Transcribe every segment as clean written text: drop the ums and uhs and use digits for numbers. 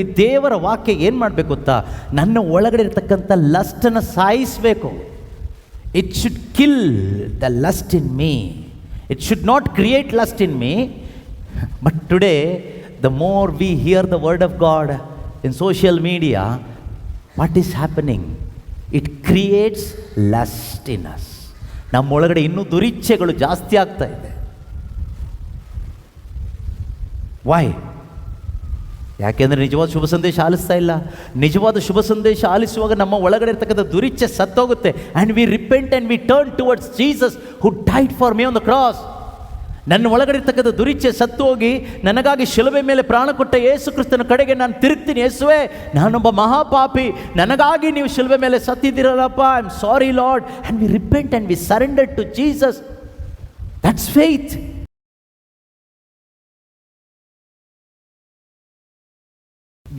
ಈ ದೇವರ ವಾಕ್ಯ ಏನು ಮಾಡಬೇಕು ಗೊತ್ತಾ? ನನ್ನ ಒಳಗಡೆ ಇರತಕ್ಕಂಥ ಲಸ್ಟನ್ನು ಸಾಯಿಸಬೇಕು. It should kill the lust in me. It should not create lust in me. But today the more we hear the word of God in social media, what is happening? It creates lust in us. ನಮ್ಮೊಳಗಡೆ ಇನ್ನೂ ದುರಿಚ್ಛೆಗಳು ಜಾಸ್ತಿ ಆಗ್ತಾ ಇದೆ. Y? ಯಾಕೆಂದರೆ ನಿಜವಾದ ಶುಭ ಸಂದೇಶ ಆಲಿಸ್ತಾ ಇಲ್ಲ. ನಿಜವಾದ ಶುಭ ಸಂದೇಶ ಆಲಿಸುವಾಗ ನಮ್ಮ ಒಳಗಡೆ ಇರ್ತಕ್ಕಂಥ ದುರಿಚ್ಛೆ ಸತ್ತೋಗುತ್ತೆ. And we repent and we turn towards Jesus who died for me on the cross. ನನ್ನ ಒಳಗಡೆ ಇರ್ತಕ್ಕಂಥ ದುರಿಚ್ಛೆ ಸತ್ತು ಹೋಗಿ ನನಗಾಗಿ ಶಿಲುಬೆ ಮೇಲೆ ಪ್ರಾಣ ಕೊಟ್ಟ ಯೇಸು ಕ್ರಿಸ್ತನ ಕಡೆಗೆ ನಾನು ತಿರುಗ್ತೀನಿ. ಯೇಸುವೆ, ನಾನೊಬ್ಬ ಮಹಾಪಾಪಿ, ನನಗಾಗಿ ನೀವು ಶಿಲುಬೆ ಮೇಲೆ ಸತ್ತಿದ್ದೀರಲ್ಲಪ್ಪ, I am sorry Lord. And we repent and we surrender to Jesus. That's faith.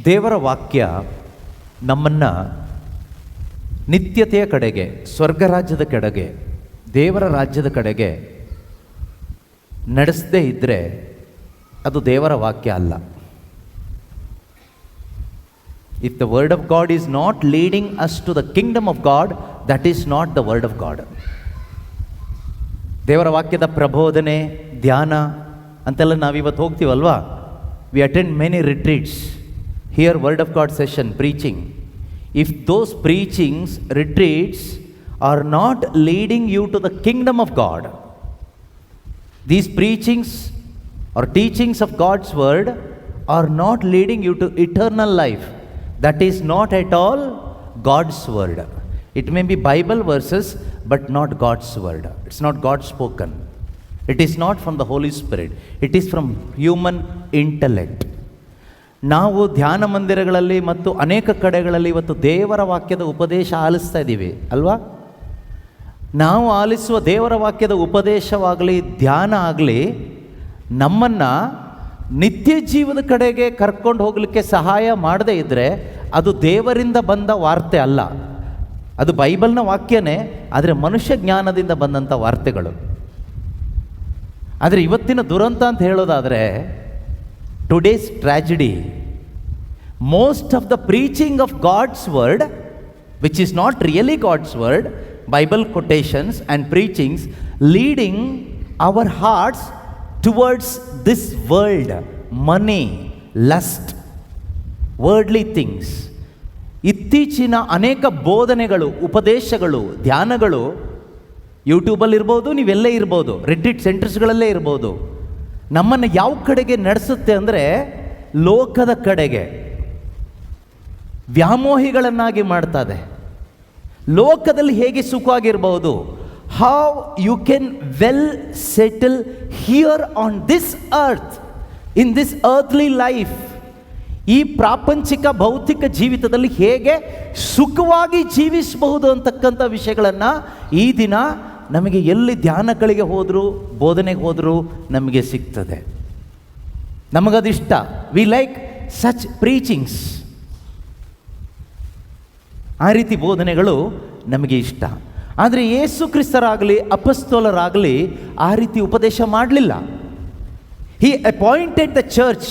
ದೇವರ ವಾಕ್ಯ ನಮ್ಮನ್ನು ನಿತ್ಯತೆಯ ಕಡೆಗೆ, ಸ್ವರ್ಗ ರಾಜ್ಯದ ಕಡೆಗೆ, ದೇವರ ರಾಜ್ಯದ ಕಡೆಗೆ ನಡೆಸದೇ ಇದ್ದರೆ ಅದು ದೇವರ ವಾಕ್ಯ ಅಲ್ಲ. If the word of God is not leading us to the kingdom of God, that is not the word of God. ದೇವರ ವಾಕ್ಯದ ಪ್ರಬೋಧನೆ, ಧ್ಯಾನ ಅಂತೆಲ್ಲ ನಾವಿವತ್ತು ಹೋಗ್ತೀವಲ್ವಾ? We attend many retreats, hear word of God session, preaching. If those preachings, retreats are not leading you to the kingdom of God, these preachings or teachings of God's word are not leading you to eternal life, that is not at all God's word. It may be Bible verses but not God's word. It's not God spoken. It is not from the Holy Spirit. It is from human intellect. ನಾವು ಧ್ಯಾನ ಮಂದಿರಗಳಲ್ಲಿ ಮತ್ತು ಅನೇಕ ಕಡೆಗಳಲ್ಲಿ ಇವತ್ತು ದೇವರ ವಾಕ್ಯದ ಉಪದೇಶ ಆಲಿಸ್ತಾ ಇದ್ದೀವಿ ಅಲ್ವಾ? ನಾವು ಆಲಿಸುವ ದೇವರ ವಾಕ್ಯದ ಉಪದೇಶವಾಗಲಿ, ಧ್ಯಾನ ಆಗಲಿ, ನಮ್ಮನ್ನು ನಿತ್ಯ ಜೀವದ ಕಡೆಗೆ ಕರ್ಕೊಂಡು ಹೋಗಲಿಕ್ಕೆ ಸಹಾಯ ಮಾಡದೇ ಇದ್ದರೆ ಅದು ದೇವರಿಂದ ಬಂದ ವಾರ್ತೆ ಅಲ್ಲ. ಅದು ಬೈಬಲ್ನ ವಾಕ್ಯನೇ, ಆದರೆ ಮನುಷ್ಯ ಜ್ಞಾನದಿಂದ ಬಂದಂಥ ವಾರ್ತೆಗಳು. ಆದರೆ ಇವತ್ತಿನ ದುರಂತ ಅಂತ ಹೇಳೋದಾದರೆ, today's tragedy, most of the preaching of God's word, which is not really God's word, Bible quotations and preachings, leading our hearts towards this world, money, lust, worldly things. ಇತ್ತೀಚಿನ ಅನೇಕ ಬೋಧನೆಗಳು, ಉಪದೇಶಗಳು, ಧ್ಯಾನಗಳು ಯೂಟ್ಯೂಬಲ್ಲಿ ಇರ್ಬೋದು, ನೀವೆಲ್ಲೇ ಇರ್ಬೋದು, ರಿಟ್ರೀಟ್ ಸೆಂಟರ್ಸ್ಗಳಲ್ಲೇ ಇರ್ಬೋದು, ನಮ್ಮನ್ನು ಯಾವ ಕಡೆಗೆ ನಡೆಸುತ್ತೆ ಅಂದರೆ ಲೋಕದ ಕಡೆಗೆ, ವ್ಯಾಮೋಹಿಗಳನ್ನಾಗಿ ಮಾಡ್ತದೆ. ಲೋಕದಲ್ಲಿ ಹೇಗೆ ಸುಖವಾಗಿರ್ಬೋದು, how you can well settle here on this earth, in this earthly life. ಈ ಪ್ರಾಪಂಚಿಕ ಭೌತಿಕ ಜೀವಿತದಲ್ಲಿ ಹೇಗೆ ಸುಖವಾಗಿ ಜೀವಿಸಬಹುದು ಅಂತಕ್ಕಂಥ ವಿಷಯಗಳನ್ನು ಈ ದಿನ ನಮಗೆ ಎಲ್ಲಿ ಧ್ಯಾನಗಳಿಗೆ ಹೋದರೂ, ಬೋಧನೆಗೆ ಹೋದರೂ ನಮಗೆ ಸಿಗ್ತದೆ. ನಮಗದಿಷ್ಟ. We like such preachings. ಆ ರೀತಿ ಬೋಧನೆಗಳು ನಮಗೆ ಇಷ್ಟ. ಆದರೆ ಯೇಸು ಕ್ರಿಸ್ತರಾಗಲಿ, ಅಪೊಸ್ತಲರಾಗಲಿ ಆ ರೀತಿ ಉಪದೇಶ ಮಾಡಲಿಲ್ಲ. He appointed the church,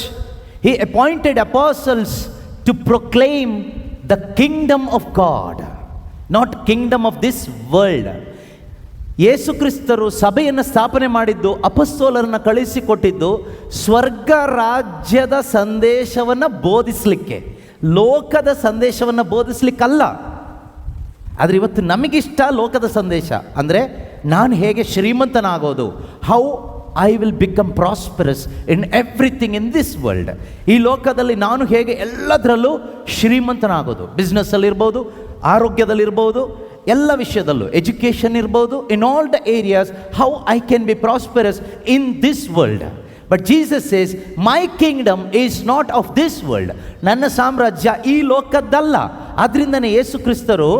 he appointed apostles to proclaim the kingdom of God, not kingdom of this world. Yesu ಕ್ರಿಸ್ತರು ಸಭೆಯನ್ನು ಸ್ಥಾಪನೆ ಮಾಡಿದ್ದು, ಅಪೊಸ್ತಲರನ್ನು ಕಳಿಸಿಕೊಟ್ಟಿದ್ದು ಸ್ವರ್ಗ ರಾಜ್ಯದ ಸಂದೇಶವನ್ನು ಬೋಧಿಸಲಿಕ್ಕೆ, ಲೋಕದ ಸಂದೇಶವನ್ನು ಬೋಧಿಸಲಿಕ್ಕಲ್ಲ. ಆದರೆ ಇವತ್ತು ನಮಗಿಷ್ಟ ಲೋಕದ ಸಂದೇಶ. ಅಂದರೆ ನಾನು ಹೇಗೆ ಶ್ರೀಮಂತನಾಗೋದು, how I will become prosperous in everything in this world. ಈ ಲೋಕದಲ್ಲಿ ನಾನು ಹೇಗೆ ಎಲ್ಲದರಲ್ಲೂ ಶ್ರೀಮಂತನಾಗೋದು, ಬಿಸ್ನೆಸ್ಸಲ್ಲಿರ್ಬೋದು, ಆರೋಗ್ಯದಲ್ಲಿರ್ಬೋದು, ಎಲ್ಲ ವಿಷಯದಲ್ಲೂ, ಎಜುಕೇಷನ್ ಇರ್ಬೋದು, in all the areas, how I can be prosperous in this world. But Jesus says, my Kingdom is not of this world. ನನ್ನ ಸಾಮ್ರಾಜ್ಯ ಈ ಲೋಕದ್ದಲ್ಲ. ಆದ್ದರಿಂದನೇ ಯೇಸು ಕ್ರಿಸ್ತರು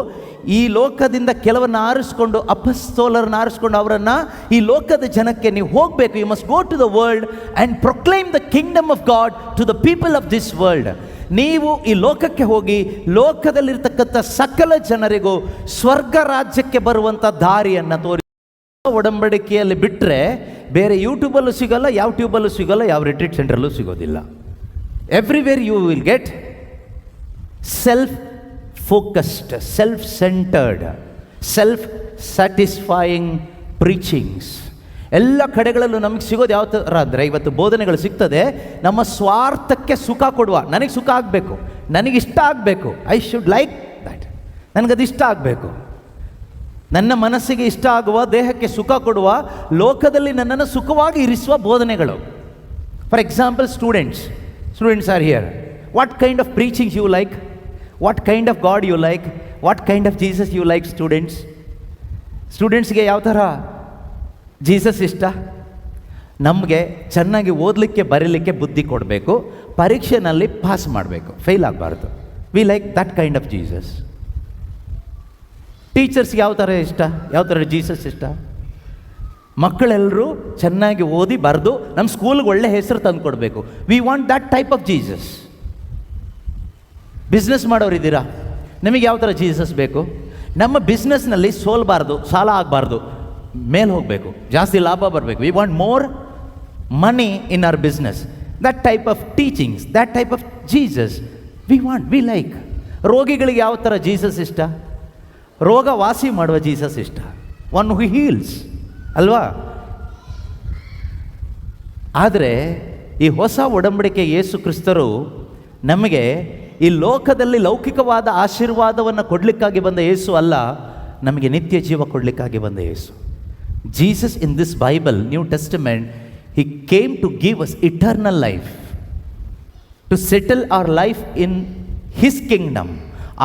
ಈ ಲೋಕದಿಂದ ಕೆಲವನ್ನ ಆರಿಸ್ಕೊಂಡು, ಅಪೊಸ್ತಲರನ್ನ ಆರಿಸ್ಕೊಂಡು ಅವರನ್ನು ಈ ಲೋಕದ ಜನಕ್ಕೆ ನೀವು ಹೋಗಬೇಕು, you must go to the world and proclaim the kingdom of God to the people of this world. ನೀವು ಈ ಲೋಕಕ್ಕೆ ಹೋಗಿ ಲೋಕದಲ್ಲಿರ್ತಕ್ಕಂಥ ಸಕಲ ಜನರಿಗೂ ಸ್ವರ್ಗ ರಾಜ್ಯಕ್ಕೆ ಬರುವಂಥ ದಾರಿಯನ್ನು ತೋರಿ. ಒಡಂಬಡಿಕೆಯಲ್ಲಿ ಬಿಟ್ಟರೆ ಬೇರೆ ಯೂಟ್ಯೂಬಲ್ಲೂ ಸಿಗೋಲ್ಲ, ಯಾವ ಟ್ಯೂಬಲ್ಲೂ ಸಿಗೋಲ್ಲ, ಯಾವ ರಿಟ್ರೀಟ್ ಸೆಂಟ್ರಲ್ಲೂ ಸಿಗೋದಿಲ್ಲ. Everywhere you will get self focused, self centred, self satisfying preachings. ಎಲ್ಲ ಕಡೆಗಳಲ್ಲೂ ನಮಗೆ ಸಿಗೋದು ಯಾವ ಥರ ಅಂದರೆ, ಇವತ್ತು ಬೋಧನೆಗಳು ಸಿಗ್ತದೆ ನಮ್ಮ ಸ್ವಾರ್ಥಕ್ಕೆ ಸುಖ ಕೊಡುವ, ನನಗೆ ಸುಖ ಆಗಬೇಕು, ನನಗಿಷ್ಟ ಆಗಬೇಕು, ಐ ಶುಡ್ ಲೈಕ್ ದ್ಯಾಟ್, ನನಗದು ಇಷ್ಟ ಆಗಬೇಕು, ನನ್ನ ಮನಸ್ಸಿಗೆ ಇಷ್ಟ ಆಗುವ, ದೇಹಕ್ಕೆ ಸುಖ ಕೊಡುವ, ಲೋಕದಲ್ಲಿ ನನ್ನನ್ನು ಸುಖವಾಗಿ ಇರಿಸುವ ಬೋಧನೆಗಳು. For example, students are here. What kind of preachings you like? What kind of God you like? What kind of Jesus you like? ಸ್ಟೂಡೆಂಟ್ಸ್ಗೆ ಯಾವ ಥರ ಜೀಸಸ್ ಇಷ್ಟ? ನಮಗೆ ಚೆನ್ನಾಗಿ ಓದಲಿಕ್ಕೆ ಬರೀಲಿಕ್ಕೆ ಬುದ್ಧಿ ಕೊಡಬೇಕು, ಪರೀಕ್ಷೆನಲ್ಲಿ ಪಾಸ್ ಮಾಡಬೇಕು, ಫೇಲ್ ಆಗಬಾರ್ದು. We like that kind of Jesus. ಟೀಚರ್ಸ್ಗೆ ಯಾವ ಥರ ಇಷ್ಟ? ಯಾವ ಥರ ಜೀಸಸ್ ಇಷ್ಟ? ಮಕ್ಕಳೆಲ್ಲರೂ ಚೆನ್ನಾಗಿ ಓದಿ ಬರೆದು ನಮ್ಮ ಸ್ಕೂಲ್ಗೆ ಒಳ್ಳೆ ಹೆಸರು ತಂದು ಕೊಡಬೇಕು. We want that type of Jesus. Business ಮಾಡೋರಿದ್ದೀರಾ, ನಿಮಗೆ ಯಾವ ಥರ ಜೀಸಸ್ ಬೇಕು? ನಮ್ಮ ಬಿಸ್ನೆಸ್ನಲ್ಲಿ ಸೋಲ್ಬಾರ್ದು, ಸಾಲ ಆಗಬಾರ್ದು, ಮೇಲೆ ಹೋಗಬೇಕು, ಜಾಸ್ತಿ ಲಾಭ ಬರಬೇಕು. We want more money in our business. That type of teachings, that type of Jesus we like. ರೋಗಿಗಳಿಗೆ ಯಾವ ಥರ ಜೀಸಸ್ ಇಷ್ಟ? ರೋಗ ವಾಸಿ ಮಾಡುವ ಜೀಸಸ್ ಇಷ್ಟ, ಒನ್ ಹೂ ಹೀಲ್ಸ್ ಅಲ್ವಾ? ಆದರೆ ಈ ಹೊಸ ಒಡಂಬಡಿಕೆ ಯೇಸು ಕ್ರಿಸ್ತರು ನಮಗೆ ಈ ಲೋಕದಲ್ಲಿ ಲೌಕಿಕವಾದ ಆಶೀರ್ವಾದವನ್ನು ಕೊಡಲಿಕ್ಕಾಗಿ ಬಂದ ಯೇಸು ಅಲ್ಲ, ನಮಗೆ ನಿತ್ಯ ಜೀವ ಕೊಡಲಿಕ್ಕಾಗಿ ಬಂದ Yesu. Jesus in this Bible, New Testament, he came to give us eternal life, to settle our life in his kingdom.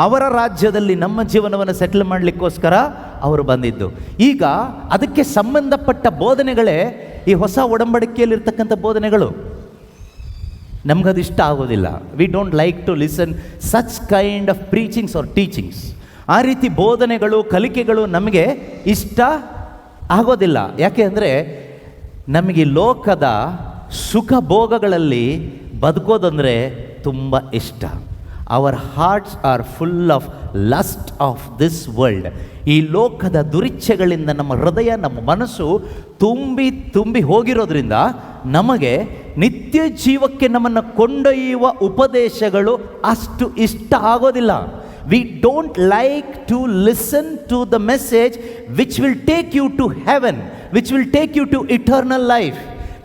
ಅವರ ರಾಜ್ಯದಲ್ಲಿ ನಮ್ಮ ಜೀವನವನ್ನು ಸೆಟಲ್ ಮಾಡಲಿಕ್ಕೋಸ್ಕರ ಅವರು ಬಂದಿದ್ದು. ಈಗ ಅದಕ್ಕೆ ಸಂಬಂಧಪಟ್ಟ ಬೋಧನೆಗಳೇ ಈ ಹೊಸ ಒಡಂಬಡಿಕೆಯಲ್ಲಿರ್ತಕ್ಕಂಥ ಬೋಧನೆಗಳು. ನಮಗದು ಇಷ್ಟ ಆಗೋದಿಲ್ಲ. We don't like to listen such kind of preachings or teachings. ಆ ರೀತಿ ಬೋಧನೆಗಳು, ಕಲಿಕೆಗಳು ನಮಗೆ ಇಷ್ಟ ಆಗೋದಿಲ್ಲ. ಯಾಕೆ ಅಂದರೆ ನಮಗೆ ಲೋಕದ ಸುಖ ಭೋಗಗಳಲ್ಲಿ ಬದುಕೋದಂದರೆ ತುಂಬ ಇಷ್ಟ. Our hearts are full of lust of this world. ಈ ಲೋಕದ ದುರಿಚ್ಛೆಗಳಿಂದ ನಮ್ಮ ಹೃದಯ, ನಮ್ಮ ಮನಸ್ಸು ತುಂಬಿ ಹೋಗಿರೋದ್ರಿಂದ ನಮಗೆ ನಿತ್ಯ ಜೀವಕ್ಕೆ ನಮ್ಮನ್ನು ಕೊಂಡೊಯ್ಯುವ ಉಪದೇಶಗಳು ಅಷ್ಟು ಇಷ್ಟ ಆಗೋದಿಲ್ಲ. We don't like to listen to the message which will take you to heaven, which will take you to eternal life.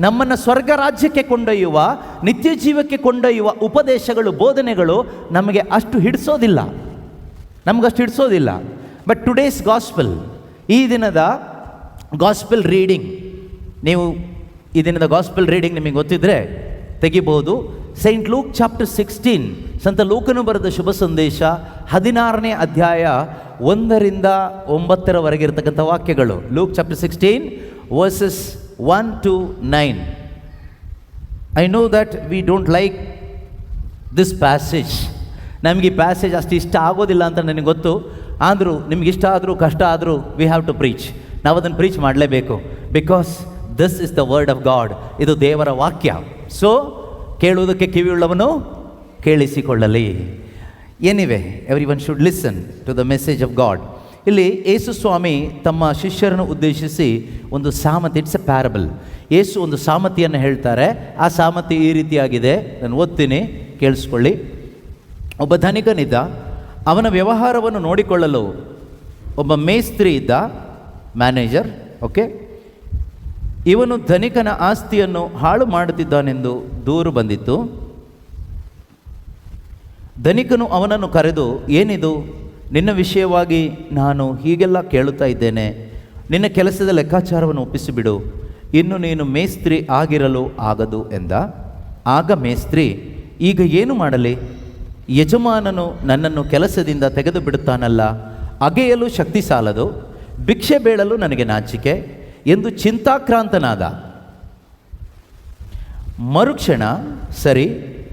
ನಮ್ಮನ್ನು ಸ್ವರ್ಗ ರಾಜ್ಯಕ್ಕೆ ಕೊಂಡೊಯ್ಯುವ, ನಿತ್ಯ ಜೀವಕ್ಕೆ ಕೊಂಡೊಯ್ಯುವ ಉಪದೇಶಗಳು, ಬೋಧನೆಗಳು ನಮಗೆ ಅಷ್ಟು ಹಿಡಿಸೋದಿಲ್ಲ, ನಮಗಷ್ಟು ಹಿಡಿಸೋದಿಲ್ಲ. ಬಟ್ ಟುಡೇಸ್ ಗಾಸ್ಪಲ್, ಈ ದಿನದ ಗಾಸ್ಪಲ್ ರೀಡಿಂಗ್, ನೀವು ಈ ದಿನದ ಗಾಸ್ಪಲ್ ರೀಡಿಂಗ್ ನಿಮಗೆ ಗೊತ್ತಿದ್ದರೆ ತೆಗಿಬಹುದು. ಸೈಂಟ್ ಲೂಕ್ ಚಾಪ್ಟರ್ 16, ಸಂತ ಲೂಕನು ಬರೆದ ಶುಭ ಸಂದೇಶ 16ನೇ ಅಧ್ಯಾಯ 1ರಿಂದ 9 ಇರತಕ್ಕಂಥ ವಾಕ್ಯಗಳು. Luke chapter 16 versus 1 to 9. I know that we don't like this passage. ನಮಗೆ ಈ ಪ್ಯಾಸೇಜ್ ಅಷ್ಟು ಇಷ್ಟ ಆಗೋದಿಲ್ಲ ಅಂತ ನನಗೆ ಗೊತ್ತು. ಆದರೂ ನಿಮ್ಗೆ ಇಷ್ಟ ಆದರೂ ಕಷ್ಟ ಆದರೂ ವಿ ಹ್ಯಾವ್ ಟು ಪ್ರೀಚ್. ನಾವು ಅದನ್ನು ಪ್ರೀಚ್ ಮಾಡಲೇಬೇಕು. Because this is the word of God. ಇದು ದೇವರ ವಾಕ್ಯ. ಸೊ ಕೇಳುವುದಕ್ಕೆ ಕಿವಿಯುಳ್ಳವನು ಕೇಳಿಸಿಕೊಳ್ಳಲಿ. Anyway, every one should listen to the message of God. ಇಲ್ಲಿ ಯೇಸು ಸ್ವಾಮಿ ತಮ್ಮ ಶಿಷ್ಯರನ್ನು ಉದ್ದೇಶಿಸಿ ಒಂದು ಸಾಮತಿ, ಇಟ್ಸ್ ಎ ಪ್ಯಾರಬಲ್. ಯೇಸು ಒಂದು ಸಾಮತಿಯನ್ನು ಹೇಳ್ತಾರೆ. ಆ ಸಾಮತಿ ಈ ರೀತಿಯಾಗಿದೆ, ನಾನು ಓದ್ತೀನಿ, ಕೇಳಿಸ್ಕೊಳ್ಳಿ. ಒಬ್ಬ ಧನಿಕನಿದ್ದ, ಅವನ ವ್ಯವಹಾರವನ್ನು ನೋಡಿಕೊಳ್ಳಲು ಒಬ್ಬ ಮೇಸ್ತ್ರಿ ಇದ್ದ, ಮ್ಯಾನೇಜರ್. ಓಕೆ, ಇವನು ಧನಿಕನ ಆಸ್ತಿಯನ್ನು ಹಾಳು ಮಾಡುತ್ತಿದ್ದಾನೆಂದು ದೂರು ಬಂದಿತ್ತು. ಧನಿಕನು ಅವನನ್ನು ಕರೆದು, ಏನಿದು, ನಿನ್ನ ವಿಷಯವಾಗಿ ನಾನು ಹೀಗೆಲ್ಲ ಕೇಳುತ್ತಾ ಇದ್ದೇನೆ, ನಿನ್ನ ಕೆಲಸದ ಲೆಕ್ಕಾಚಾರವನ್ನು ಒಪ್ಪಿಸಿಬಿಡು, ಇನ್ನು ನೀನು ಮೇಸ್ತ್ರಿ ಆಗಿರಲು ಆಗದು ಎಂದ. ಆಗ ಮೇಸ್ತ್ರಿ, ಈಗ ಏನು ಮಾಡಲಿ, ಯಜಮಾನನು ನನ್ನನ್ನು ಕೆಲಸದಿಂದ ತೆಗೆದು ಬಿಡುತ್ತಾನಲ್ಲ, ಅಗೆಯಲು ಶಕ್ತಿ ಸಾಲದು, ಭಿಕ್ಷೆ ಬೇಡಲು ನನಗೆ ನಾಚಿಕೆ ಎಂದು ಚಿಂತಾಕ್ರಾಂತನಾದ. ಮರುಕ್ಷಣ, ಸರಿ,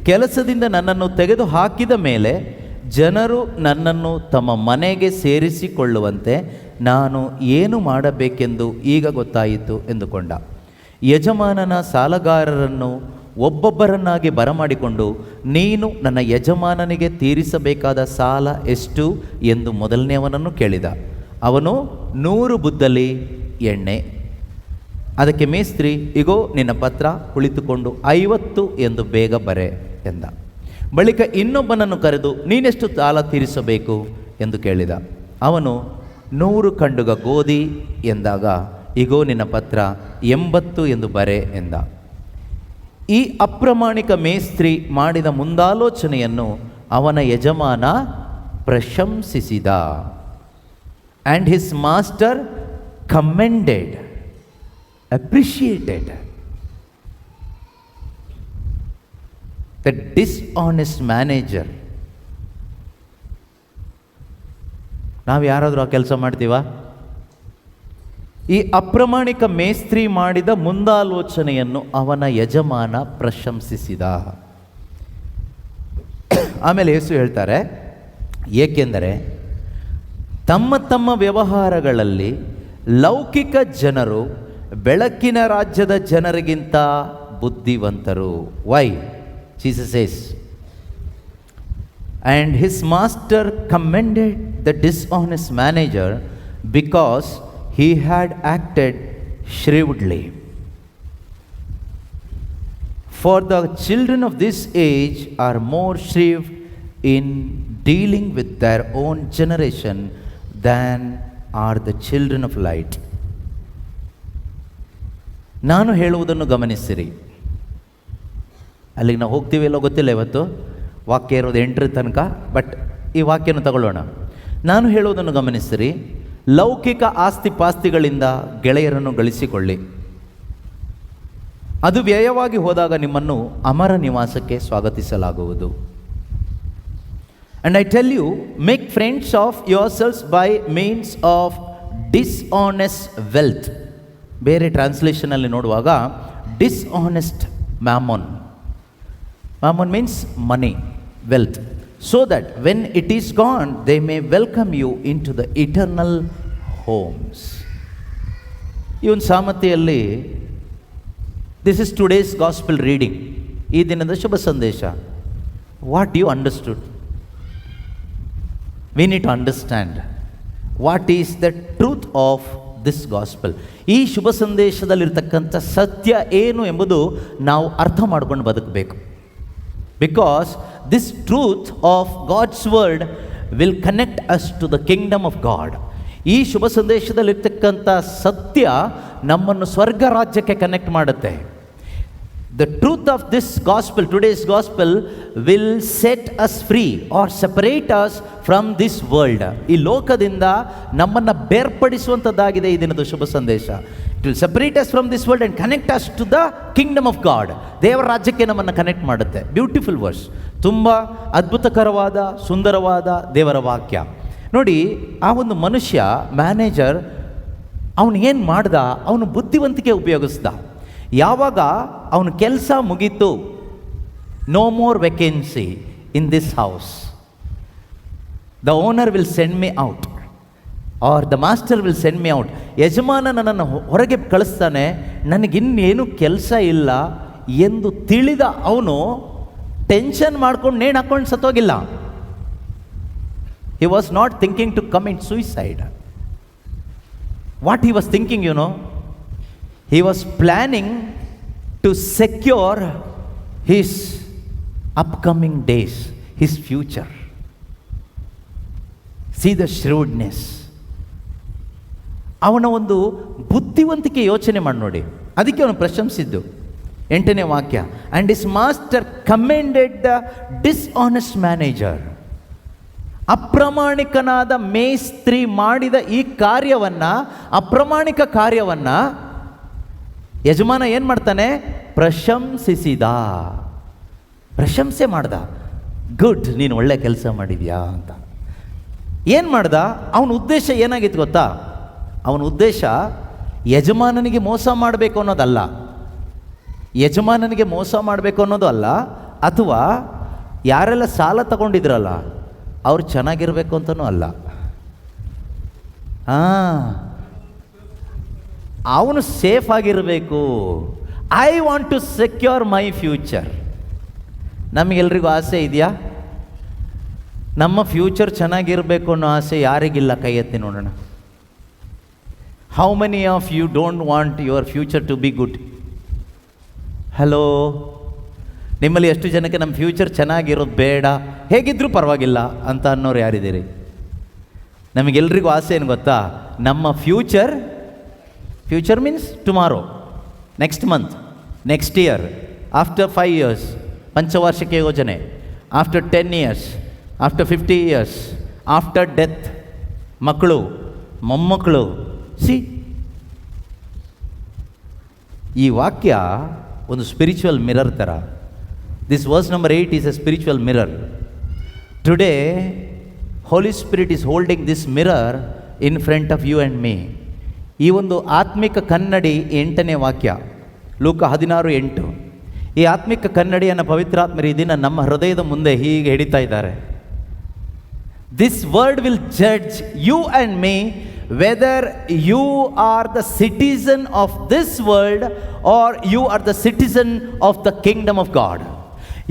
ಕೆಲಸದಿಂದ ನನ್ನನ್ನು ತೆಗೆದು ಹಾಕಿದ ಮೇಲೆ ಜನರು ನನ್ನನ್ನು ತಮ್ಮ ಮನೆಗೆ ಸೇರಿಸಿಕೊಳ್ಳುವಂತೆ ನಾನು ಏನು ಮಾಡಬೇಕೆಂದು ಈಗ ಗೊತ್ತಾಯಿತು ಎಂದುಕೊಂಡ. ಯಜಮಾನನ ಸಾಲಗಾರರನ್ನು ಒಬ್ಬೊಬ್ಬರನ್ನಾಗಿ ಬರಮಾಡಿಕೊಂಡು, ನೀನು ನನ್ನ ಯಜಮಾನನಿಗೆ ತೀರಿಸಬೇಕಾದ ಸಾಲ ಎಷ್ಟು ಎಂದು ಮೊದಲನೆಯವನನ್ನು ಕೇಳಿದ. ಅವನು 100 ಬುದ್ದಲಿ ಎಣ್ಣೆ. ಅದಕ್ಕೆ ಮೇಸ್ತ್ರಿ, ಇಗೋ ನಿನ್ನ ಪತ್ರ, ಕುಳಿತುಕೊಂಡು 50 ಎಂದು ಬೇಗ ಬರೆ ಎಂದ. ಬಳಿಕ ಇನ್ನೊಬ್ಬನನ್ನು ಕರೆದು, ನೀನೆಷ್ಟು ಸಾಲ ತೀರಿಸಬೇಕು ಎಂದು ಕೇಳಿದ. ಅವನು 100 ಖಂಡುಗ ಗೋಧಿ ಎಂದಾಗ, ಇಗೋ ನಿನ್ನ ಪತ್ರ 80 ಎಂದು ಬರೆ ಎಂದ. ಈ ಅಪ್ರಾಮಾಣಿಕ ಮೇಸ್ತ್ರಿ ಮಾಡಿದ ಮುಂದಾಲೋಚನೆಯನ್ನು ಅವನ ಯಜಮಾನ ಪ್ರಶಂಸಿಸಿದ. And his master commended, appreciated the dishonest manager. ನಾವು ಯಾರಾದರೂ ಆ ಕೆಲಸ ಮಾಡ್ತೀವಾ? ಈ ಅಪ್ರಾಮಾಣಿಕ ಮೇಸ್ತ್ರಿ ಮಾಡಿದ ಮುಂದಾಲೋಚನೆಯನ್ನು ಅವನ ಯಜಮಾನ ಪ್ರಶಂಸಿಸಿದ. ಆಮೇಲೆ ಯೇಸು ಹೇಳ್ತಾರೆ, ಏಕೆಂದರೆ ತಮ್ಮ ತಮ್ಮ ವ್ಯವಹಾರಗಳಲ್ಲಿ ಲೌಕಿಕ ಜನರು ಬೆಳಕಿನ ರಾಜ್ಯದ ಜನರಿಗಿಂತ ಬುದ್ಧಿವಂತರು. Y? Jesus says, and his master commended the dishonest manager because he had acted shrewdly. For the children of this age are more shrewd in dealing with their own generation than are the children of light. ನಾನು ಹೇಳುವುದನ್ನು ಗಮನಿಸಿರಿ. ಅಲ್ಲಿಗೆ ನಾವು ಹೋಗ್ತೀವಿ ಎಲ್ಲೋ ಗೊತ್ತಿಲ್ಲ, ಇವತ್ತು ವಾಕ್ಯ ಇರೋದು 8 ತನಕ, ಬಟ್ ಈ ವಾಕ್ಯನ ತಗೊಳ್ಳೋಣ. ನಾನು ಹೇಳುವುದನ್ನು ಗಮನಿಸಿರಿ, ಲೌಕಿಕ ಆಸ್ತಿ ಪಾಸ್ತಿಗಳಿಂದ ಗೆಳೆಯರನ್ನು ಗಳಿಸಿಕೊಳ್ಳಿ, ಅದು ವ್ಯಯವಾಗಿ ಹೋದಾಗ ನಿಮ್ಮನ್ನು ಅಮರ ನಿವಾಸಕ್ಕೆ ಸ್ವಾಗತಿಸಲಾಗುವುದು. And I tell you, make friends of your cells by means of dishonest wealth. ಬೇರೆ ಟ್ರಾನ್ಸ್ಲೇಷನಲ್ಲಿ ನೋಡುವಾಗ dishonest mammon. Mammon means money, wealth, so that when it is gone, they may welcome you into the eternal homes. Even ಸಾಮತೆಯಲ್ಲಿ, this is today's gospel reading, ಈ ದಿನದ ಶುಭ ಸಂದೇಶ. What you understood? We need to understand what is the truth of this gospel. ಈ ಶುಭ ಸಂದೇಶದಲ್ಲಿರ್ತಕ್ಕಂಥ ಸತ್ಯ ಏನು ಎಂಬುದು ನಾವು ಅರ್ಥ ಮಾಡ್ಕೊಂಡು ಬದುಕಬೇಕು. Because this truth of God's word will connect us to the kingdom of God. ಈ ಶುಭ ಸಂದೇಶದಲ್ಲಿರ್ತಕ್ಕಂಥ ಸತ್ಯ ನಮ್ಮನ್ನು ಸ್ವರ್ಗ ರಾಜ್ಯಕ್ಕೆ ಕನೆಕ್ಟ್ ಮಾಡುತ್ತೆ. The truth of this gospel, today's gospel, will set us free or separate us from this world. ಈ ಲೋಕದಿಂದ ನಮ್ಮನ್ನು ಬೇರ್ಪಡಿಸುವಂಥದ್ದಾಗಿದೆ ಈ ದಿನದ ಶುಭ ಸಂದೇಶ. It will separate us from this world and connect us to the kingdom of God. ದೇವರ ರಾಜ್ಯಕ್ಕೆ ನಮ್ಮನ್ನು ಕನೆಕ್ಟ್ ಮಾಡುತ್ತೆ. ಬ್ಯೂಟಿಫುಲ್ ವರ್ಸ್, ತುಂಬ ಅದ್ಭುತಕರವಾದ ಸುಂದರವಾದ ದೇವರ ವಾಕ್ಯ. ನೋಡಿ, ಆ ಒಂದು ಮನುಷ್ಯ ಮ್ಯಾನೇಜರ್, ಅವನು ಏನು ಮಾಡ್ದ? ಅವನು ಬುದ್ಧಿವಂತಿಕೆ ಉಪಯೋಗಿಸ್ದ. ಯಾವಾಗ ಅವನ ಕೆಲಸ ಮುಗೀತು, no more vacancy in this house, the owner will send me out or the master will send me out. ಯಜಮಾನ ನನ್ನನ್ನು ಹೊರಗೆ ಕಳಿಸ್ತಾನೆ, ನನಗಿನ್ನೇನು ಕೆಲಸ ಇಲ್ಲ ಎಂದು ತಿಳಿದ ಅವನು ಟೆನ್ಷನ್ ಮಾಡ್ಕೊಂಡು ನೇಣು ಹಾಕೊಂಡು ಸತ್ತೋಗಿಲ್ಲ. He was not thinking to commit suicide. What he was thinking, you know, he was planning to secure his upcoming days, his future. See the shrewdness. ಅವನ ಒಂದು ಬುದ್ಧಿವಂತಿಕೆ ಯೋಚನೆ ಮಾಡಿ ನೋಡಿ. ಅದಕ್ಕೆ ಅವನು ಪ್ರಶಂಸಿದ್ದು. 8ನೇ ವಾಕ್ಯ, and his master commended the dishonest manager. ಅಪ್ರಾಮಾಣಿಕನಾದ ಮೇಸ್ತ್ರಿ ಮಾಡಿದ ಈ ಕಾರ್ಯವನ್ನು, ಅಪ್ರಾಮಾಣಿಕ ಕಾರ್ಯವನ್ನು ಯಜಮಾನ ಏನು ಮಾಡ್ತಾನೆ? ಪ್ರಶಂಸಿಸಿದ, ಪ್ರಶಂಸೆ ಮಾಡ್ದ. ಗುಡ್, ನೀನು ಒಳ್ಳೆ ಕೆಲಸ ಮಾಡಿದ್ಯಾ ಅಂತ. ಏನು ಮಾಡ್ದ? ಅವನ ಉದ್ದೇಶ ಏನಾಗಿತ್ತು ಗೊತ್ತಾ? ಅವನ ಉದ್ದೇಶ ಯಜಮಾನನಿಗೆ ಮೋಸ ಮಾಡಬೇಕು ಅನ್ನೋದಲ್ಲ, ಯಜಮಾನನಿಗೆ ಮೋಸ ಮಾಡಬೇಕು ಅನ್ನೋದು ಅಲ್ಲ, ಅಥವಾ ಯಾರೆಲ್ಲ ಸಾಲ ತಗೊಂಡಿದ್ರಲ್ಲ ಅವ್ರು ಚೆನ್ನಾಗಿರಬೇಕು ಅಂತನೂ ಅಲ್ಲ. ಅವನು ಸೇಫ್ ಆಗಿರಬೇಕು. I want to secure my future. ನಮಗೆಲ್ರಿಗೂ ಆಸೆ ಇದೆಯಾ? ನಮ್ಮ ಫ್ಯೂಚರ್ ಚೆನ್ನಾಗಿರಬೇಕು ಅನ್ನೋ ಆಸೆ ಯಾರಿಗಿಲ್ಲ? ಕೈ ಎತ್ತಿ ನೋಡೋಣ. How many of you don't want your future to be good? Hello, ನಿಮ್ಮಲ್ಲಿ ಎಷ್ಟು ಜನಕ್ಕೆ ನಮ್ಮ ಫ್ಯೂಚರ್ ಚೆನ್ನಾಗಿರೋದು ಬೇಡ, ಹೇಗಿದ್ರೂ ಪರವಾಗಿಲ್ಲ ಅಂತ ಅನ್ನೋರು ಯಾರಿದ್ದೀರಿ? ನಮಗೆಲ್ರಿಗೂ ಆಸೆ ಏನು ಗೊತ್ತಾ? ನಮ್ಮ future means tomorrow, next month, next year, after 5 years, ಪಂಚವಾರ್ಷಿಕ ಯೋಜನೆ, after 10 years, after 50 years, after death, ಮಕ್ಕಳು, ಮೊಮ್ಮಕ್ಕಳು. ಈ ವಾಕ್ಯ ಒಂದು ಸ್ಪಿರಿಚುವಲ್ ಮಿರರ್ ಥರ. This verse number 8 is a spiritual mirror. Today Holy Spirit is holding this mirror in front of you and me. ಈ ಒಂದು ಆತ್ಮಿಕ ಕನ್ನಡಿ 8ನೇ ವಾಕ್ಯ, ಲೂಕ 16:8. ಈ ಆತ್ಮಿಕ ಕನ್ನಡಿಯನ್ನು ಪವಿತ್ರಾತ್ಮರು ಈ ದಿನ ನಮ್ಮ ಹೃದಯದ ಮುಂದೆ ಹೀಗೆ ಹಿಡಿತಾ ಇದ್ದಾರೆ. This word will judge you and me whether you are the citizen of this world or you are the citizen of the kingdom of God.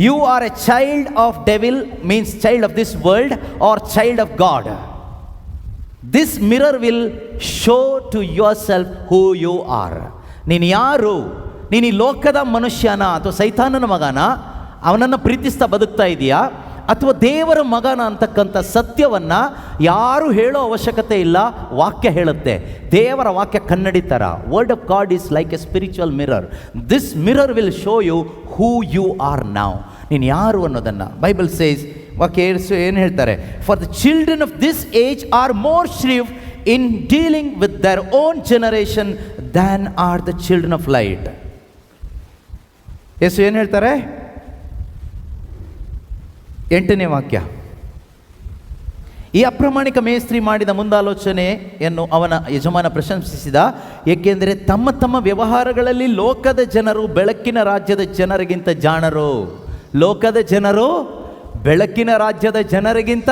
You are a child of devil means child of this world or child of God. This mirror will show to yourself who you are. ನೀನು ಯಾರು? ನೀನು ಈ ಲೋಕದ ಮನುಷ್ಯನ ಅಥವಾ ಸೈತಾನನ ಮಗನ, ಅವನನ್ನು ಪ್ರೀತಿಸ್ತಾ ಬದುಕ್ತಾ ಇದೆಯಾ, ಅಥವಾ ದೇವರ ಮಗನ ಅಂತಕ್ಕಂಥ ಸತ್ಯವನ್ನು ಯಾರು ಹೇಳೋ ಅವಶ್ಯಕತೆ ಇಲ್ಲ, ವಾಕ್ಯ ಹೇಳುತ್ತೆ. ದೇವರ ವಾಕ್ಯ ಕನ್ನಡಿ ಥರ. Word of God is like a spiritual mirror. This mirror will show you who you are now. ನೀನು ಯಾರು ಅನ್ನೋದನ್ನು ಬೈಬಲ್ ಸೇಸ್, ವಾಕ್ಯ ಏನು ಹೇಳ್ತಾರೆ? For the children of this age are more shrewd in dealing with their own generation than are the children of light. Yesu ಏನು ಹೇಳ್ತಾರೆ? 8ನೇ ವಾಕ್ಯ, ಈ ಅಪ್ರಾಮಾಣಿಕ ಮೇಸ್ತ್ರಿ ಮಾಡಿದ ಮುಂದಾಲೋಚನೆಯನ್ನು ಅವನ ಯಜಮಾನ ಪ್ರಶಂಸಿಸಿದ, ಏಕೆಂದರೆ ತಮ್ಮ ತಮ್ಮ ವ್ಯವಹಾರಗಳಲ್ಲಿ ಲೋಕದ ಜನರು ಬೆಳಕಿನ ರಾಜ್ಯದ ಜನರಿಗಿಂತ ಜಾಣರು. ಲೋಕದ ಜನರು ಬೆಳಕಿನ ರಾಜ್ಯದ ಜನರಿಗಿಂತ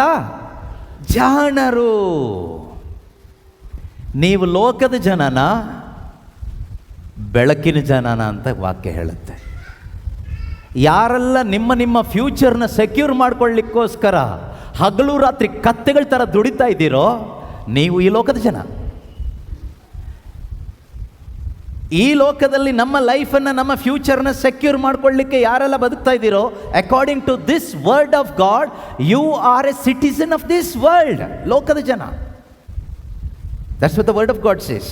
ಜಾಣರು. ನೀವು ಲೋಕದ ಜನನ, ಬೆಳಕಿನ ಜನನ ಅಂತ ವಾಕ್ಯ ಹೇಳುತ್ತೆ. ಯಾರೆಲ್ಲ ನಿಮ್ಮ ಫ್ಯೂಚರ್ನ ಸೆಕ್ಯೂರ್ ಮಾಡ್ಕೊಳ್ಳಿಕ್ಕೋಸ್ಕರ ಹಗಲು ರಾತ್ರಿ ಕತ್ತೆಗಳ ಥರ ದುಡಿತಾ ಇದ್ದೀರೋ, ನೀವು ಈ ಲೋಕದ ಜನ. ಈ ಲೋಕದಲ್ಲಿ ನಮ್ಮ ಲೈಫನ್ನು, ನಮ್ಮ ಫ್ಯೂಚರ್ನ ಸೆಕ್ಯೂರ್ ಮಾಡ್ಕೊಳ್ಳಿಕ್ಕೆ ಯಾರೆಲ್ಲ ಬದುಕ್ತಾ ಇದ್ದೀರೋ, according to this word of God, you are a citizen of this world. ಲೋಕದ ಜನ. That's what the word of God says.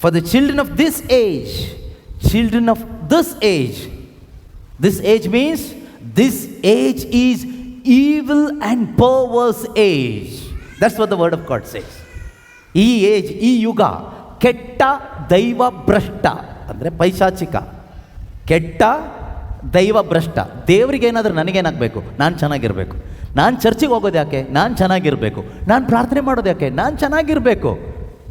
For the children of this age, children of this age. This age means this age is evil and perverse age. That's what the word of God says. ಈ age, ಈ ಯುಗ ಕೆಟ್ಟ ದೈವ ಭ್ರಷ್ಟ, ಅಂದರೆ ಪೈಶಾಚಿಕ, ಕೆಟ್ಟ ದೈವ ಭ್ರಷ್ಟ. ದೇವರಿಗೆ ಏನಾದರೂ ನನಗೇನಾಗಬೇಕು? ನಾನು ಚೆನ್ನಾಗಿರಬೇಕು. ನಾನು ಚರ್ಚಿಗೆ ಹೋಗೋದು ಯಾಕೆ? ನಾನು ಚೆನ್ನಾಗಿರಬೇಕು. ನಾನು ಪ್ರಾರ್ಥನೆ ಮಾಡೋದು ಯಾಕೆ? ನಾನು ಚೆನ್ನಾಗಿರಬೇಕು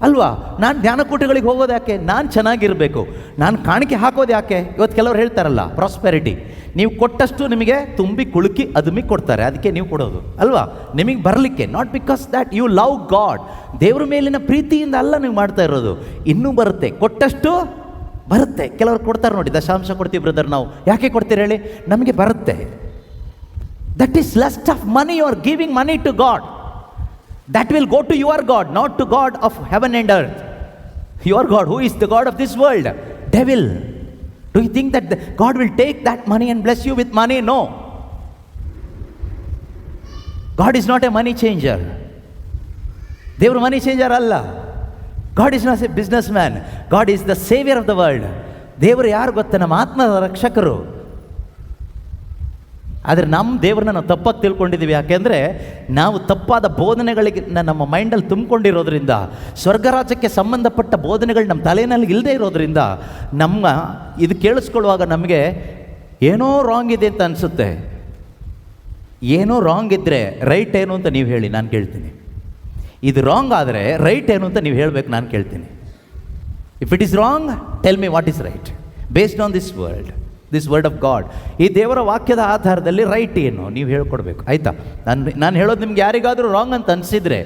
ಅಲ್ವಾ? ನಾನು ಧ್ಯಾನಕೂಟಗಳಿಗೆ ಹೋಗೋದು ಯಾಕೆ? ನಾನು ಚೆನ್ನಾಗಿರಬೇಕು. ನಾನು ಕಾಣಿಕೆ ಹಾಕೋದು ಯಾಕೆ? ಇವತ್ತು ಕೆಲವರು ಹೇಳ್ತಾರಲ್ಲ, ಪ್ರಾಸ್ಪೆರಿಟಿ, ನೀವು ಕೊಟ್ಟಷ್ಟು ನಿಮಗೆ ತುಂಬಿ ಕುಳುಕಿ ಅದುಮಿ ಕೊಡ್ತಾರೆ, ಅದಕ್ಕೆ ನೀವು ಕೊಡೋದು ಅಲ್ವಾ? ನಿಮಗೆ ಬರಲಿಕ್ಕೆ, not because that you love God. ದೇವ್ರ ಮೇಲಿನ ಪ್ರೀತಿಯಿಂದ ಅಲ್ಲ ನೀವು ಮಾಡ್ತಾ ಇರೋದು. ಇನ್ನೂ ಬರುತ್ತೆ, ಕೊಟ್ಟಷ್ಟು ಬರುತ್ತೆ. ಕೆಲವರು ಕೊಡ್ತಾರೆ ನೋಡಿ, ದಶಾಂಶ ಕೊಡ್ತೀವಿ ಬ್ರದರ್ ನಾವು. ಯಾಕೆ ಕೊಡ್ತೀರಿ ಹೇಳಿ? ನಮಗೆ ಬರುತ್ತೆ. That is lust of money. You are giving money to God. That will go to your God, not to God of heaven and earth. Your God, who is the God of this world? Devil. Do you think that God will take that money and bless you with money? No. God is not a money changer. Devaru money changer alla. God is not a businessman. God is the savior of the world. Devaru yaru gotta? Nama ಆತ್ಮದ ರಕ್ಷಕರು. ಆದರೆ ನಮ್ಮ ದೇವ್ರನ್ನ ನಾವು ತಪ್ಪಾಗಿ ತಿಳ್ಕೊಂಡಿದ್ದೀವಿ. ಯಾಕೆಂದರೆ ನಾವು ತಪ್ಪಾದ ಬೋಧನೆಗಳಿಗೆ ನಮ್ಮ ಮೈಂಡಲ್ಲಿ ತುಂಬಿಕೊಂಡಿರೋದ್ರಿಂದ, ಸ್ವರ್ಗರಾಜ್ಯಕ್ಕೆ ಸಂಬಂಧಪಟ್ಟ ಬೋಧನೆಗಳು ನಮ್ಮ ತಲೆಯಲ್ಲಿ ಇಲ್ಲದೆ ಇರೋದ್ರಿಂದ, ನಮ್ಮ ಇದು ಕೇಳಿಸ್ಕೊಳ್ಳುವಾಗ ನಮಗೆ ಏನೋ ರಾಂಗ್ ಇದೆ ಅಂತ ಅನಿಸುತ್ತೆ. ಏನೋ ರಾಂಗ್ ಇದ್ದರೆ ರೈಟ್ ಏನು ಅಂತ ನೀವು ಹೇಳಿ, ನಾನು ಕೇಳ್ತೀನಿ. ಇದು ರಾಂಗ್ ಆದರೆ ರೈಟ್ ಏನು ಅಂತ ನೀವು ಹೇಳಬೇಕು, ನಾನು ಕೇಳ್ತೀನಿ. If it is wrong, tell me what is right based on this world, this word of God. ಈ ದೇವರ ವಾಕ್ಯದ ಆಧಾರದಲ್ಲಿ ರೈಟ್ ಏನು ನೀವು ಹೇಳ್ಕೊಡ್ಬೇಕು, ಆಯಿತಾ? ನಾನು ಹೇಳೋದು ನಿಮ್ಗೆ ಯಾರಿಗಾದರೂ ರಾಂಗ್ ಅಂತ ಅನಿಸಿದರೆ,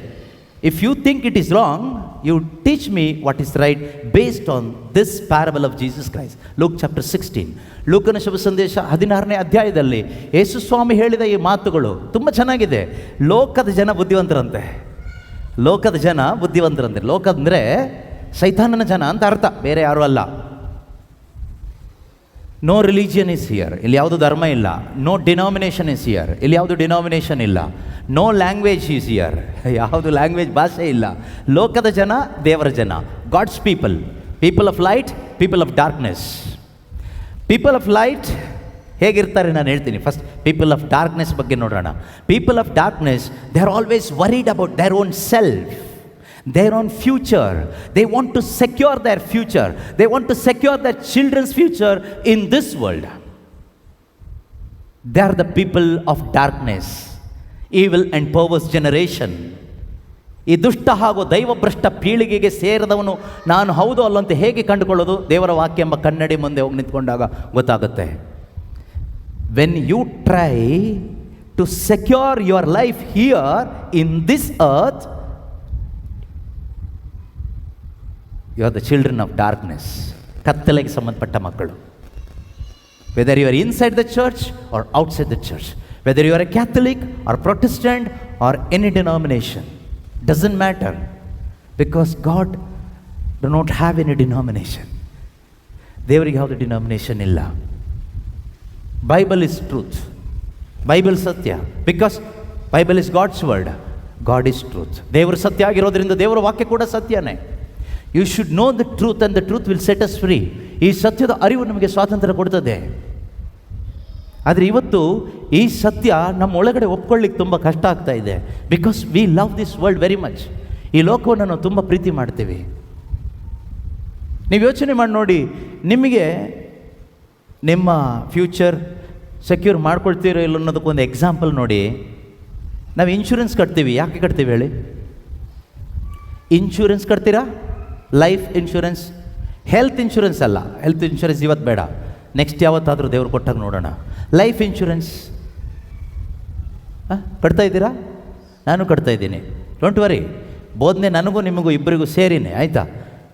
if you think it is wrong, you teach me what is right based on this parable of Jesus Christ. Luke chapter 16, ಲೂಕನ ಶುಭ ಸಂದೇಶ 16ನೇ ಅಧ್ಯಾಯದಲ್ಲಿ ಯೇಸು ಸ್ವಾಮಿ ಹೇಳಿದ ಈ ಮಾತುಗಳು ತುಂಬ ಚೆನ್ನಾಗಿದೆ. ಲೋಕದ ಜನ ಬುದ್ಧಿವಂತರಂತೆ. ಲೋಕದ ಜನ ಬುದ್ಧಿವಂತರಂತೆ. ಲೋಕ ಅಂದರೆ ಸೈತಾನನ ಜನ ಅಂತ ಅರ್ಥ, ಬೇರೆ ಯಾರೂ ಅಲ್ಲ. ನೋ ರಿಲಿಜಿಯನ್ ಇಸ್ ಹಿಯರ್, ಇಲ್ಲಿ ಯಾವುದು ಧರ್ಮ ಇಲ್ಲ. ನೋ ಡಿನಾಮಿನೇಷನ್ ಇಸ್ ಹಿಯರ್, ಇಲ್ಲಿ ಯಾವುದು ಡಿನಾಮಿನೇಷನ್ ಇಲ್ಲ. ನೋ ಲ್ಯಾಂಗ್ವೇಜ್ ಈಸ್ ಹಿಯರ್, ಯಾವುದು ಲ್ಯಾಂಗ್ವೇಜ್ ಭಾಷೆ ಇಲ್ಲ. ಲೋಕದ ಜನ, ದೇವರ ಜನ, God's people, people of light, people of darkness. People of light ಹೇಗಿರ್ತಾರೆ ನಾನು ಹೇಳ್ತೀನಿ. ಫಸ್ಟ್ ಪೀಪಲ್ ಆಫ್ ಡಾರ್ಕ್ನೆಸ್ ಬಗ್ಗೆ ನೋಡೋಣ. People of darkness, they are always worried about their own self, their own future. They want to secure their future. They want to secure their children's future in this world. They are the people of darkness, evil and perverse generation. ಈ ದುಷ್ಟ ಹಾಗೂ ದೈವಭ್ರಷ್ಟ ಪೀಳಿಗೆಗೆ ಸೇರಿದವನು ನಾನು ಹೌದು ಅಲ್ಲಂತ ಹೇಗೆ ಕಂಡುಕೊಳ್ಳೋದು? ದೇವರ ವಾಕ್ಯ ಎಂಬ ಕನ್ನಡಿ ಮುಂದೆ ಹೋಗಿ ನಿಂತ್ಕೊಂಡಾಗ ಗೊತ್ತಾಗುತ್ತೆ. When you try to secure your life here in this earth, you are the children of darkness. ಕತ್ತಲೆಗೆ ಸಂಬಂಧಪಟ್ಟ ಮಕ್ಕಳು. Whether you are inside the church or outside the church, whether you are a Catholic or Protestant or any denomination, doesn't matter, because God do not have any denomination. ದೇವರಿಗೆ ಯಾವುದೇ denomination ಇಲ್ಲ. Bible is truth, Bible ಸತ್ಯ, because Bible is God's word, God is truth. ದೇವರು ಸತ್ಯ ಆಗಿರೋದ್ರಿಂದ ದೇವರ ವಾಕ್ಯ ಕೂಡ ಸತ್ಯನೇ. You should know the truth and the truth will set us free. ಈ ಸತ್ಯದ ಅರಿವು ನಮಗೆ ಸ್ವಾತಂತ್ರ್ಯ ಕೊಡ್ತದೆ. ಆದರೆ ಇವತ್ತು ಈ ಸತ್ಯ ನಮ್ಮ ಒಳಗಡೆ ಒಪ್ಕೊಳ್ಳಿಕ್ಕೆ ತುಂಬ ಕಷ್ಟ ಆಗ್ತಾ ಇದೆ. Because we love this world very much. ಈ ಲೋಕವನ್ನು ನಾವು ತುಂಬ ಪ್ರೀತಿ ಮಾಡ್ತೀವಿ. ನೀವು ಯೋಚನೆ ಮಾಡಿ ನೋಡಿ, ನಿಮಗೆ ನಿಮ್ಮ ಫ್ಯೂಚರ್ ಸೆಕ್ಯೂರ್ ಮಾಡ್ಕೊಳ್ತೀರೋ ಇಲ್ಲ ಅನ್ನೋದಕ್ಕೊಂದು ಎಕ್ಸಾಂಪಲ್ ನೋಡಿ. ನಾವು ಇನ್ಶೂರೆನ್ಸ್ ಕಟ್ತೀವಿ. ಯಾಕೆ ಕಟ್ತೀವಿ ಹೇಳಿ? ಇನ್ಶೂರೆನ್ಸ್ ಕಟ್ತೀರಾ? ಲೈಫ್ ಇನ್ಶೂರೆನ್ಸ್, ಹೆಲ್ತ್ ಇನ್ಶೂರೆನ್ಸ್ ಅಲ್ಲ. ಹೆಲ್ತ್ ಇನ್ಶೂರೆನ್ಸ್ ಇವತ್ತು ಬೇಡ, ನೆಕ್ಸ್ಟ್ ಯಾವತ್ತಾದರೂ ದೇವರು ಕೊಟ್ಟಾಗ ನೋಡೋಣ. ಲೈಫ್ ಇನ್ಶೂರೆನ್ಸ್ ಕಟ್ತಾ ಇದ್ದೀರಾ? ನಾನು ಕಟ್ತಾ ಇದ್ದೀನಿ. ಡೋಂಟ್ ವರಿ, ಬೋಧನೆ ನನಗೂ ನಿಮಗೂ ಇಬ್ಬರಿಗೂ ಸೇರಿನೇ, ಆಯಿತಾ?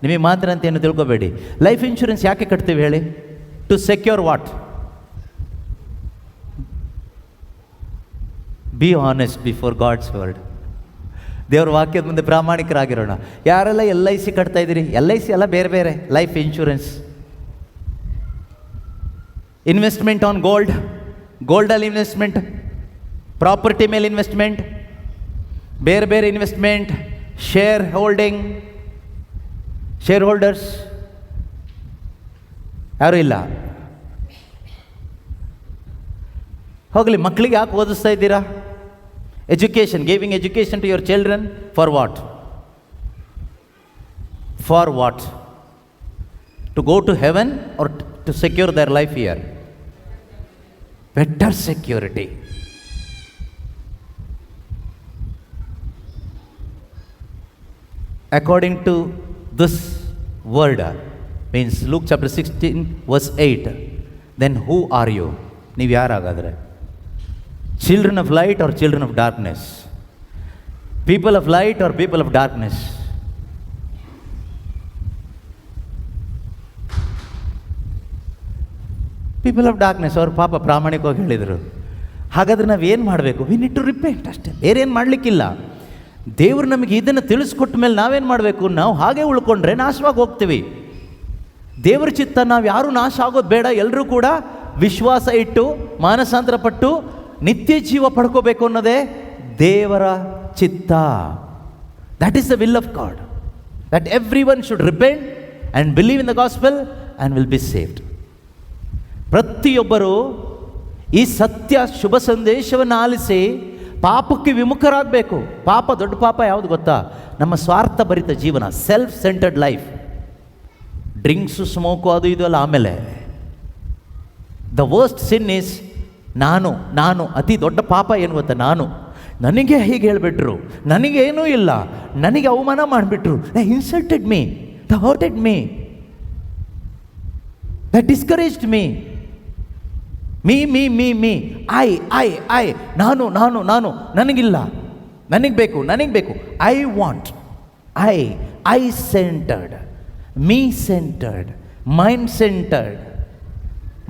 ನಿಮಗೆ ಮಾತ್ರ ಅಂತ ಏನು ತಿಳ್ಕೊಬೇಡಿ. ಲೈಫ್ ಇನ್ಶೂರೆನ್ಸ್ ಯಾಕೆ ಕಟ್ತೀವಿ ಹೇಳಿ? To secure what? Be honest before God's word. ದೇವ್ರ ವಾಕ್ಯದ ಮುಂದೆ ಪ್ರಾಮಾಣಿಕರಾಗಿರೋಣ. ಯಾರೆಲ್ಲ LIC ಕಟ್ತಾ ಇದ್ದೀರಿ? LIC ಎಲ್ಲ ಬೇರೆ ಬೇರೆ. Life insurance, investment on gold, ಗೋಲ್ಡಲ್ಲಿ ಇನ್ವೆಸ್ಟ್ಮೆಂಟ್, ಪ್ರಾಪರ್ಟಿ ಮೇಲೆ ಇನ್ವೆಸ್ಟ್ಮೆಂಟ್, ಬೇರೆ ಬೇರೆ investment, share holding, share holders ಯಾರೂ ಇಲ್ಲ. ಹೋಗಲಿ, ಮಕ್ಕಳಿಗೆ ಯಾಕೆ ಓದಿಸ್ತಾ ಇದ್ದೀರಾ? Education, giving education to your children, for what? For what? To go to heaven or to secure their life here? Better security. According to this word, means Luke chapter 16 verse 8, then who are you? ನೀವು ಯಾರಾಗಾದ್ರೆ? Children of light or children of darkness? People of light or people of darkness? People of darkness. ಅವ್ರು ಪಾಪ ಪ್ರಾಮಾಣಿಕವಾಗಿ ಹೇಳಿದರು. ಹಾಗಾದರೆ ನಾವೇನು ಮಾಡಬೇಕು? V need to repent, ಅಷ್ಟೇ, ಬೇರೆ ಏನು ಮಾಡಲಿಕ್ಕಿಲ್ಲ. ದೇವರು ನಮಗೆ ಇದನ್ನು ತಿಳಿಸ್ಕೊಟ್ಟ ಮೇಲೆ ನಾವೇನು ಮಾಡಬೇಕು? ನಾವು ಹಾಗೆ ಉಳ್ಕೊಂಡ್ರೆ ನಾಶವಾಗಿ ಹೋಗ್ತೀವಿ. ದೇವರ ಚಿತ್ತ, ನಾವು ಯಾರೂ ನಾಶ ಆಗೋದು ಬೇಡ, ಎಲ್ಲರೂ ಕೂಡ ವಿಶ್ವಾಸ ಇಟ್ಟು ಮಾನಸಾಂತರ ಪಟ್ಟು ನಿತ್ಯ ಜೀವ ಪಡ್ಕೋಬೇಕು ಅನ್ನೋದೇ ದೇವರ ಚಿತ್ತ. That is the will of God, that every one should repent and believe in the gospel and will be saved. ಪ್ರತಿಯೊಬ್ಬರು ಈ ಸತ್ಯ ಶುಭ ಸಂದೇಶವನ್ನು ಆಲಿಸಿ ಪಾಪಕ್ಕೆ ವಿಮುಖರಾಗಬೇಕು. ಪಾಪ, ದೊಡ್ಡ ಪಾಪ ಯಾವುದು ಗೊತ್ತಾ? ನಮ್ಮ ಸ್ವಾರ್ಥ ಭರಿತ ಜೀವನ, self centred life. Drinks, smoke, ಅದು ಇದು ಅಲ್ಲ. ಆಮೇಲೆ ದ ವರ್ಸ್ಟ್ ಸಿನ್ ಈಸ್ ನಾನು. ಅತಿ ದೊಡ್ಡ ಪಾಪ ಏನು ಗೊತ್ತಾ? ನನಗೆ ಹೀಗೆ ಹೇಳಿಬಿಟ್ರು, ನನಗೇನೂ ಇಲ್ಲ, ನನಗೆ ಅವಮಾನ ಮಾಡಿಬಿಟ್ರು, they insulted me, they hurted me, they discouraged me, me I ನಾನು, ನನಗಿಲ್ಲ, ನನಗೆ ಬೇಕು, I want, I centred, me centred, mind centred,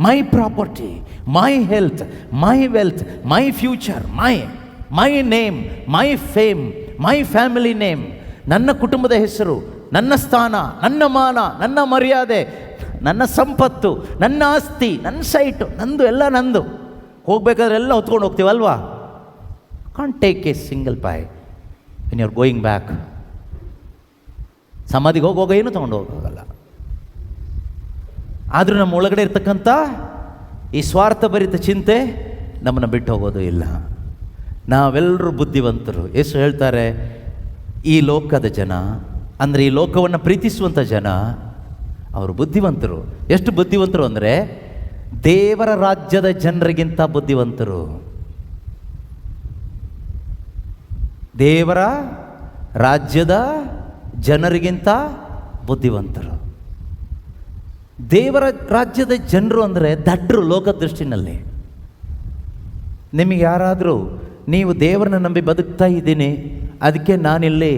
my property, my health, my wealth, my future, my name, my fame, my family name, ನನ್ನ ಕುಟುಂಬದ ಹೆಸರು, ನನ್ನ ಸ್ಥಾನ, ನನ್ನ ಮಾನ, ನನ್ನ ಮರ್ಯಾದೆ, ನನ್ನ ಸಂಪತ್ತು, ನನ್ನ ಆಸ್ತಿ, ನನ್ನ ಸೈಟು, ನಂದು, ಎಲ್ಲ ನಂದು. ಹೋಗ್ಬೇಕಾದ್ರೆ ಎಲ್ಲ ಹೊತ್ಕೊಂಡು ಹೋಗ್ತೀವಲ್ವಾ? Can't take a single pie when you are going back. ಸಮಾಧಿಗೆ ಹೋಗುವಾಗ ಏನು ತೊಗೊಂಡು ಹೋಗೋಲ್ಲ. ಆದರೂ ನಮ್ಮ ಒಳಗಡೆ ಇರ್ತಕ್ಕಂಥ ಈ ಸ್ವಾರ್ಥಭರಿತ ಚಿಂತೆ ನಮ್ಮನ್ನು ಬಿಟ್ಟು ಹೋಗೋದು ಇಲ್ಲ. ನಾವೆಲ್ಲರೂ ಬುದ್ಧಿವಂತರು. ಯೇಸು ಹೇಳ್ತಾರೆ, ಈ ಲೋಕದ ಜನ ಅಂದರೆ ಈ ಲೋಕವನ್ನು ಪ್ರೀತಿಸುವಂಥ ಜನ ಅವರು ಬುದ್ಧಿವಂತರು. ಎಷ್ಟು ಬುದ್ಧಿವಂತರು ಅಂದರೆ ದೇವರ ರಾಜ್ಯದ ಜನರಿಗಿಂತ ಬುದ್ಧಿವಂತರು. ದೇವರ ರಾಜ್ಯದ ಜನರಿಗಿಂತ ಬುದ್ಧಿವಂತರು. ದೇವರ ರಾಜ್ಯದ ಜನರು ಅಂದರೆ ದಡ್ಡರು ಲೋಕದ ದೃಷ್ಟಿನಲ್ಲಿ. ನಿಮಗೆ ಯಾರಾದರೂ ನೀವು ದೇವರನ್ನ ನಂಬಿ ಬದುಕ್ತಾ ಇದ್ದೀನಿ, ಅದಕ್ಕೆ ನಾನಿಲ್ಲಿ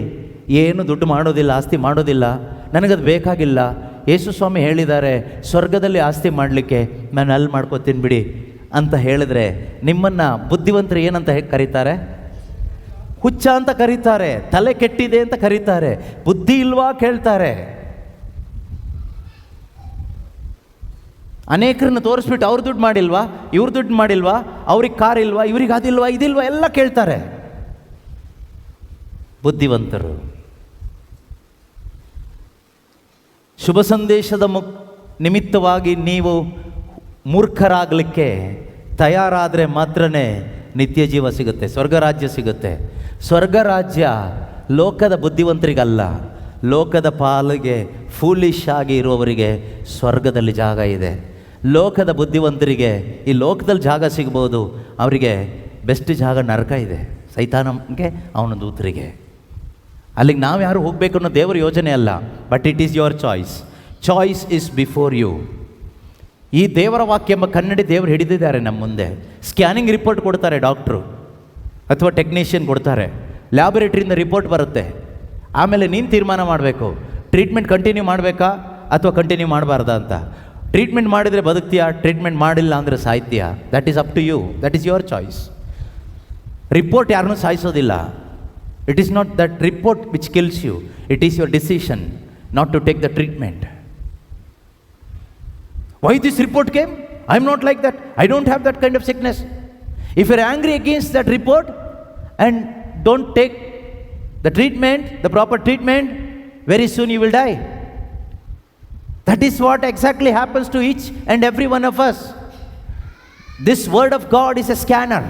ಏನು ದುಡ್ಡು ಮಾಡೋದಿಲ್ಲ, ಆಸ್ತಿ ಮಾಡೋದಿಲ್ಲ, ನನಗದು ಬೇಕಾಗಿಲ್ಲ, ಯೇಸು ಸ್ವಾಮಿ ಹೇಳಿದ್ದಾರೆ ಸ್ವರ್ಗದಲ್ಲಿ ಆಸ್ತಿ ಮಾಡಲಿಕ್ಕೆ, ನಾನು ಅಲ್ಲಿ ಮಾಡ್ಕೋತೀನಿ ಬಿಡಿ ಅಂತ ಹೇಳಿದ್ರೆ ನಿಮ್ಮನ್ನು ಬುದ್ಧಿವಂತರು ಏನಂತ ಕರೀತಾರೆ? ಹುಚ್ಚ ಅಂತ ಕರೀತಾರೆ, ತಲೆ ಕೆಟ್ಟಿದೆ ಅಂತ ಕರೀತಾರೆ, ಬುದ್ಧಿ ಇಲ್ವಾ ಕೇಳ್ತಾರೆ. ಅನೇಕರನ್ನು ತೋರಿಸ್ಬಿಟ್ಟು ಅವ್ರ ದುಡ್ಡು ಮಾಡಿಲ್ವಾ, ಇವ್ರ ದುಡ್ಡು ಮಾಡಿಲ್ವಾ, ಅವ್ರಿಗೆ ಕಾರ್ ಇಲ್ವಾ, ಇವ್ರಿಗೆ ಅದಿಲ್ವಾ, ಇದಿಲ್ವಾ ಎಲ್ಲ ಕೇಳ್ತಾರೆ. ಬುದ್ಧಿವಂತರು. ಶುಭ ಸಂದೇಶದ ನಿಮಿತ್ತವಾಗಿ ನೀವು ಮೂರ್ಖರಾಗಲಿಕ್ಕೆ ತಯಾರಾದರೆ ಮಾತ್ರನೇ ನಿತ್ಯ ಜೀವ ಸಿಗುತ್ತೆ, ಸ್ವರ್ಗರಾಜ್ಯ ಸಿಗುತ್ತೆ. ಸ್ವರ್ಗರಾಜ್ಯ ಲೋಕದ ಬುದ್ಧಿವಂತರಿಗಲ್ಲ, ಲೋಕದ ಪಾಲಿಗೆ ಫೂಲಿಶ್ ಆಗಿ ಇರುವವರಿಗೆ ಸ್ವರ್ಗದಲ್ಲಿ ಜಾಗ ಇದೆ. ಲೋಕದ ಬುದ್ಧಿವಂತರಿಗೆ ಈ ಲೋಕದಲ್ಲಿ ಜಾಗ ಸಿಗ್ಬೋದು, ಅವರಿಗೆ ಬೆಸ್ಟ್ ಜಾಗ ನರಕ ಇದೆ, ಸೈತಾನಂಗೆ ಅವನ ದೂತರಿಗೆ. ಅಲ್ಲಿಗೆ ನಾವು ಯಾರು ಹೋಗಬೇಕು ಅನ್ನೋ ದೇವರ ಯೋಜನೆ ಅಲ್ಲ, but it is your choice. Choice is before you. ಈ ದೇವರ ವಾಕ್ಯ ಎಂಬ ಕನ್ನಡಿ ದೇವರು ಹಿಡಿದಿದ್ದಾರೆ ನಮ್ಮ ಮುಂದೆ. ಸ್ಕ್ಯಾನಿಂಗ್ ರಿಪೋರ್ಟ್ ಕೊಡ್ತಾರೆ ಡಾಕ್ಟ್ರು ಅಥವಾ ಟೆಕ್ನಿಷಿಯನ್ ಕೊಡ್ತಾರೆ, ಲ್ಯಾಬೊರೇಟ್ರಿಯಿಂದ ರಿಪೋರ್ಟ್ ಬರುತ್ತೆ. ಆಮೇಲೆ ನೀನು ತೀರ್ಮಾನ ಮಾಡಬೇಕು, ಟ್ರೀಟ್ಮೆಂಟ್ ಕಂಟಿನ್ಯೂ ಮಾಡಬೇಕಾ ಅಥವಾ ಕಂಟಿನ್ಯೂ ಮಾಡಬಾರ್ದಾ ಅಂತ. ಟ್ರೀಟ್ಮೆಂಟ್ ಮಾಡಿದರೆ ಬದುಕ್ತೀಯಾ, ಟ್ರೀಟ್ಮೆಂಟ್ ಮಾಡಿಲ್ಲ ಅಂದರೆ ಸಾಯ್ತೀಯಾ. That is up to you, that is your choice. Report ಯಾರನ್ನೂ ಸಾಯಿಸೋದಿಲ್ಲ. It is not that report which kills you, it is your decision not to take the treatment. Why this report came? I am not like that. I don't have that kind of sickness. If you are angry against that report and don't take the treatment, the proper treatment, very soon you will die. That is what exactly happens to each and every one of us. This word of God is a scanner,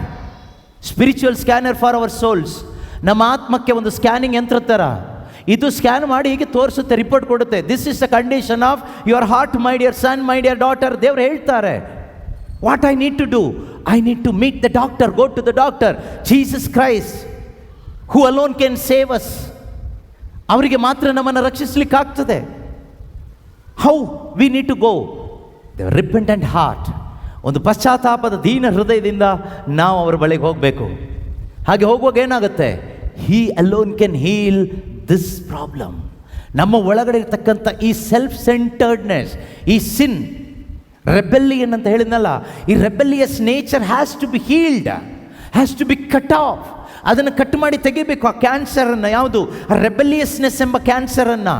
spiritual scanner for our souls. ನಮ್ಮ ಆತ್ಮಕ್ಕೆ ಒಂದು scanning ಯಂತ್ರ ಥರ ಇದು scan ಮಾಡಿ ಹೀಗೆ ತೋರಿಸುತ್ತೆ, report ಕೊಡುತ್ತೆ. This is the condition of your heart, my dear son, my dear daughter. ದೇವರು ಹೇಳ್ತಾರೆ, what I need to do, I need to meet the doctor, go to the doctor. Jesus Christ who alone can save us. ಅವರಿಗೆ ಮಾತ್ರ ನಮ್ಮನ್ನು ರಕ್ಷಿಸಲಿಕ್ಕಾಗ್ತದೆ. How we need to go? The repentant heart, ಒಂದು ಪಶ್ಚಾತ್ತಾಪದ ದೀನ ಹೃದಯದಿಂದ ನಾವು ಅವರ ಬಳಿಗೆ ಹೋಗಬೇಕು. ಹಾಗೆ ಹೋಗುವಾಗ ಏನಾಗುತ್ತೆ? He alone can heal this problem. ನಮ್ಮ ಒಳಗಡೆ ಇರ್ತಕ್ಕಂಥ ಈ ಸೆಲ್ಫ್ ಸೆಂಟರ್ಡ್ನೆಸ್, ಈ ಸಿನ್, ರೆಬೆಲಿಯನ್ ಅಂತ ಹೇಳಿದ್ನಲ್ಲ, ಈ rebellious nature has to be healed, has to be cut off. ಅದನ್ನು ಕಟ್ ಮಾಡಿ ತೆಗಿಬೇಕು. ಆ ಕ್ಯಾನ್ಸರನ್ನು, ಯಾವುದು ರೆಬೆಲಿಯಸ್ನೆಸ್ ಎಂಬ ಕ್ಯಾನ್ಸರನ್ನು,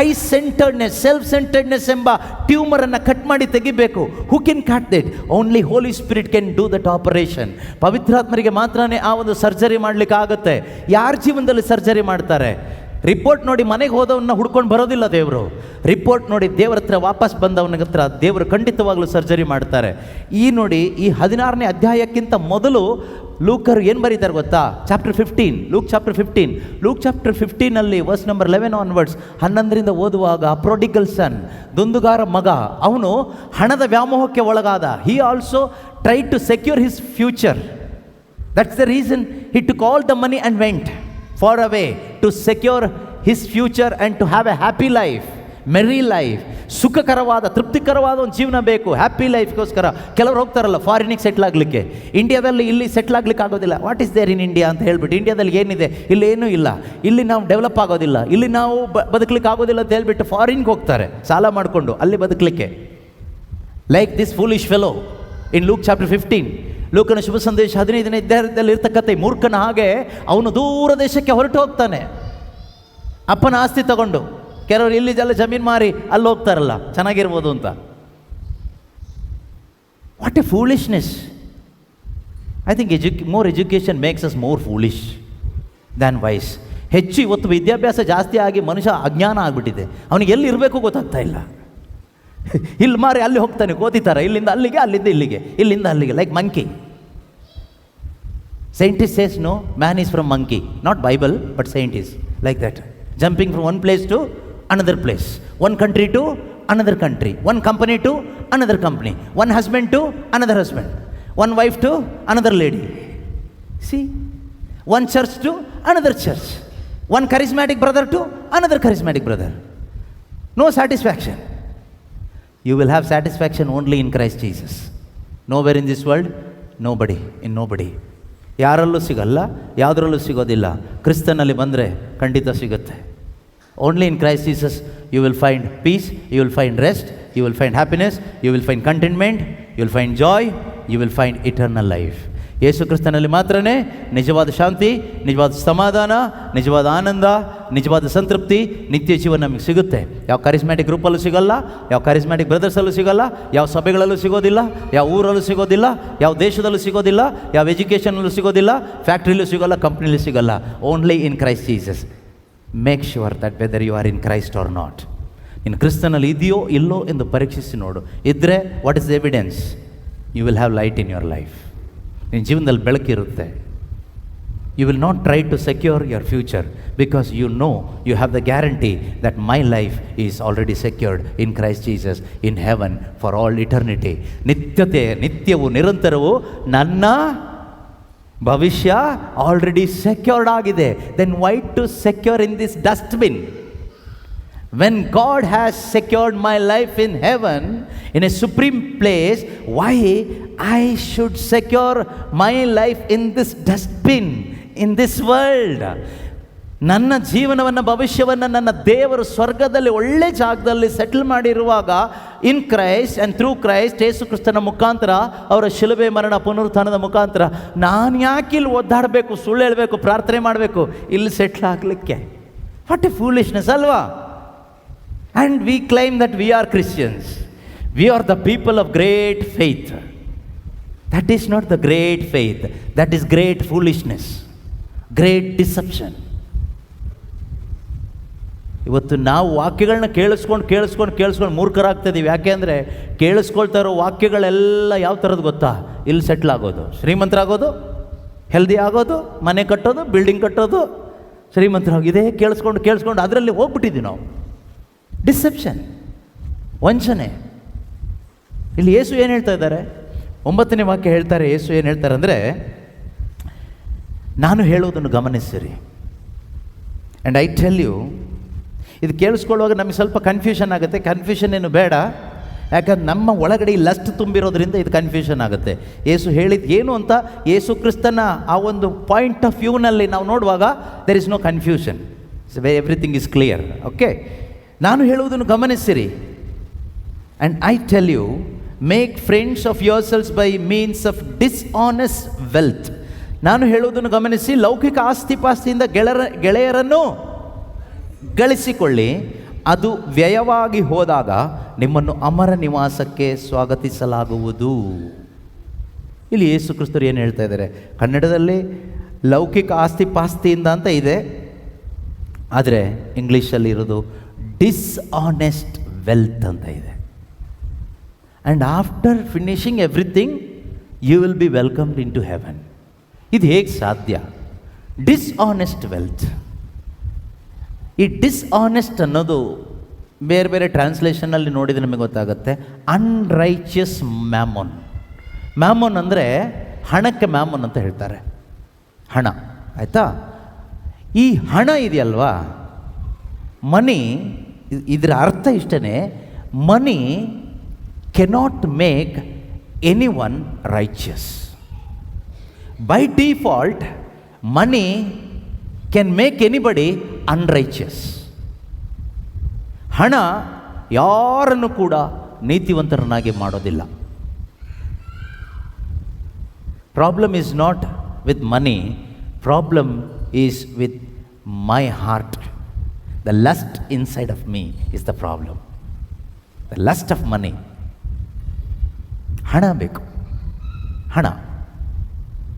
ಐ ಸೆಂಟರ್ಡ್ನೆಸ್, ಸೆಲ್ಫ್ ಸೆಂಟರ್ಡ್ನೆಸ್ ಎಂಬ ಟ್ಯೂಮರನ್ನು ಕಟ್ ಮಾಡಿ ತೆಗಿಬೇಕು. Who can cut it? Only Holy Spirit can do that operation. ಪವಿತ್ರಾತ್ಮರಿಗೆ ಮಾತ್ರನೇ ಆ ಒಂದು ಸರ್ಜರಿ ಮಾಡಲಿಕ್ಕೆ ಆಗುತ್ತೆ. ಯಾರ ಜೀವನದಲ್ಲಿ ಸರ್ಜರಿ ಮಾಡ್ತಾರೆ? ರಿಪೋರ್ಟ್ ನೋಡಿ ಮನೆಗೆ ಹೋದವನ್ನ ಹುಡ್ಕೊಂಡು ಬರೋದಿಲ್ಲ ದೇವರು. ರಿಪೋರ್ಟ್ ನೋಡಿ ದೇವರ ಹತ್ರ ವಾಪಸ್ ಬಂದವನ ಹತ್ರ ದೇವರು ಖಂಡಿತವಾಗ್ಲೂ ಸರ್ಜರಿ ಮಾಡ್ತಾರೆ. ಈ ನೋಡಿ, ಈ 16ನೇ ಅಧ್ಯಾಯಕ್ಕಿಂತ ಮೊದಲು ಲೂಕರು ಏನು ಬರೀತಾರೆ ಗೊತ್ತಾ? Chapter 15, Luke chapter 15. Luke chapter 15 verse number 11 onwards, 11ರಿಂದ ಓದುವಾಗ, ಪ್ರೊಡಿಗಲ್ ಸನ್, ದುಂದುಗಾರ ಮಗ, ಅವನು ಹಣದ ವ್ಯಾಮೋಹಕ್ಕೆ ಒಳಗಾದ. He also try to secure his future. That's the reason he took all the money and went far away to secure his future and to have a happy life, merry life. ಸುಖಕರವಾದ, ತೃಪ್ತಿಕರವಾದ ಒಂದು ಜೀವನ ಬೇಕು, happy ಲೈಫ್ಗೋಸ್ಕರ. ಕೆಲವರು ಹೋಗ್ತಾರಲ್ಲ ಫಾರಿನಿಗೆ settle ಆಗಲಿಕ್ಕೆ. ಇಂಡಿಯಾದಲ್ಲಿ ಇಲ್ಲಿ settle ಆಗ್ಲಿಕ್ಕೆ ಆಗೋದಿಲ್ಲ. What is there in India ಅಂತ ಹೇಳ್ಬಿಟ್ಟು, ಇಂಡಿಯಾದಲ್ಲಿ ಏನಿದೆ, ಇಲ್ಲಿ ಏನೂ ಇಲ್ಲ, ಇಲ್ಲಿ ನಾವು ಡೆವಲಪ್ ಆಗೋದಿಲ್ಲ, ಇಲ್ಲಿ ನಾವು ಬದುಕಲಿಕ್ಕೆ ಆಗೋದಿಲ್ಲ ಅಂತ ಹೇಳ್ಬಿಟ್ಟು ಫಾರಿನ್ಗೆ ಹೋಗ್ತಾರೆ ಸಾಲ ಮಾಡಿಕೊಂಡು ಅಲ್ಲಿ ಬದುಕಲಿಕ್ಕೆ. Like this foolish fellow in Luke chapter 15. ಲೂಕನ ಶುಭ ಸಂದೇಶ 15ನೇ ಅಧ್ಯಾಯದಲ್ಲಿ ಇರ್ತಕ್ಕಂಥ ಮೂರ್ಖನ ಹಾಗೆ ಅವನು ದೂರ ದೇಶಕ್ಕೆ ಹೊರಟು ಹೋಗ್ತಾನೆ. ಅಪ್ಪನ ಆಸ್ತಿ ತಗೊಂಡು ಕೆಲವರು ಇಲ್ಲಿದೆಲ್ಲ ಜಮೀನು ಮಾರಿ ಅಲ್ಲಿ ಹೋಗ್ತಾರಲ್ಲ ಚೆನ್ನಾಗಿರ್ಬೋದು ಅಂತ. What a foolishness. I think more education makes us more foolish than wise. ಹೆಚ್ಚು ಇವತ್ತು ವಿದ್ಯಾಭ್ಯಾಸ ಜಾಸ್ತಿ ಆಗಿ ಮನುಷ್ಯ ಅಜ್ಞಾನ ಆಗಿಬಿಟ್ಟಿದೆ. ಅವನಿಗೆ ಎಲ್ಲಿ ಇರಬೇಕು ಗೊತ್ತಾಗ್ತಾ ಇಲ್ಲ. ಇಲ್ಲಿ ಮಾರಿ ಅಲ್ಲಿ ಹೋಗ್ತಾನೆ ಕೋತಿತಾರೆ, ಇಲ್ಲಿಂದ ಅಲ್ಲಿಗೆ ಅಲ್ಲಿಂದ ಇಲ್ಲಿಗೆ, ಇಲ್ಲಿಂದ ಅಲ್ಲಿಗೆ, like monkey. Scientist says no, man is from monkey. Not Bible, but scientists like that. Jumping from one place to another place. One country to another country. One company to another company. One husband to another husband. One wife to another lady. See? One church to another church. One charismatic brother to another charismatic brother. No satisfaction. You will have satisfaction only in Christ Jesus. Nowhere in this world, nobody, in nobody. ಯಾರಲ್ಲೂ ಸಿಗಲ್ಲ, ಯಾವುದರಲ್ಲೂ ಸಿಗೋದಿಲ್ಲ. ಕ್ರಿಸ್ತನಲ್ಲಿ ಬಂದರೆ ಖಂಡಿತ ಸಿಗುತ್ತೆ. Only in Christ Jesus you will find peace, you will find rest, you will find happiness, you will find contentment, you will find joy, you will find eternal life. Yesu ಕ್ರಿಸ್ತನಲ್ಲಿ ಮಾತ್ರನೇ ನಿಜವಾದ ಶಾಂತಿ, ನಿಜವಾದ ಸಮಾಧಾನ, ನಿಜವಾದ ಆನಂದ, ನಿಜವಾದ ಸಂತೃಪ್ತಿ, ನಿತ್ಯ ಜೀವನ ನಮಗೆ ಸಿಗುತ್ತೆ. ಯಾವ ಕರಿಸ್ಮ್ಯಾಟಿಕ್ ಗ್ರೂಪಲ್ಲೂ ಸಿಗೋಲ್ಲ, ಯಾವ ಕರಿಸ್ಮ್ಯಾಟಿಕ್ ಬ್ರದರ್ಸಲ್ಲೂ ಸಿಗೋಲ್ಲ, ಯಾವ ಸಭೆಗಳಲ್ಲೂ ಸಿಗೋದಿಲ್ಲ, ಯಾವ ಊರಲ್ಲೂ ಸಿಗೋದಿಲ್ಲ, ಯಾವ ದೇಶದಲ್ಲೂ ಸಿಗೋದಿಲ್ಲ, ಯಾವ ಎಜುಕೇಷನಲ್ಲೂ ಸಿಗೋದಿಲ್ಲ, ಫ್ಯಾಕ್ಟ್ರಿಲೂ ಸಿಗೋಲ್ಲ, ಕಂಪ್ನಿಲೂ ಸಿಗೋಲ್ಲ. Only in Christ Jesus. Make sure that whether you are in Christ or not. ನೀನು ಕ್ರಿಸ್ತನಲ್ಲಿ ಇದೆಯೋ ಇಲ್ಲೋ ಎಂದು ಪರೀಕ್ಷಿಸಿ ನೋಡು. ಇದ್ದರೆ what is the evidence? You will have light in your life. ನಿನ್ನ ಜೀವನದಲ್ಲಿ ಬೆಳಕಿರುತ್ತೆ. You will not try to secure your future because you know you have the guarantee that my life is already secured in Christ Jesus in heaven for all eternity. ನಿತ್ಯವೂ ನಿರಂತರವೂ ನನ್ನ ಭವಿಷ್ಯ already secured ಆಗಿದೆ. Then why to secure in this dustbin? When God has secured my life in heaven, in a supreme place, why I should secure my life in this dustbin, in this world? ನನ್ನ ಜೀವನವನ್ನು, ಭವಿಷ್ಯವನ್ನು ನನ್ನ ದೇವರು ಸ್ವರ್ಗದಲ್ಲಿ ಒಳ್ಳೆ ಜಾಗದಲ್ಲಿ settle ಮಾಡಿರುವಾಗ, in Christ and through Christ, Yesu ಕ್ರಿಸ್ತನ ಮುಖಾಂತರ, ಅವರ ಶಿಲುಬೆ ಮರಣ ಪುನರುತ್ಥಾನದ ಮುಖಾಂತರ ನಾನು ಯಾಕೆ ಇಲ್ಲಿ ಒದ್ದಾಡಬೇಕು, ಸುಳ್ಳು ಹೇಳಬೇಕು, ಪ್ರಾರ್ಥನೆ ಮಾಡಬೇಕು ಇಲ್ಲಿ ಸೆಟ್ಲ್ ಆಗಲಿಕ್ಕೆ? ವಾಟ್ ಎ ಫೂಲಿಶ್ನೆಸ್ ಅಲ್ವಾ? And we claim that we are Christians. We are the people of great faith. That is not the great faith. That is great foolishness. Great deception. ಇವತ್ತು ನಾವು ವಾಕ್ಯಗಳನ್ನ ಕೇಳಿಸ್ಕೊಂಡು ಮೂರ್ಖರಾಗ್ತಿದ್ದೀವಿ. ಯಾಕೆ ಅಂದರೆ ಕೇಳಿಸ್ಕೊಳ್ತಾ ಇರೋ ವಾಕ್ಯಗಳೆಲ್ಲ ಯಾವ ಥರದ್ದು ಗೊತ್ತಾ? ಇಲ್ಲಿ ಸೆಟ್ಲ್ ಆಗೋದು, ಶ್ರೀಮಂತರಾಗೋದು, ಹೆಲ್ದಿ ಆಗೋದು, ಮನೆ ಕಟ್ಟೋದು, ಬಿಲ್ಡಿಂಗ್ ಕಟ್ಟೋದು, ಶ್ರೀಮಂತರಾಗಿ ಇದೇ ಕೇಳಿಸ್ಕೊಂಡು ಅದರಲ್ಲಿ ಹೋಗ್ಬಿಟ್ಟಿದ್ದೀವಿ ನಾವು. ಡಿಸೆಪ್ಷನ್, ವಂಚನೆ. ಇಲ್ಲಿ ಯೇಸು ಏನು ಹೇಳ್ತಾ ಇದ್ದಾರೆ? 9ನೇ ವಾಕ್ಯ ಹೇಳ್ತಾರೆ. ಯೇಸು ಏನು ಹೇಳ್ತಾರೆ ಅಂದರೆ, ನಾನು ಹೇಳುವುದನ್ನು ಗಮನಿಸಿರಿ. ಆ್ಯಂಡ್ ಐ ಟೆಲ್ ಯು, ಇದು ಕೇಳಿಸ್ಕೊಳ್ಳುವಾಗ ನಮಗೆ ಸ್ವಲ್ಪ ಕನ್ಫ್ಯೂಷನ್ ಆಗುತ್ತೆ. ಕನ್ಫ್ಯೂಷನ್ ಏನು ಬೇಡ, ಯಾಕಂದ್ರೆ ನಮ್ಮ ಒಳಗಡೆ ಈ ಲಸ್ಟ್ ತುಂಬಿರೋದ್ರಿಂದ ಇದು ಕನ್ಫ್ಯೂಷನ್ ಆಗುತ್ತೆ. ಯೇಸು ಹೇಳಿದ್ದು ಏನು ಅಂತ ಯೇಸು ಕ್ರಿಸ್ತನ ಆ ಒಂದು ಪಾಯಿಂಟ್ ಆಫ್ ವ್ಯೂನಲ್ಲಿ ನಾವು ನೋಡುವಾಗ there is no confusion. Everything is clear. Okay, ನಾನು ಹೇಳುವುದನ್ನು ಗಮನಿಸಿರಿ. And I tell you, make friends of your cells by means of dishonest wealth. ನಾನು ಹೇಳುವುದನ್ನು ಗಮನಿಸಿ, ಲೌಕಿಕ ಆಸ್ತಿಪಾಸ್ತಿಯಿಂದ ಗೆಳೆಯರನ್ನು ಗಳಿಸಿಕೊಳ್ಳಿ. ಅದು ವ್ಯಯವಾಗಿ ಹೋದಾಗ ನಿಮ್ಮನ್ನು ಅಮರ ನಿವಾಸಕ್ಕೆ ಸ್ವಾಗತಿಸಲಾಗುವುದು. ಇಲ್ಲಿ ಯೇಸು ಕ್ರಿಸ್ತರು ಏನು ಹೇಳ್ತಾ ಇದ್ದಾರೆ? ಕನ್ನಡದಲ್ಲಿ ಲೌಕಿಕ ಆಸ್ತಿಪಾಸ್ತಿಯಿಂದ ಅಂತ ಇದೆ, ಆದರೆ ಇಂಗ್ಲೀಷಲ್ಲಿ ಇರೋದು ಡಿಸ್ಆನೆಸ್ಟ್ ವೆಲ್ತ್ ಅಂತ ಇದೆ. And after finishing everything you will be welcomed in to heaven. ಇದು ಹೇಗೆ ಸಾಧ್ಯ? Dishonest wealth. ಈ ಡಿಸ್ಆನೆಸ್ಟ್ ಅನ್ನೋದು ಬೇರೆ ಬೇರೆ ಟ್ರಾನ್ಸ್ಲೇಷನಲ್ಲಿ ನೋಡಿದರೆ ನಮಗೆ ಗೊತ್ತಾಗುತ್ತೆ. ಅನ್ರೈಚಿಯಸ್ ಮ್ಯಾಮೋನ್. ಮ್ಯಾಮೋನ್ ಅಂದರೆ ಹಣಕ್ಕೆ ಮ್ಯಾಮೋನ್ ಅಂತ ಹೇಳ್ತಾರೆ. ಹಣ, ಆಯಿತಾ? ಈ ಹಣ ಇದೆಯಲ್ವಾ, ಮನಿ, ಇದರ ಅರ್ಥ ಇಷ್ಟೇ, money cannot make anyone righteous. By default money can make anybody unrighteous. ಹಣ ಯಾರನ್ನು ಕೂಡ ನೀತಿವಂತರನ್ನಾಗಿ ಮಾಡೋದಿಲ್ಲ. Problem is not with money, problem is with my heart. The lust inside of me is the problem. The lust of money. ಹಣ ಬೇಕು, ಹಣ,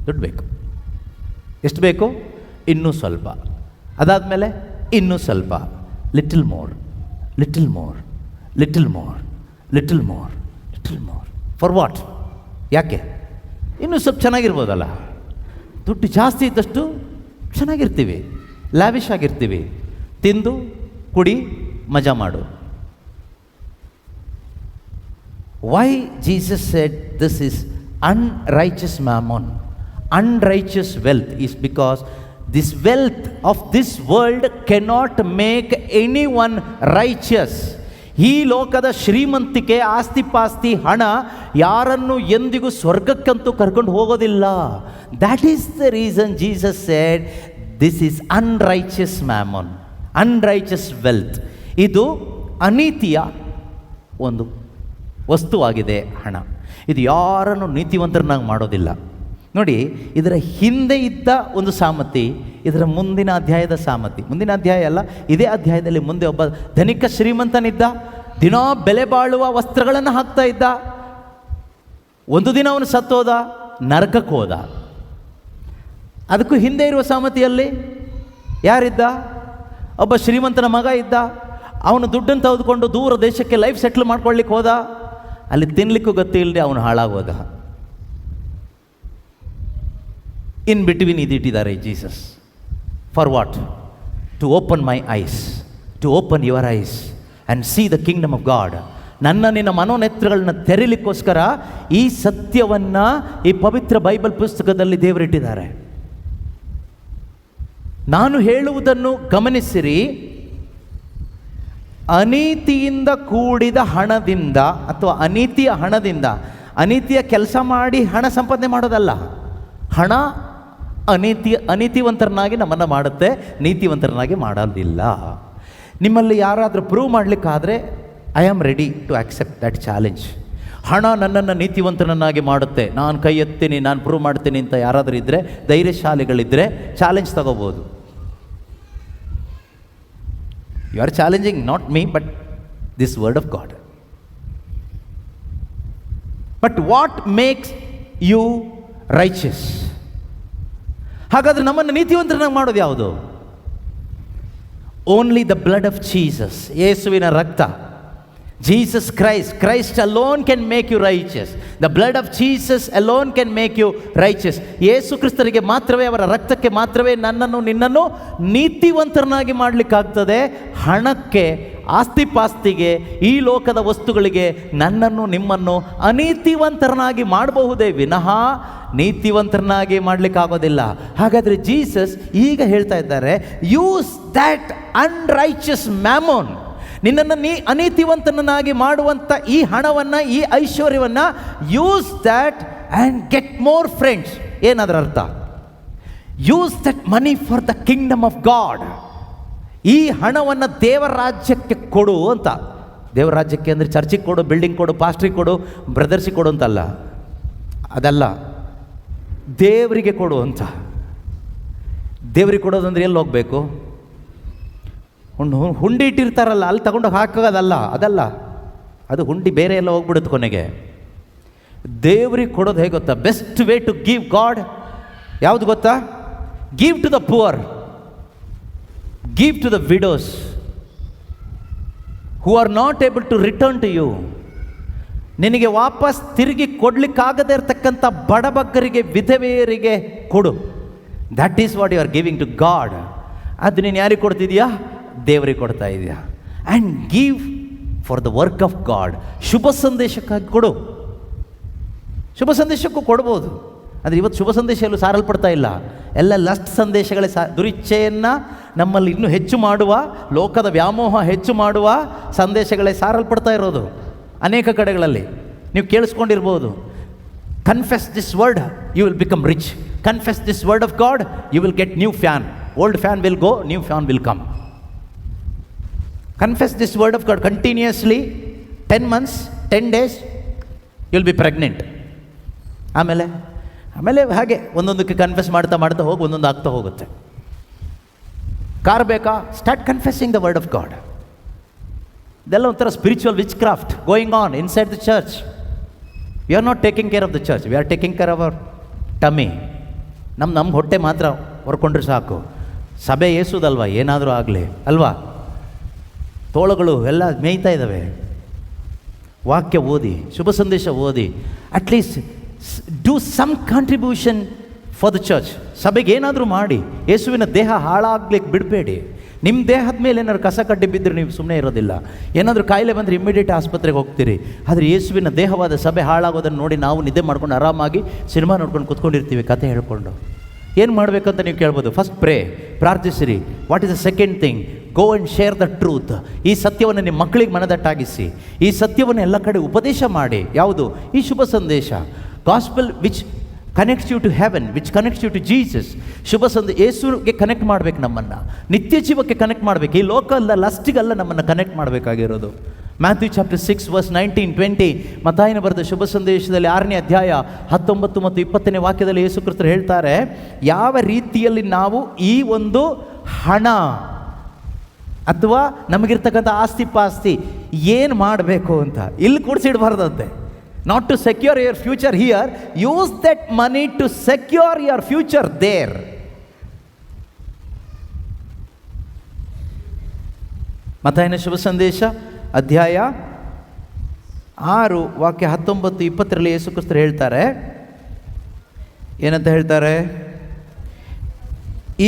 ದುಡ್ಡು ಬೇಕು. ಎಷ್ಟು ಬೇಕು? ಇನ್ನೂ ಸ್ವಲ್ಪ. ಅದಾದಮೇಲೆ ಇನ್ನೂ ಸ್ವಲ್ಪ. Little more, little more, little more, little more, little more. For what? ಯಾಕೆ? ಇನ್ನೂ ಸ್ವಲ್ಪ ಚೆನ್ನಾಗಿರ್ಬೋದಲ್ಲ. ದುಡ್ಡು ಜಾಸ್ತಿ ಇದ್ದಷ್ಟು ಚೆನ್ನಾಗಿರ್ತೀವಿ, ಲ್ಯಾವಿಶ್ ಆಗಿರ್ತೀವಿ. ತಿಂದು ಕುಡಿ, ಮಜಾ ಮಾಡು. Why Jesus said this is unrighteous mammon, unrighteous wealth, is because this wealth of this world cannot make anyone righteous. ಈ ಲೋಕದ ಶ್ರೀಮಂತಿಕೆ, ಆಸ್ತಿ ಪಾಸ್ತಿ, ಹಣ ಯಾರನ್ನು ಎಂದಿಗೂ ಸ್ವರ್ಗಕ್ಕಂತೂ ಕರ್ಕೊಂಡು ಹೋಗೋದಿಲ್ಲ. That is the reason Jesus said this is unrighteous mammon, unrighteous wealth. ಇದು ಅನೀತಿಯ ಒಂದು ವಸ್ತುವಾಗಿದೆ ಹಣ. ಇದು ಯಾರನ್ನು ನೀತಿವಂತರನ್ನಾಗಿ ಮಾಡೋದಿಲ್ಲ. ನೋಡಿ, ಇದರ ಹಿಂದೆ ಇದ್ದ ಒಂದು ಸಾಮತಿ, ಇದರ ಮುಂದಿನ ಅಧ್ಯಾಯದ ಸಾಮತಿ. ಮುಂದಿನ ಅಧ್ಯಾಯ ಅಲ್ಲ, ಇದೇ ಅಧ್ಯಾಯದಲ್ಲಿ ಮುಂದೆ ಒಬ್ಬ ಧನಿಕ ಶ್ರೀಮಂತನಿದ್ದ. ದಿನಾ ಬೆಲೆ ಬಾಳುವ ವಸ್ತ್ರಗಳನ್ನು ಹಾಕ್ತಾ ಇದ್ದ. ಒಂದು ದಿನ ಅವನು ಸತ್ತೋದ, ನರಕಕ್ಕೆ ಹೋದ. ಅದಕ್ಕೂ ಹಿಂದೆ ಇರುವ ಸಾಮತಿಯಲ್ಲಿ ಯಾರಿದ್ದ? ಒಬ್ಬ ಶ್ರೀಮಂತನ ಮಗ ಇದ್ದ. ಅವನು ದುಡ್ಡನ್ನು ತೆಗೆದುಕೊಂಡು ದೂರ ದೇಶಕ್ಕೆ ಲೈಫ್ ಸೆಟ್ಲ್ ಮಾಡ್ಕೊಳ್ಳಿಕ್ಕೆ ಹೋದ. ಅಲ್ಲಿ ತಿನ್ನಲಿಕ್ಕೂ ಗೊತ್ತಿಲ್ಲದೆ ಅವನು ಹಾಳಾಗೋದ. ಇನ್ ಬಿಟ್ವೀನ್ ಇದಿಟ್ಟಿದ್ದಾರೆ Jesus. For what? To open my eyes, to open your eyes and see the kingdom of God. ನನ್ನ ನಿನ್ನ ಮನೋನೇತ್ರಗಳನ್ನ ತೆರೀಲಿಕ್ಕೋಸ್ಕರ ಈ ಸತ್ಯವನ್ನು ಈ ಪವಿತ್ರ ಬೈಬಲ್ ಪುಸ್ತಕದಲ್ಲಿ ದೇವರಿಟ್ಟಿದ್ದಾರೆ. ನಾನು ಹೇಳುವುದನ್ನು ಗಮನಿಸಿರಿ. ಅನೀತಿಯಿಂದ ಕೂಡಿದ ಹಣದಿಂದ ಅಥವಾ ಅನೀತಿಯ ಹಣದಿಂದ, ಅನೀತಿಯ ಕೆಲಸ ಮಾಡಿ ಹಣ ಸಂಪಾದನೆ ಮಾಡೋದಲ್ಲ. ಹಣ ಅನೀತಿವಂತರನ್ನಾಗಿ ನಮ್ಮನ್ನು ಮಾಡುತ್ತೆ, ನೀತಿವಂತರನ್ನಾಗಿ ಮಾಡೋದಿಲ್ಲ. ನಿಮ್ಮಲ್ಲಿ ಯಾರಾದರೂ ಪ್ರೂವ್ ಮಾಡಲಿಕ್ಕಾದರೆ I am ready to accept that challenge. ಹಣ ನನ್ನನ್ನು ನೀತಿವಂತನನ್ನಾಗಿ ಮಾಡುತ್ತೆ, ನಾನು ಕೈ ಎತ್ತೀನಿ, ನಾನು ಪ್ರೂವ್ ಮಾಡ್ತೀನಿ ಅಂತ ಯಾರಾದರೂ ಇದ್ದರೆ, ಧೈರ್ಯಶಾಲಿಗಳಿದ್ದರೆ ಚಾಲೆಂಜ್ ತಗೋಬೋದು. You are challenging not me, but this word of God. But what makes you righteous? ಹಾಗಾದರೆ ನಮ್ಮನ್ನು ನೀತಿವಂತರನ್ನಾಗಿ ಮಾಡೋದು ಯಾವುದು? Only the blood of Jesus, ಯೇಸುವಿನ ರಕ್ತ. Jesus Christ, Christ alone can make you righteous. The blood of Jesus alone can make you righteous. ಯೇಸು ಕ್ರಿಸ್ತರಿಗೆ ಮಾತ್ರವೇ, ಅವರ ರಕ್ತಕ್ಕೆ ಮಾತ್ರವೇ ನನ್ನನ್ನು ನಿನ್ನನ್ನು ನೀತಿವಂತರನ್ನಾಗಿ ಮಾಡಲಿಕ್ಕಾಗ್ತದೆ. ಹಣಕ್ಕೆ, ಆಸ್ತಿ ಪಾಸ್ತಿಗೆ, ಈ ಲೋಕದ ವಸ್ತುಗಳಿಗೆ ನನ್ನನ್ನು ನಿಮ್ಮನ್ನು ಅನೀತಿವಂತರನ್ನಾಗಿ ಮಾಡಬಹುದೇ ವಿನಃ ನೀತಿವಂತರನ್ನಾಗಿ ಮಾಡಲಿಕ್ಕಾಗೋದಿಲ್ಲ. ಹಾಗಾದರೆ ಜೀಸಸ್ ಈಗ ಹೇಳ್ತಾ ಇದ್ದಾರೆ, ಯೂಸ್ ದ್ಯಾಟ್ ಅನ್ರೈಚಿಯಸ್ ಮ್ಯಾಮೋನ್, ನಿನ್ನನ್ನು ಅನೀತಿವಂತನನ್ನಾಗಿ ಮಾಡುವಂಥ ಈ ಹಣವನ್ನು, ಈ ಐಶ್ವರ್ಯವನ್ನು, use that and get more friends. ಏನದರ ಅರ್ಥ? Use that money for the kingdom of God. ಈ ಹಣವನ್ನು ದೇವರ ರಾಜ್ಯಕ್ಕೆ ಕೊಡು ಅಂತ. ದೇವರ ರಾಜ್ಯಕ್ಕೆ ಅಂದರೆ ಚರ್ಚಿಗೆ ಕೊಡು, ಬಿಲ್ಡಿಂಗ್ ಕೊಡು, ಪಾಸ್ಟ್ರಿಗೆ ಕೊಡು, ಬ್ರದರ್ಸಿಗೆ ಕೊಡು ಅಂತಲ್ಲ. ಅದಲ್ಲ, ದೇವರಿಗೆ ಕೊಡು ಅಂತ. ದೇವರಿಗೆ ಕೊಡೋದಂದ್ರೆ ಎಲ್ಲಿ ಹೋಗಬೇಕು? ಹುಂಡಿ ಇಟ್ಟಿರ್ತಾರಲ್ಲ, ಅಲ್ಲಿ ತಗೊಂಡು ಹಾಕೋದಲ್ಲ, ಅದಲ್ಲ. ಅದು ಹುಂಡಿ ಬೇರೆ ಎಲ್ಲ ಹೋಗ್ಬಿಡುತ್ತೆ ಕೊನೆಗೆ. ದೇವರಿಗೆ ಕೊಡೋದು ಹೇಗೆ ಗೊತ್ತಾ? Best way to give God ಯಾವುದು ಗೊತ್ತಾ? Give to the poor, give to the widows who are not able to return to you. ನಿನಗೆ ವಾಪಸ್ ತಿರುಗಿ ಕೊಡಲಿಕ್ಕಾಗದೇ ಇರತಕ್ಕಂಥ ಬಡಬಗ್ಗರಿಗೆ, ವಿಧವೆಯರಿಗೆ ಕೊಡು. That is what you are giving to God. ಅದು ನೀನು ಯಾರಿಗೆ ಕೊಡ್ತಿದ್ಯಾ? ದೇವರಿಗೆ ಕೊಡ್ತಾ ಇದೆಯಾ? And give for the work of God. ಶುಭ ಸಂದೇಶಕ್ಕಾಗಿ ಕೊಡು. ಶುಭ ಸಂದೇಶಕ್ಕೂ ಕೊಡ್ಬೋದು, ಅಂದರೆ ಇವತ್ತು ಶುಭ ಸಂದೇಶ ಎಲ್ಲೂ ಸಾರಲ್ಪಡ್ತಾ ಇಲ್ಲ. ಎಲ್ಲ ಲಸ್ಟ್ ಸಂದೇಶಗಳೇ ದುರಿಚ್ಛೆಯನ್ನು ನಮ್ಮಲ್ಲಿ ಇನ್ನೂ ಹೆಚ್ಚು ಮಾಡುವ, ಲೋಕದ ವ್ಯಾಮೋಹ ಹೆಚ್ಚು ಮಾಡುವ ಸಂದೇಶಗಳೇ ಸಾರಲ್ಪಡ್ತಾ ಇರೋದು ಅನೇಕ ಕಡೆಗಳಲ್ಲಿ. ನೀವು ಕೇಳಿಸ್ಕೊಂಡಿರ್ಬೋದು, confess this word, you will become rich. Confess this word of God, you will get new fan. Old fan will go, new fan will come. Confess this word of God continuously 10 months, 10 days, you will be pregnant. ಆಮೇಲೆ ಹಾಗೆ ಒಂದೊಂದಕ್ಕೆ confess ಮಾಡ್ತಾ ಹೋಗಿ ಒಂದೊಂದು ಆಗ್ತಾ ಹೋಗುತ್ತೆ. Car ಬೇಕಾ? Start confessing the word of god. ಇದೆಲ್ಲ ಒಂಥರ spiritual which craft going on inside the church. We are not taking care of the church, we are taking care of our tummy. ನಮ್ಮ ಹೊಟ್ಟೆ ಮಾತ್ರ ಹೊರ್ಕೊಂಡ್ರೆ ಸಾಕು. ಸಭೆ ಏಸುವುದಲ್ವ, ಏನಾದರೂ ಆಗಲಿ ಅಲ್ವಾ. ತೋಳುಗಳು ಎಲ್ಲ ಮೇಯ್ತಾ ಇದ್ದಾವೆ. ವಾಕ್ಯ ಓದಿ, ಶುಭ ಸಂದೇಶ ಓದಿ, at least do some contribution for the church. ಸಭೆಗೆ ಏನಾದರೂ ಮಾಡಿ. ಯೇಸುವಿನ ದೇಹ ಹಾಳಾಗ್ಲಿಕ್ಕೆ ಬಿಡಬೇಡಿ. ನಿಮ್ಮ ದೇಹದ ಮೇಲೆ ಏನಾದ್ರು ಕಸ ಕಡ್ಡಿ ಬಿದ್ದರೆ ನೀವು ಸುಮ್ಮನೆ ಇರೋದಿಲ್ಲ. ಏನಾದರೂ ಕಾಯಿಲೆ ಬಂದರೆ ಇಮ್ಮಿಡಿಯೇಟ್ ಆಸ್ಪತ್ರೆಗೆ ಹೋಗ್ತೀರಿ. ಆದರೆ ಯೇಸುವಿನ ದೇಹವಾದ ಸಭೆ ಹಾಳಾಗೋದನ್ನು ನೋಡಿ ನಾವು ನಿದ್ದೆ ಮಾಡ್ಕೊಂಡು ಆರಾಮಾಗಿ ಸಿನಿಮಾ ನೋಡ್ಕೊಂಡು ಕೂತ್ಕೊಂಡಿರ್ತೀವಿ ಕತೆ ಹೇಳ್ಕೊಂಡು. ಏನು ಮಾಡಬೇಕಂತ ನೀವು ಕೇಳ್ಬೋದು. ಫಸ್ಟ್ ಪ್ರೇ, ಪ್ರಾರ್ಥಿಸಿರಿ. What is the second thing? Go and share the truth. ಈ ಸತ್ಯವನ್ನು ನಿಮ್ಮ ಮಕ್ಕಳಿಗೆ ಮನದಟ್ಟಾಗಿಸಿ. ಈ ಸತ್ಯವನ್ನು ಎಲ್ಲ ಕಡೆ ಉಪದೇಶ ಮಾಡಿ. ಯಾವುದು? ಈ ಶುಭ ಸಂದೇಶ. Gospel which connects you to heaven, which connects you to Jesus. ಶುಭ ಸಂದೇಶ ಯೇಸುಗೆ ಕನೆಕ್ಟ್ ಮಾಡಬೇಕು, ನಮ್ಮನ್ನು ನಿತ್ಯ ಜೀವಕ್ಕೆ ಕನೆಕ್ಟ್ ಮಾಡಬೇಕು. ಈ ಲೋಕಲ್ಲ ಲಸ್ಟಿಗಲ್ಲ ನಮ್ಮನ್ನು ಕನೆಕ್ಟ್ ಮಾಡಬೇಕಾಗಿರೋದು. ಮ್ಯಾಥ್ಯೂ ಚಾಪ್ಟರ್ 6 ವರ್ಸ್ 19-20 ಮತ್ತಾಯನ ಬರೆದ ಶುಭ ಸಂದೇಶದಲ್ಲಿ 6ನೇ ಅಧ್ಯಾಯ 19 ಮತ್ತು 20ನೇ ವಾಕ್ಯದಲ್ಲಿ ಯೇಸು ಕ್ರಿಸ್ತರು ಹೇಳ್ತಾರೆ, ಯಾವ ರೀತಿಯಲ್ಲಿ ನಾವು ಈ ಒಂದು ಹಣ ಅಥವಾ ನಮಗಿರ್ತಕ್ಕಂಥ ಆಸ್ತಿ ಪಾಸ್ತಿ ಏನು ಮಾಡಬೇಕು ಅಂತ ಇಲ್ಲಿ ಕೂಡಿಸಿಡಬಾರ್ದಂತೆ. Not to secure your future here, use that money to secure your future there. ಮತ್ತಾಯನ ಶುಭ ಸಂದೇಶ ಅಧ್ಯಾಯ 6 ವಾಕ್ಯ 19-20ರಲ್ಲಿ ಯೇಸು ಕ್ರಿಸ್ತರು ಹೇಳ್ತಾರೆ, ಏನಂತ ಹೇಳ್ತಾರೆ?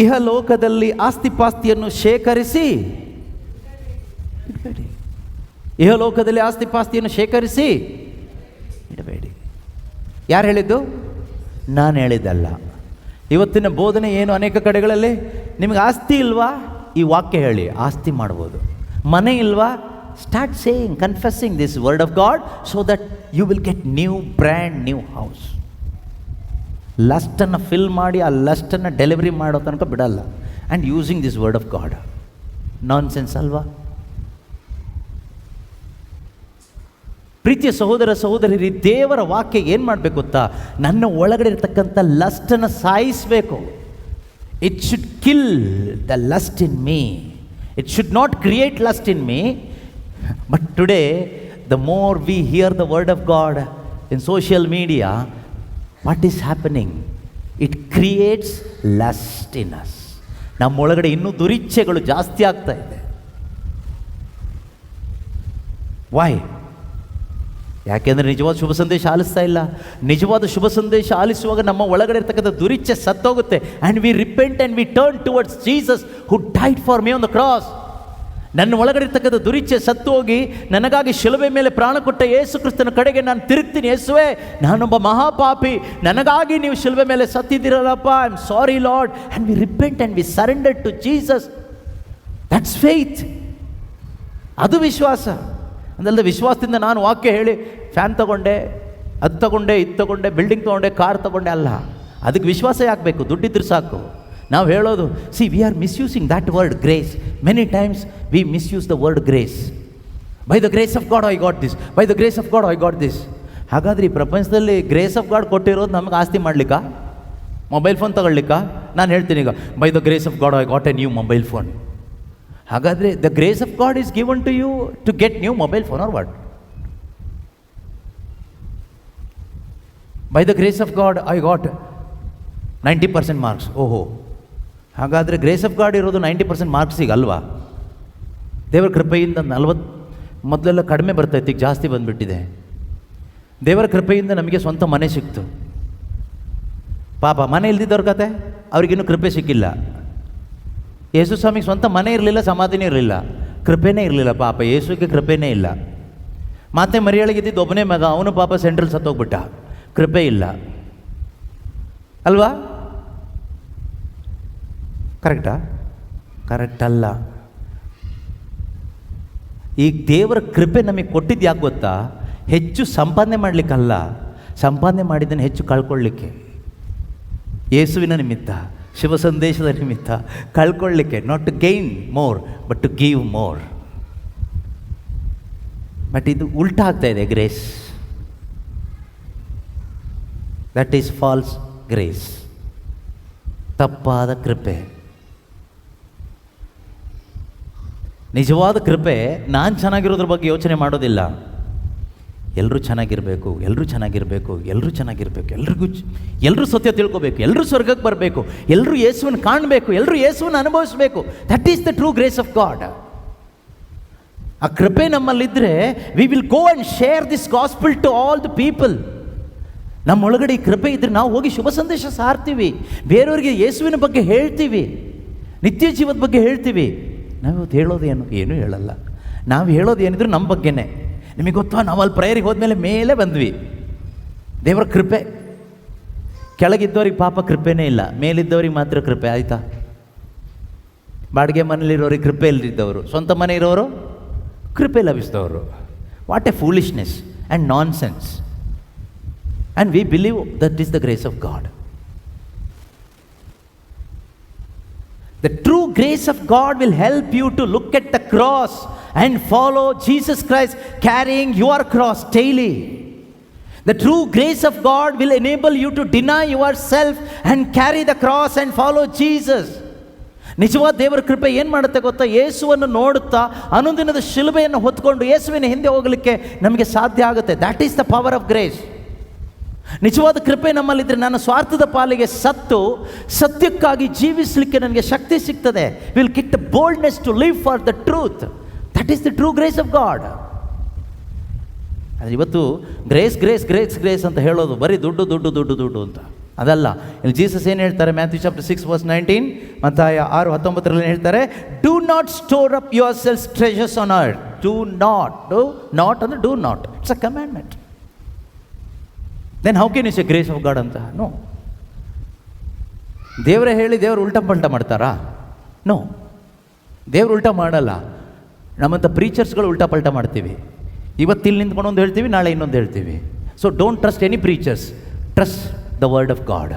ಇಹಲೋಕದಲ್ಲಿ ಆಸ್ತಿಪಾಸ್ತಿಯನ್ನು ಶೇಖರಿಸಿ ಇಡಬೇಡಿ. ಇಹಲೋಕದಲ್ಲಿ ಆಸ್ತಿಪಾಸ್ತಿಯನ್ನು ಶೇಖರಿಸಿ ಇಡಬೇಡಿ. ಯಾರು ಹೇಳಿದ್ದು? ನಾನು ಹೇಳಿದ್ದಲ್ಲ. ಇವತ್ತಿನ ಬೋಧನೆ ಏನು? ಅನೇಕ ಕಡೆಗಳಲ್ಲಿ ನಿಮಗೆ ಆಸ್ತಿ ಇಲ್ವಾ? ಈ ವಾಕ್ಯ ಹೇಳಿ, ಆಸ್ತಿ ಮಾಡ್ಬೋದು. ಮನೆ ಇಲ್ವಾ? Start saying, confessing this word of God so that you will get new brand new house. ಲಸ್ಟನ್ನು ಫಿಲ್ ಮಾಡಿ ಆ ಲಸ್ಟನ್ನು ಡೆಲಿವರಿ ಮಾಡೋ ತನಕ ಬಿಡಲ್ಲ. And using this word of God. Nonsense ಅಲ್ವಾ? ಪ್ರೀತಿಯ ಸಹೋದರ ಸಹೋದರಿ, ದೇವರ ವಾಕ್ಯ ಏನು ಮಾಡಬೇಕು ಗೊತ್ತಾ? ನನ್ನ ಒಳಗಡೆ ಇರತಕ್ಕಂಥ ಲಸ್ಟನ್ನು ಸಾಯಿಸಬೇಕು. It should kill the lust in me. It should not create lust in me. But today the more we hear the word of God in social media, what is happening? It creates lust in us. ನಮ್ಮೊಳಗಡೆ ಇನ್ನೂ ದುರಿಚ್ಛೆಗಳು ಜಾಸ್ತಿ ಆಗ್ತಾ ಇದೆ. Y? ಯಾಕೆಂದರೆ ನಿಜವಾದ ಶುಭ ಸಂದೇಶ ಆಲಿಸ್ತಾ ಇಲ್ಲ. ನಿಜವಾದ ಶುಭ ಸಂದೇಶ ಆಲಿಸುವಾಗ ನಮ್ಮ ಒಳಗಡೆ ಇರ್ತಕ್ಕಂಥ ದುರಿಚ್ಛೆ ಸತ್ತೋಗುತ್ತೆ. And we repent and we turn towards Jesus who died for me on the cross. ನನ್ನ ಒಳಗಡೆ ಇರ್ತಕ್ಕಂಥ ದುರಿಚ್ಛೆ ಸತ್ತು ಹೋಗಿ ನನಗಾಗಿ ಶಿಲುಬೆ ಮೇಲೆ ಪ್ರಾಣ ಕೊಟ್ಟ ಯೇಸು ಕ್ರಿಸ್ತನ ಕಡೆಗೆ ನಾನು ತಿರುಗ್ತೀನಿ. ಯೇಸುವೆ, ನಾನೊಬ್ಬ ಮಹಾಪಾಪಿ, ನನಗಾಗಿ ನೀವು ಶಿಲುಬೆ ಮೇಲೆ ಸತ್ತಿದ್ದೀರಲ್ಲಪ್ಪ, I am sorry Lord. And we repent and we surrender to Jesus. That's faith. ಅದು ವಿಶ್ವಾಸ. ಅದಲ್ಲದೆ ವಿಶ್ವಾಸದಿಂದ ನಾನು ವಾಕ್ಯ ಹೇಳಿ ಫ್ಯಾನ್ ತಗೊಂಡೆ, ಅದು ತಗೊಂಡೆ, ಇದು ತಗೊಂಡೆ, ಬಿಲ್ಡಿಂಗ್ ತೊಗೊಂಡೆ, ಕಾರ್ ತಗೊಂಡೆ ಅಲ್ಲ. ಅದಕ್ಕೆ ವಿಶ್ವಾಸ ಯಾಕೆ ಬೇಕು? ದುಡ್ಡಿದ್ರೆ ಸಾಕು. ನಾವು ಹೇಳೋದು, C we are misusing that word grace. Many times we misuse the word grace. By the grace of God I got this, by the grace of God I got this. ಹಾಗಾದರೆ ಈ ಪ್ರಪಂಚದಲ್ಲಿ ಗ್ರೇಸ್ ಆಫ್ ಗಾಡ್ ಕೊಟ್ಟಿರೋದು ನಮಗೆ ಆಸ್ತಿ ಮಾಡಲಿಕ್ಕ, mobile phone ತಗೊಳ್ಲಿಕ್ಕ? ನಾನು ಹೇಳ್ತೀನಿ ಈಗ, by the grace of God I got a new mobile phone. ಹಾಗಾದರೆ the grace of God is given to you to get new mobile phone or what? By the grace of God I got 90% marks. ಓಹೋ, ಹಾಗಾದರೆ grace of god ಇರೋದು 90% ಮಾರ್ಕ್ಸಿಗೆ ಅಲ್ವಾ? ದೇವರ ಕೃಪೆಯಿಂದ 40, ಮೊದಲೆಲ್ಲ ಕಡಿಮೆ ಬರ್ತಾಯಿತ್ತು, ಈಗ ಜಾಸ್ತಿ ಬಂದುಬಿಟ್ಟಿದೆ. ದೇವರ ಕೃಪೆಯಿಂದ ನಮಗೆ ಸ್ವಂತ ಮನೆ ಸಿಕ್ತು. ಪಾಪ ಮನೆ ಇಲ್ದಿದ್ದವ್ರ ಕತೆ, ಅವ್ರಿಗಿನ್ನೂ ಕೃಪೆ ಸಿಕ್ಕಿಲ್ಲ. ಯೇಸು ಸ್ವಾಮಿಗೆ ಸ್ವಂತ ಮನೆ ಇರಲಿಲ್ಲ, ಸಮಾಧಿನೇ ಇರಲಿಲ್ಲ, ಕೃಪೆನೇ ಇರಲಿಲ್ಲ. ಪಾಪ ಯೇಸುಗೆ ಕೃಪೆನೇ ಇಲ್ಲ. ಮತ್ತೆ ಮರಿಯಾಳಿಗಿದ್ದಿದ್ದು ಒಬ್ಬನೇ ಮಗ, ಅವನು ಪಾಪ ಸೆಂಟ್ರಲ್ ಸತ್ತೋಗ್ಬಿಟ್ಟ, ಕೃಪೆ ಇಲ್ಲ ಅಲ್ವಾ? ಕರೆಕ್ಟಾ? ಕರೆಕ್ಟ್ ಅಲ್ಲ. ಈಗ ದೇವರ ಕೃಪೆ ನಮಗೆ ಕೊಟ್ಟಿದ್ದು ಯಾಕೆ ಗೊತ್ತಾ? ಹೆಚ್ಚು ಸಂಪಾದನೆ ಮಾಡಲಿಕ್ಕಲ್ಲ, ಸಂಪಾದನೆ ಮಾಡಿದ್ದನ್ನು ಹೆಚ್ಚು ಕಳ್ಕೊಳ್ಳಿಕ್ಕೆ. ಯೇಸುವಿನ ನಿಮಿತ್ತ, ಶಿವ ಸಂದೇಶದ ನಿಮಿತ್ತ ಕಳ್ಕೊಳ್ಳಿಕ್ಕೆ. Not to gain more but to give more. But ಇದು ಉಲ್ಟಾ ಆಗ್ತಾ ಇದೆ. Grace, that is false grace, ತಪ್ಪಾದ ಕೃಪೆ. ನಿಜವಾದ ಕೃಪೆ ನಾನು ಚೆನ್ನಾಗಿರೋದ್ರ ಬಗ್ಗೆ ಯೋಚನೆ ಮಾಡೋದಿಲ್ಲ. ಎಲ್ಲರೂ ಚೆನ್ನಾಗಿರಬೇಕು, ಎಲ್ಲರೂ ಚೆನ್ನಾಗಿರಬೇಕು, ಎಲ್ಲರೂ ಚೆನ್ನಾಗಿರಬೇಕು, ಎಲ್ಲರೂ ಸತ್ಯ ತಿಳ್ಕೋಬೇಕು, ಎಲ್ಲರೂ ಸ್ವರ್ಗಕ್ಕೆ ಬರಬೇಕು, ಎಲ್ಲರೂ ಯೇಸುವನ್ನು ಕಾಣಬೇಕು, ಎಲ್ಲರೂ ಯೇಸುವನ್ನು ಅನುಭವಿಸಬೇಕು. That is the true grace of God. ಆ ಕೃಪೆ ನಮ್ಮಲ್ಲಿದ್ದರೆ we will go and share this gospel to all the people. ನಮ್ಮೊಳಗಡೆ ಈ ಕೃಪೆ ಇದ್ದರೆ ನಾವು ಹೋಗಿ ಶುಭ ಸಂದೇಶ ಸಾರ್ತೀವಿ, ಬೇರೆಯವರಿಗೆ ಯೇಸುವಿನ ಬಗ್ಗೆ ಹೇಳ್ತೀವಿ, ನಿತ್ಯ ಜೀವದ ಬಗ್ಗೆ ಹೇಳ್ತೀವಿ. ನಾವು ಇವತ್ತು ಹೇಳೋದೇನು? ಏನೂ ಹೇಳಲ್ಲ. ನಾವು ಹೇಳೋದು ಏನಿದ್ರು ನಮ್ಮ ಬಗ್ಗೆನೇ. ನಿಮಗೆ ಗೊತ್ತಾ, ನಾವು ಅಲ್ಲಿ ಪ್ರೇಯರಿಗೆ ಹೋದ್ಮೇಲೆ ಮೇಲೆ ಬಂದ್ವಿ. ದೇವರ ಕೃಪೆ. ಕೆಳಗಿದ್ದವ್ರಿಗೆ ಪಾಪ ಕೃಪೆನೇ ಇಲ್ಲ, ಮೇಲಿದ್ದವ್ರಿಗೆ ಮಾತ್ರ ಕೃಪೆ. ಆಯಿತಾ? ಬಾಡಿಗೆ ಮನೇಲಿರೋರಿಗೆ ಕೃಪೆ ಇಲ್ಲದಿದ್ದವರು, ಸ್ವಂತ ಮನೆ ಇರೋರು ಕೃಪೆ ಲಭಿಸಿದವರು. What a foolishness and nonsense. And we believe that is the grace of God. The true grace of God will help you to look at the cross and follow Jesus Christ carrying your cross daily. The true grace of God will enable you to deny yourself and carry the cross and follow Jesus. ನಿಜವಾದ ದೇವರ ಕೃಪೆ ಏನು ಮಾಡುತ್ತೆ ಗೊತ್ತಾ? ಯೇಸುವನ್ನು ನೋಡುತ್ತಾ ಅನುದಿನದ ಶಿಲುಬೆಯನ್ನು ಹೊತ್ಕೊಂಡು ಯೇಸುವಿನ ಹಿಂದೆ ಹೋಗಲಿಕ್ಕೆ ನಮಗೆ ಸಾಧ್ಯ ಆಗುತ್ತೆ. That is the power of grace. ನಿಜವಾದ ಕೃಪೆ ನಮ್ಮಲ್ಲಿದ್ದರೆ ನಾನು ಸ್ವಾರ್ಥದ ಪಾಲಿಗೆ ಸತ್ತು ಸತ್ಯಕ್ಕಾಗಿ ಜೀವಿಸಲಿಕ್ಕೆ ನನಗೆ ಶಕ್ತಿ ಸಿಗ್ತದೆ. Will get the boldness to live for the truth. That is the true grace of God. ಅದು ಇವತ್ತು ಗ್ರೇಸ್ ಗ್ರೇಸ್ ಗ್ರೇಸ್ ಗ್ರೇಸ್ ಅಂತ ಹೇಳೋದು ಬರೀ ದುಡ್ಡು ದುಡ್ಡು ದುಡ್ಡು ದುಡ್ಡು ಅಂತ ಅದಲ್ಲ. ಇಲ್ಲಿ ಜೀಸಸ್ ಏನು ಹೇಳ್ತಾರೆ? ಮ್ಯಾಥ್ಯೂ ಚಾಪ್ಟರ್ 6:19, ಮತ್ತಾಯ 6:19 ಹೇಳ್ತಾರೆ, do not store up yourself treasures on earth. Do not ಅಂದರೆ do not. It's a commandment. Then how can you say grace of God ಅಂತ? ನೋ. ದೇವರೇ ಹೇಳಿ ದೇವರು ಉಲ್ಟಾ ಪಲ್ಟ ಮಾಡ್ತಾರಾ? ನೋ, ದೇವ್ರು ಉಲ್ಟಾ ಮಾಡಲ್ಲ. ನಮ್ಮಂಥ ಪ್ರೀಚರ್ಸ್ಗಳು ಉಲ್ಟಾ ಪಲ್ಟ ಮಾಡ್ತೀವಿ. ಇವತ್ತು ಇಲ್ಲಿ ನಿಂತ್ಕೊಂಡು ಒಂದು ಹೇಳ್ತೀವಿ, ನಾಳೆ ಇನ್ನೊಂದು ಹೇಳ್ತೀವಿ. So don't trust any preachers. Trust the word of god.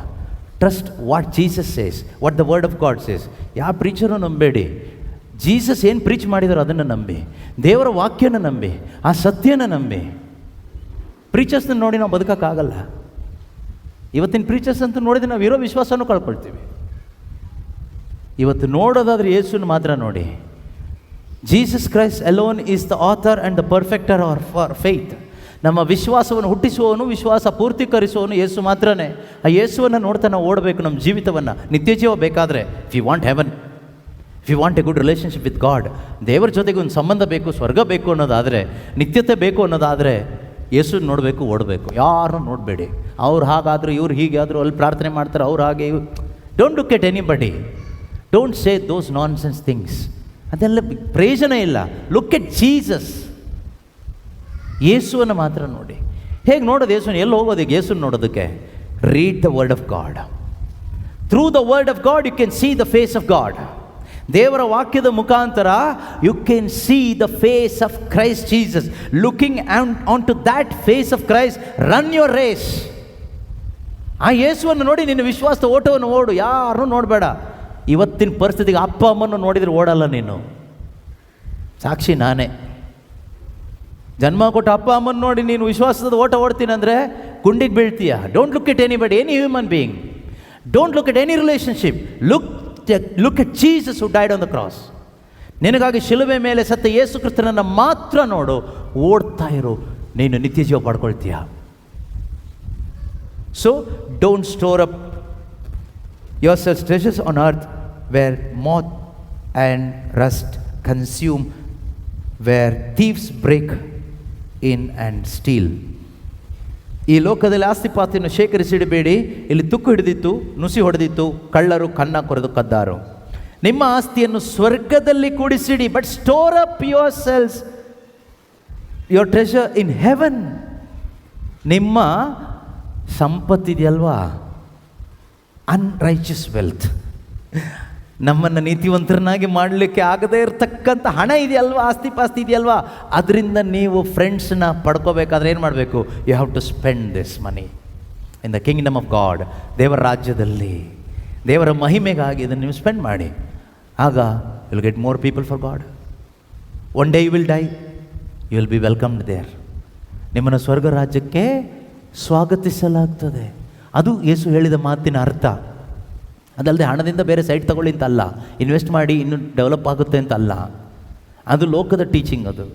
Trust what Jesus says, what the word of God says. ಯಾವ ಪ್ರೀಚರೂ ನಂಬೇಡಿ. ಜೀಸಸ್ ಏನು ಪ್ರೀಚ್ ಮಾಡಿದಾರೋ ಅದನ್ನು ನಂಬಿ, ದೇವರ ವಾಕ್ಯನ ನಂಬಿ, ಆ ಸತ್ಯನ ನಂಬಿ. ಪ್ರೀಚರ್ಸ್ನ ನೋಡಿ ನಾವು ಬದುಕೋಕ್ಕಾಗಲ್ಲ. ಇವತ್ತಿನ ಪ್ರೀಚರ್ಸ್ ಅಂತ ನೋಡಿದ್ರೆ ನಾವು ಇರೋ ವಿಶ್ವಾಸನೂ ಕಳ್ಕೊಳ್ತೀವಿ. ಇವತ್ತು ನೋಡೋದಾದರೆ ಯೇಸುನ ಮಾತ್ರ ನೋಡಿ. Jesus Christ alone is the author and the perfecter or for faith. ನಮ್ಮ ವಿಶ್ವಾಸವನ್ನು ಹುಟ್ಟಿಸುವವನು, ವಿಶ್ವಾಸ ಪೂರ್ತೀಕರಿಸುವವನು ಯೇಸು ಮಾತ್ರನೇ. ಆ ಯೇಸುವನ್ನು ನೋಡ್ತಾ ನಾವು ಓಡಬೇಕು ನಮ್ಮ ಜೀವಿತವನ್ನು. ನಿತ್ಯ ಜೀವ ಬೇಕಾದರೆ, if you want heaven, if you want a good relationship with God, ದೇವರ ಜೊತೆಗೆ ಒಂದು ಸಂಬಂಧ ಬೇಕು, ಸ್ವರ್ಗ ಬೇಕು ಅನ್ನೋದಾದರೆ, ನಿತ್ಯತೆ ಬೇಕು ಅನ್ನೋದಾದರೆ ಯೇಸು ನೋಡಬೇಕು, ಓಡಬೇಕು. ಯಾರನ್ನೂ ನೋಡಬೇಡಿ. ಅವ್ರು ಹಾಗಾದರೂ, ಇವ್ರು ಹೀಗಾದರೂ, ಅಲ್ಲಿ ಪ್ರಾರ್ಥನೆ ಮಾಡ್ತಾರೆ, ಅವ್ರು ಹಾಗೆ. Don't look at anybody. Don't say those non sense things. ಅದೆಲ್ಲ ಪ್ರಯೋಜನ ಇಲ್ಲ. Look at Jesus. ಯೇಸುವನ್ನು ಮಾತ್ರ ನೋಡಿ. ಹೇಗೆ ನೋಡೋದು ಯೇಸುವನ್ನು? ಎಲ್ಲಿ ಹೋಗೋದು ಈಗ ಯೇಸುವನ್ನು ನೋಡೋದಕ್ಕೆ? Read the word of God. Through the word of God you can see the face of God. ದೇವರ ವಾಕ್ಯದ ಮುಖಾಂತರ you can see the face of Christ Jesus. Looking on to that face of Christ, run your race. ಆ ಯೇಸುವನ್ನು ನೋಡಿ ನಿನ್ನ ವಿಶ್ವಾಸದ ಓಟವನ್ನು ಓಡು. ಯಾರೂ ನೋಡಬೇಡ. ಇವತ್ತಿನ ಪರಿಸ್ಥಿತಿಗೆ ಅಪ್ಪ ಅಮ್ಮನ್ನು ನೋಡಿದರೆ ಓಡಲ್ಲ ನೀನು. ಸಾಕ್ಷಿ ನಾನೇ. ಜನ್ಮ ಕೊಟ್ಟ ಅಪ್ಪ ಅಮ್ಮನ ನೋಡಿ ನೀನು ವಿಶ್ವಾಸದ ಓಟ ಓಡ್ತೀನಿ ಅಂದರೆ ಗುಂಡಿಗೆ ಬೀಳ್ತೀಯ. Don't look at anybody, any human being. Don't look at any relationship. Look at Jesus who died on the cross. ನಿನಗಾಗಿ ಶಿಲುಬೆ ಮೇಲೆ ಸತ್ತ ಯೇಸು ಕ್ರಿಸ್ತನನ್ನು ಮಾತ್ರ ನೋಡು. ಓಡ್ತಾ ಇರು, ನೀನು ನಿತ್ಯ ಜೀವ ಪಡ್ಕೊಳ್ತೀಯ. So don't store up yourselves treasures on earth where moth and rust consume, where thieves break in and steal. ಈ ಲೋಕದಲ್ಲಿ ಆಸ್ತಿಪಾತಿಯನ್ನು ಶೇಖರಿಸಿಡಬೇಡಿ. ಇಲ್ಲಿ ತುಕ್ಕು ಹಿಡಿದಿತ್ತು, ನುಸಿ ಹೊಡೆದಿತ್ತು, ಕಳ್ಳರು ಕನ್ನ ಕೊರೆದು ಕದ್ದಾರು. ನಿಮ್ಮ ಆಸ್ತಿಯನ್ನು ಸ್ವರ್ಗದಲ್ಲಿ ಕೂಡಿಸಿಡಿ. But store up yourselves, your treasure in heaven. ನಿಮ್ಮ ಸಂಪತ್ತಿದೆಯಲ್ವಾ, ಅನ್ರೈಚಸ್ ವೆಲ್ತ್, ನಮ್ಮನ್ನು ನೀತಿವಂತರನ್ನಾಗಿ ಮಾಡಲಿಕ್ಕೆ ಆಗದೇ ಇರತಕ್ಕಂಥ ಹಣ ಇದೆಯಲ್ವಾ, ಆಸ್ತಿ ಪಾಸ್ತಿ ಇದೆಯಲ್ವಾ, ಅದರಿಂದ ನೀವು ಫ್ರೆಂಡ್ಸನ್ನ ಪಡ್ಕೋಬೇಕಾದ್ರೆ ಏನು ಮಾಡಬೇಕು? You have to spend this money in the kingdom of God. ದೇವರ ರಾಜ್ಯದಲ್ಲಿ ದೇವರ ಮಹಿಮೆಗಾಗಿ ಇದನ್ನು ನೀವು ಸ್ಪೆಂಡ್ ಮಾಡಿ. ಆಗ you will get more people for God. One day you will die, you will be welcomed there. ನಿಮ್ಮನ್ನು ಸ್ವರ್ಗ ರಾಜ್ಯಕ್ಕೆ ಸ್ವಾಗತಿಸಲಾಗ್ತದೆ. ಅದು ಯೇಸು ಹೇಳಿದ ಮಾತಿನ ಅರ್ಥ. ಅದಲ್ಲದೆ ಹಣದಿಂದ ಬೇರೆ ಸೈಟ್ ತಗೊಳ್ಳಿ ಅಂತ ಅಲ್ಲ, ಇನ್ವೆಸ್ಟ್ ಮಾಡಿ ಇನ್ನೂ ಡೆವಲಪ್ ಆಗುತ್ತೆ ಅಂತ ಅಲ್ಲ. ಅದು ಲೋಕದ ಟೀಚಿಂಗ್. ಅದು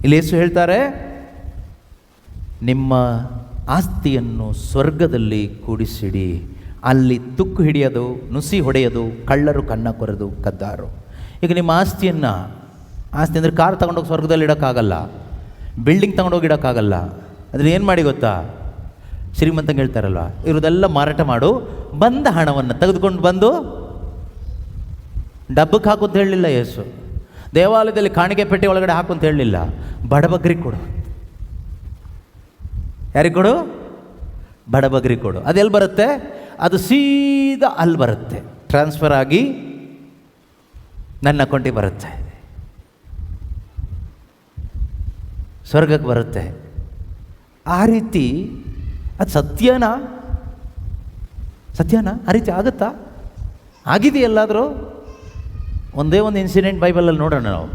ಇಲ್ಲಿ ಯೇಸು ಹೇಳ್ತಾರೆ, ನಿಮ್ಮ ಆಸ್ತಿಯನ್ನು ಸ್ವರ್ಗದಲ್ಲಿ ಕೂಡಿಸಿಡಿ, ಅಲ್ಲಿ ತುಕ್ಕು ಹಿಡಿಯೋದು, ನುಸಿ ಹೊಡೆಯೋದು, ಕಳ್ಳರು ಕನ್ನ ಕೊರೆದು ಕದ್ದಾರು. ಈಗ ನಿಮ್ಮ ಆಸ್ತಿ ಅಂದರೆ ಕಾರ್ ತೊಗೊಂಡೋಗಿ ಸ್ವರ್ಗದಲ್ಲಿ ಇಡೋಕ್ಕಾಗಲ್ಲ, ಬಿಲ್ಡಿಂಗ್ ತೊಗೊಂಡೋಗಿ ಇಡೋಕ್ಕಾಗಲ್ಲ. ಅದನ್ನು ಏನು ಮಾಡಿ ಗೊತ್ತಾ, ಶ್ರೀಮಂತಂಗೆ ಹೇಳ್ತಾರಲ್ವ, ಇರೋದೆಲ್ಲ ಮಾರಾಟ ಮಾಡು, ಬಂದ ಹಣವನ್ನು ತೆಗೆದುಕೊಂಡು ಬಂದು ಡಬ್ಬಕ್ಕೆ ಹಾಕು ಅಂತ ಹೇಳಲಿಲ್ಲ ಯೇಸು. ದೇವಾಲಯದಲ್ಲಿ ಕಾಣಿಕೆ ಪೆಟ್ಟಿ ಒಳಗಡೆ ಹಾಕು ಅಂತ ಹೇಳಲಿಲ್ಲ. ಬಡಬಗ್ರಿಗೆ ಕೊಡು. ಯಾರಿಗೆ ಕೊಡು? ಬಡಬಗ್ರಿಗೆ ಕೊಡು. ಅದೆಲ್ಲಿ ಬರುತ್ತೆ? ಅದು ಸೀದಾ ಅಲ್ಲಿ ಬರುತ್ತೆ, ಟ್ರಾನ್ಸ್ಫರ್ ಆಗಿ ನನ್ನ ಅಕೌಂಟಿಗೆ ಬರುತ್ತೆ, ಸ್ವರ್ಗಕ್ಕೆ ಬರುತ್ತೆ. ಆ ರೀತಿ ಅದು ಸತ್ಯನಾ? ಆ ರೀತಿ ಆಗುತ್ತಾ? ಆಗಿದೆಯಲ್ಲಾದರೂ? ಒಂದೇ ಒಂದು ಇನ್ಸಿಡೆಂಟ್ ಬೈಬಲಲ್ಲಿ ನೋಡೋಣ ನಾವು.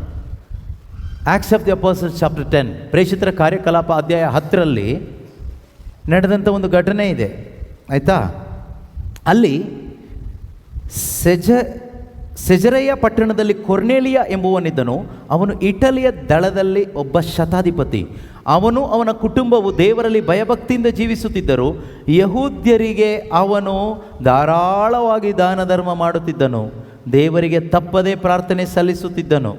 Acts of the apostles chapter 10, ಪ್ರೇಷಿತರ ಕಾರ್ಯಕಲಾಪ ಅಧ್ಯಾಯ 10ರಲ್ಲಿ ನಡೆದಂಥ ಒಂದು ಘಟನೆ ಇದೆ, ಆಯಿತಾ? ಅಲ್ಲಿ ಸೆಜರೆಯ ಪಟ್ಟಣದಲ್ಲಿ ಕೊರ್ನೇಲಿಯ ಎಂಬುವನಿದ್ದನು. ಅವನು ಇಟಲಿಯ ದಳದಲ್ಲಿ ಒಬ್ಬ ಶತಾಧಿಪತಿ. ಅವನು ಅವನ ಕುಟುಂಬವು ದೇವರಲ್ಲಿ ಭಯಭಕ್ತಿಯಿಂದ ಜೀವಿಸುತ್ತಿದ್ದರು. ಯಹೂದ್ಯರಿಗೆ ಅವನು ಧಾರಾಳವಾಗಿ ದಾನ ಧರ್ಮ ಮಾಡುತ್ತಿದ್ದನು, ದೇವರಿಗೆ ತಪ್ಪದೇ ಪ್ರಾರ್ಥನೆ ಸಲ್ಲಿಸುತ್ತಿದ್ದನು.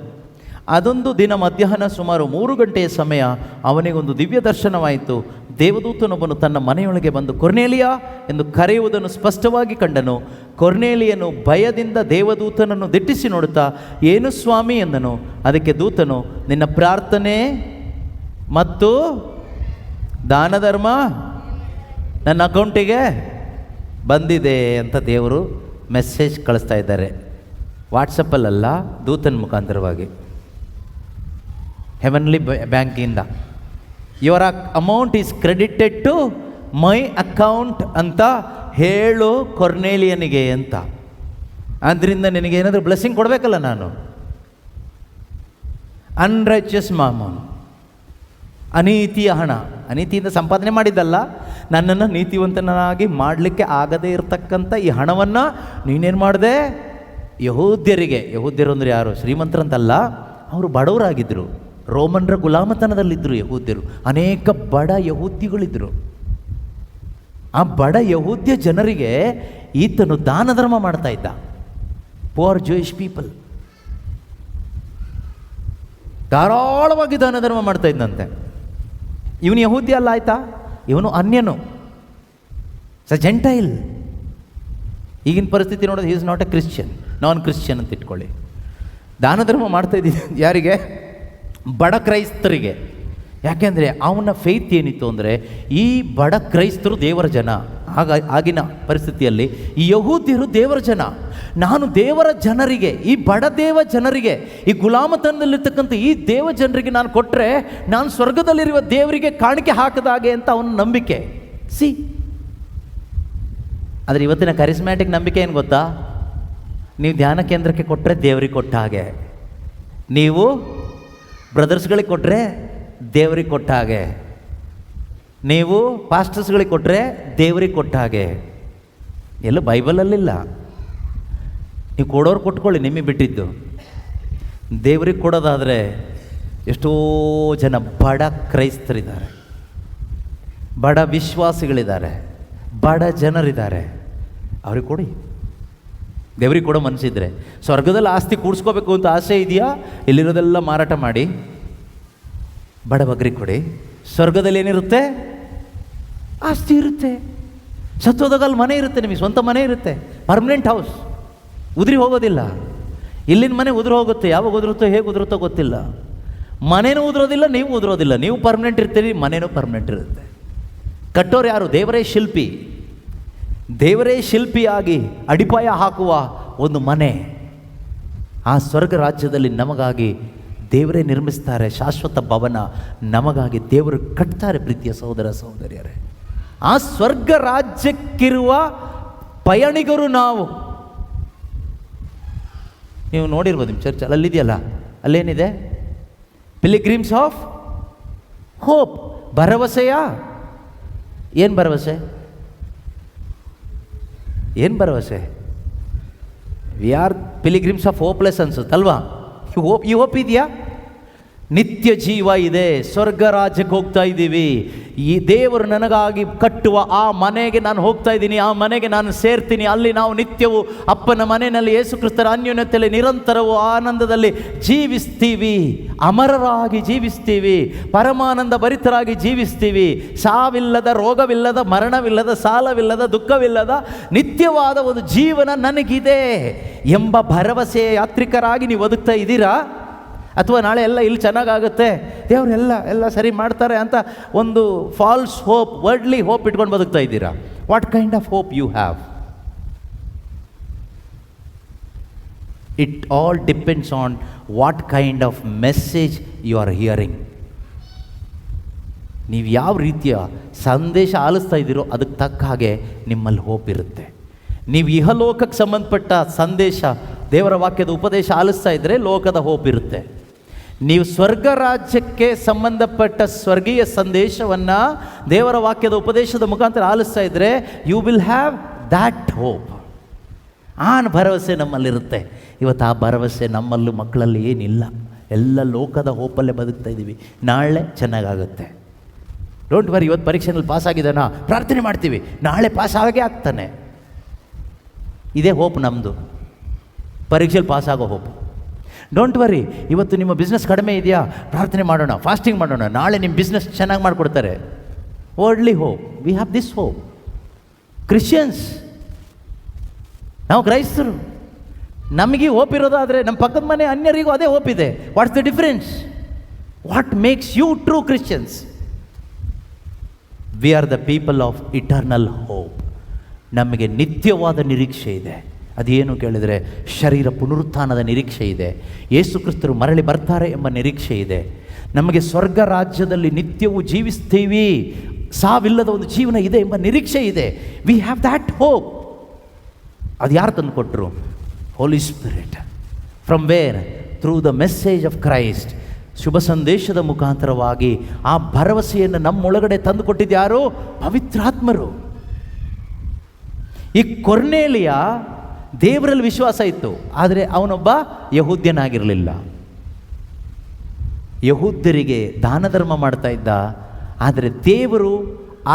ಅದೊಂದು ದಿನ ಮಧ್ಯಾಹ್ನ ಸುಮಾರು 3 ಗಂಟೆಯ ಸಮಯ ಅವನಿಗೊಂದು ದಿವ್ಯ ದರ್ಶನವಾಯಿತು. ದೇವದೂತನೊಬ್ಬನು ತನ್ನ ಮನೆಯೊಳಗೆ ಬಂದು ಕೊರ್ನೇಲಿಯ ಎಂದು ಕರೆಯುವುದನ್ನು ಸ್ಪಷ್ಟವಾಗಿ ಕಂಡನು. ಕೊರ್ನೇಲಿಯನು ಭಯದಿಂದ ದೇವದೂತನನ್ನು ದಿಟ್ಟಿಸಿ ನೋಡುತ್ತಾ, ಏನು ಸ್ವಾಮಿ ಎಂದನು. ಅದಕ್ಕೆ ದೂತನು, ನಿನ್ನ ಪ್ರಾರ್ಥನೆ ಮತ್ತು ದಾನ ಧರ್ಮ ನನ್ನ ಅಕೌಂಟಿಗೆ ಬಂದಿದೆ ಅಂತ ದೇವರು ಮೆಸೇಜ್ ಕಳಿಸ್ತಾ ಇದ್ದಾರೆ. ವಾಟ್ಸಪ್ಪಲ್ಲ, ದೂತನ ಮುಖಾಂತರವಾಗಿ, ಹೆವನ್ಲಿ ಬ್ಯಾಂಕಿಂದ. Your amount is credited to my account ಅಂತ ಹೇಳು ಕೊರ್ನೇಲಿಯನಿಗೆ ಅಂತ. ಆದ್ದರಿಂದ ನಿನಗೆ ಏನಾದರೂ ಬ್ಲೆಸ್ಸಿಂಗ್ ಕೊಡಬೇಕಲ್ಲ ನಾನು. ಅನ್ರೈಚಿಯಸ್ ಮಾಮೂನ್, ಅನೀತಿಯ ಹಣ, ಅನೀತಿಯಿಂದ ಸಂಪಾದನೆ ಮಾಡಿದ್ದಲ್ಲ, ನನ್ನನ್ನು ನೀತಿವಂತನಾಗಿ ಮಾಡಲಿಕ್ಕೆ ಆಗದೇ ಇರತಕ್ಕಂಥ ಈ ಹಣವನ್ನು ನೀನೇನು ಮಾಡಿದೆ? ಯಹೂದ್ಯರಿಗೆ, ಯಹೂದ್ಯರು ಅಂದರೆ ಯಾರು? ಶ್ರೀಮಂತರಂತಲ್ಲ, ಅವರು ಬಡವರಾಗಿದ್ದರು, ರೋಮನ್ರ ಗುಲಾಮತನದಲ್ಲಿದ್ದರು ಯಹೂದ್ಯರು. ಅನೇಕ ಬಡ ಯಹೂದ್ಯಗಳಿದ್ದರು. ಆ ಬಡ ಯಹೂದ್ಯ ಜನರಿಗೆ ಈತನು ದಾನ ಧರ್ಮ ಮಾಡ್ತಾ ಇದ್ದ. ಪುವರ್ ಜೂಯಿಷ್ ಪೀಪಲ್ ಧಾರಾಳವಾಗಿ ದಾನ ಧರ್ಮ ಮಾಡ್ತಾ ಇದ್ದಂತೆ. ಇವನು ಯಹೂದ್ಯ ಅಲ್ಲ, ಆಯ್ತಾ? ಇವನು ಅನ್ಯನು, ಜೆಂಟೈಲ್. ಈಗಿನ ಪರಿಸ್ಥಿತಿ ನೋಡೋದು, he is not A Christian, non Christian ಅಂತ ಇಟ್ಕೊಳ್ಳಿ. ದಾನ ಧರ್ಮ ಮಾಡ್ತಾ ಇದ್ದಿದ್ದು ಯಾರಿಗೆ? ಬಡ ಕ್ರೈಸ್ತರಿಗೆ. ಯಾಕೆಂದರೆ ಅವನ ಫೇತ್ ಏನಿತ್ತು ಅಂದರೆ, ಈ ಬಡ ಕ್ರೈಸ್ತರು ದೇವರ ಜನ. ಆಗಿನ ಪರಿಸ್ಥಿತಿಯಲ್ಲಿ ಈ ಯಹೂದ್ಯರು ದೇವರ ಜನ. ನಾನು ದೇವರ ಜನರಿಗೆ, ಈ ಬಡ ದೇವ ಜನರಿಗೆ, ಈ ಗುಲಾಮತನದಲ್ಲಿರ್ತಕ್ಕಂಥ ಈ ದೇವ ಜನರಿಗೆ ನಾನು ಕೊಟ್ಟರೆ ನಾನು ಸ್ವರ್ಗದಲ್ಲಿರುವ ದೇವರಿಗೆ ಕಾಣಿಕೆ ಹಾಕಿದಾಗೆ ಅಂತ ಅವನ ನಂಬಿಕೆ. ಆದರೆ ಇವತ್ತಿನ ಕರಿಸ್ಮ್ಯಾಟಿಕ್ ನಂಬಿಕೆ ಏನು ಗೊತ್ತಾ? ನೀವು ಧ್ಯಾನ ಕೇಂದ್ರಕ್ಕೆ ಕೊಟ್ಟರೆ ದೇವರಿಗೆ ಕೊಟ್ಟ ಹಾಗೆ, ನೀವು ಬ್ರದರ್ಸ್ಗಳಿಗೆ ಕೊಟ್ಟರೆ ದೇವರಿಗೆ ಕೊಟ್ಟ ಹಾಗೆ, ನೀವು ಪಾಸ್ಟರ್ಸ್ಗಳಿಗೆ ಕೊಟ್ಟರೆ ದೇವರಿಗೆ ಕೊಟ್ಟ ಹಾಗೆ. ಎಲ್ಲ ಬೈಬಲಲ್ಲಿಲ್ಲ. ನೀವು ಕೊಡೋರು ಕೊಟ್ಕೊಳ್ಳಿ, ನಿಮಗೆ ಬಿಟ್ಟಿದ್ದು. ದೇವರಿಗೆ ಕೊಡೋದಾದರೆ ಎಷ್ಟೋ ಜನ ಬಡ ಕ್ರೈಸ್ತರಿದ್ದಾರೆ, ಬಡ ವಿಶ್ವಾಸಿಗಳಿದ್ದಾರೆ, ಬಡ ಜನರಿದ್ದಾರೆ. ಅವ್ರಿಗೆ ಕೊಡಿ. ದೇವ್ರಿಗೆ ಕೊಡೋ ಮನಸ್ಸಿದ್ರೆ, ಸ್ವರ್ಗದಲ್ಲಿ ಆಸ್ತಿ ಕೂಡಿಸ್ಕೋಬೇಕು ಅಂತ ಆಸೆ ಇದೆಯಾ? ಇಲ್ಲಿರೋದೆಲ್ಲ ಮಾರಾಟ ಮಾಡಿ ಬಡಬಗ್ರಿಗೆ ಕೊಡಿ. ಸ್ವರ್ಗದಲ್ಲಿ ಏನಿರುತ್ತೆ? ಆಸ್ತಿ ಇರುತ್ತೆ. ಸತ್ತೋದಾಗಲ್ಲಿ ಮನೆ ಇರುತ್ತೆ, ನಿಮಗೆ ಸ್ವಂತ ಮನೆ ಇರುತ್ತೆ, ಪರ್ಮನೆಂಟ್ ಹೌಸ್, ಉದುರಿ ಹೋಗೋದಿಲ್ಲ. ಇಲ್ಲಿನ ಮನೆ ಉದುರು ಹೋಗುತ್ತೆ, ಯಾವಾಗ ಉದುರುತ್ತೋ ಹೇಗೆ ಉದುರುತ್ತೋ ಗೊತ್ತಿಲ್ಲ. ಮನೇನೂ ಉದುರೋದಿಲ್ಲ, ನೀವು ಉದುರೋದಿಲ್ಲ. ನೀವು ಪರ್ಮನೆಂಟ್ ಇರ್ತೀರಿ, ಮನೇನೂ ಪರ್ಮನೆಂಟ್ ಇರುತ್ತೆ. ಕಟ್ಟೋರು ಯಾರು? ದೇವರೇ ಶಿಲ್ಪಿ. ದೇವರೇ ಶಿಲ್ಪಿಯಾಗಿ ಅಡಿಪಾಯ ಹಾಕುವ ಒಂದು ಮನೆ ಆ ಸ್ವರ್ಗ ರಾಜ್ಯದಲ್ಲಿ ನಮಗಾಗಿ ದೇವರೇ ನಿರ್ಮಿಸ್ತಾರೆ. ಶಾಶ್ವತ ಭವನ ನಮಗಾಗಿ ದೇವರು ಕಟ್ತಾರೆ. ಪ್ರೀತಿಯ ಸಹೋದರ ಸಹೋದರಿಯರೇ, ಆ ಸ್ವರ್ಗ ರಾಜ್ಯಕ್ಕಿರುವ ಪಯಣಿಗರು ನಾವು. ನೀವು ನೋಡಿರ್ಬೋದು ನಿಮ್ಮ ಚರ್ಚ್ ಅಲ್ಲಿದೆಯಲ್ಲ, ಅಲ್ಲೇನಿದೆ? ಪಿಲಿಗ್ರಿಮ್ಸ್ ಆಫ್ ಹೋಪ್, ಭರವಸೆಯ. ಏನು ಭರವಸೆ? ಏನು ಭರವಸೆ? We are pilgrims of hopeless ಅನ್ಸುತ್ತಲ್ವಾ? ಈ ಹೋಪ್ ಇದೆಯಾ? ನಿತ್ಯ ಜೀವ ಇದೆ, ಸ್ವರ್ಗ ರಾಜ್ಯಕ್ಕೆ ಹೋಗ್ತಾ ಇದ್ದೀವಿ. ಈ ದೇವರು ನನಗಾಗಿ ಕಟ್ಟುವ ಆ ಮನೆಗೆ ನಾನು ಹೋಗ್ತಾ ಇದ್ದೀನಿ, ಆ ಮನೆಗೆ ನಾನು ಸೇರ್ತೀನಿ. ಅಲ್ಲಿ ನಾವು ನಿತ್ಯವೂ ಅಪ್ಪನ ಮನೆಯಲ್ಲಿ ಯೇಸು ಕ್ರಿಸ್ತರ ಅನ್ಯೋನ್ಯತೆಯಲ್ಲಿ ನಿರಂತರವೂ ಆನಂದದಲ್ಲಿ ಜೀವಿಸ್ತೀವಿ, ಅಮರರಾಗಿ ಜೀವಿಸ್ತೀವಿ, ಪರಮಾನಂದ ಭರಿತರಾಗಿ ಜೀವಿಸ್ತೀವಿ. ಸಾವಿಲ್ಲದ, ರೋಗವಿಲ್ಲದ, ಮರಣವಿಲ್ಲದ, ಸಾಲವಿಲ್ಲದ, ದುಃಖವಿಲ್ಲದ ನಿತ್ಯವಾದ ಒಂದು ಜೀವನ ನನಗಿದೆ ಎಂಬ ಭರವಸೆಯ ಯಾತ್ರಿಕರಾಗಿ ನೀವು ಬದುಕ್ತಾ ಇದ್ದೀರಾ? ಅಥವಾ ನಾಳೆ ಎಲ್ಲ ಇಲ್ಲಿ ಚೆನ್ನಾಗಾಗುತ್ತೆ, ದೇವರು ಎಲ್ಲ ಸರಿ ಮಾಡ್ತಾರೆ ಅಂತ ಒಂದು ಫಾಲ್ಸ್ ಹೋಪ್, ವರ್ಡ್ಲಿ ಹೋಪ್ ಇಟ್ಕೊಂಡು ಬದುಕ್ತಾ ಇದ್ದೀರಾ? What kind of hope you have? It all depends on what kind of message you are hearing. ನೀವು ಯಾವ ರೀತಿಯ ಸಂದೇಶ ಆಲಿಸ್ತಾ ಇದ್ದೀರೋ ಅದಕ್ಕೆ ತಕ್ಕ ಹಾಗೆ ನಿಮ್ಮಲ್ಲಿ ಹೋಪ್ ಇರುತ್ತೆ. ನೀವು ಇಹಲೋಕಕ್ಕೆ ಸಂಬಂಧಪಟ್ಟ ಸಂದೇಶ, ದೇವರ ವಾಕ್ಯದ ಉಪದೇಶ ಆಲಿಸ್ತಾ ಇದ್ದರೆ ಲೋಕದ ಹೋಪ್ ಇರುತ್ತೆ. ನೀವು ಸ್ವರ್ಗ ರಾಜ್ಯಕ್ಕೆ ಸಂಬಂಧಪಟ್ಟ ಸ್ವರ್ಗೀಯ ಸಂದೇಶವನ್ನು ದೇವರ ವಾಕ್ಯದ ಉಪದೇಶದ ಮುಖಾಂತರ ಆಲಿಸ್ತಾ ಇದ್ದರೆ you will have that hope. ಆ ಭರವಸೆ ನಮ್ಮಲ್ಲಿರುತ್ತೆ. ಇವತ್ತು ಆ ಭರವಸೆ ನಮ್ಮಲ್ಲೂ ಮಕ್ಕಳಲ್ಲಿ ಏನಿಲ್ಲ. ಎಲ್ಲ ಲೋಕದ ಹೋಪಲ್ಲೇ ಬದುಕ್ತಾ ಇದ್ದೀವಿ. ನಾಳೆ ಚೆನ್ನಾಗಾಗುತ್ತೆ, ಡೋಂಟ್ ವರಿ. ಇವತ್ತು ಪರೀಕ್ಷೆನಲ್ಲಿ ಪಾಸ್ ಆಗಿದ್ದಾನಾ, ಪ್ರಾರ್ಥನೆ ಮಾಡ್ತೀವಿ, ನಾಳೆ ಪಾಸ್ ಆಗೇ ಆಗ್ತಾನೆ. ಇದೇ ಹೋಪ್ ನಮ್ಮದು, ಪರೀಕ್ಷೆಯಲ್ಲಿ ಪಾಸ್ ಆಗೋ ಹೋಪ್. ಡೋಂಟ್ ವರಿ, ಇವತ್ತು ನಿಮ್ಮ ಬಿಸ್ನೆಸ್ ಕಡಿಮೆ ಇದೆಯಾ, ಪ್ರಾರ್ಥನೆ ಮಾಡೋಣ, ಫಾಸ್ಟಿಂಗ್ ಮಾಡೋಣ, ನಾಳೆ ನಿಮ್ಮ ಬಿಸ್ನೆಸ್ ಚೆನ್ನಾಗಿ ಮಾಡಿಕೊಡ್ತಾರೆ. Worldly hope. We have this hope. Christians, ನಾವು ಕ್ರೈಸ್ತರು, ನಮಗೆ ಹೋಪ್ ಇರೋದಾದರೆ ನಮ್ಮ ಪಕ್ಕದ ಮನೆ ಅನ್ಯರಿಗೂ ಅದೇ ಹೋಪ್ ಇದೆ. What's the difference? What makes you true Christians? We are the people of eternal hope. ನಮಗೆ ನಿತ್ಯವಾದ ನಿರೀಕ್ಷೆ ಇದೆ. ಅದೇನು ಕೇಳಿದರೆ ಶರೀರ ಪುನರುತ್ಥಾನದ ನಿರೀಕ್ಷೆ ಇದೆ. ಯೇಸು ಕ್ರಿಸ್ತರು ಮರಳಿ ಬರ್ತಾರೆ ಎಂಬ ನಿರೀಕ್ಷೆ ಇದೆ. ನಮಗೆ ಸ್ವರ್ಗ ರಾಜ್ಯದಲ್ಲಿ ನಿತ್ಯವೂ ಜೀವಿಸ್ತೀವಿ, ಸಾವಿಲ್ಲದ ಒಂದು ಜೀವನ ಇದೆ ಎಂಬ ನಿರೀಕ್ಷೆ ಇದೆ. We have that hope. ಅದು ಯಾರು ತಂದು ಕೊಟ್ಟರು? Holy Spirit. From where? Through the message of Christ. ಶುಭ ಸಂದೇಶದ ಮುಖಾಂತರವಾಗಿ ಆ ಭರವಸೆಯನ್ನು ನಮ್ಮೊಳಗಡೆ ತಂದು ಕೊಟ್ಟಿದ್ದು ಯಾರು? ಪವಿತ್ರಾತ್ಮರು. ಈ ಕೊರ್ನೇಲಿಯ ದೇವರಲ್ಲಿ ವಿಶ್ವಾಸ ಇತ್ತು, ಆದರೆ ಅವನೊಬ್ಬ ಯಹೂದ್ಯನಾಗಿರಲಿಲ್ಲ. ಯಹೂದ್ಯರಿಗೆ ದಾನ ಧರ್ಮ ಮಾಡ್ತಾ ಇದ್ದ. ಆದರೆ ದೇವರು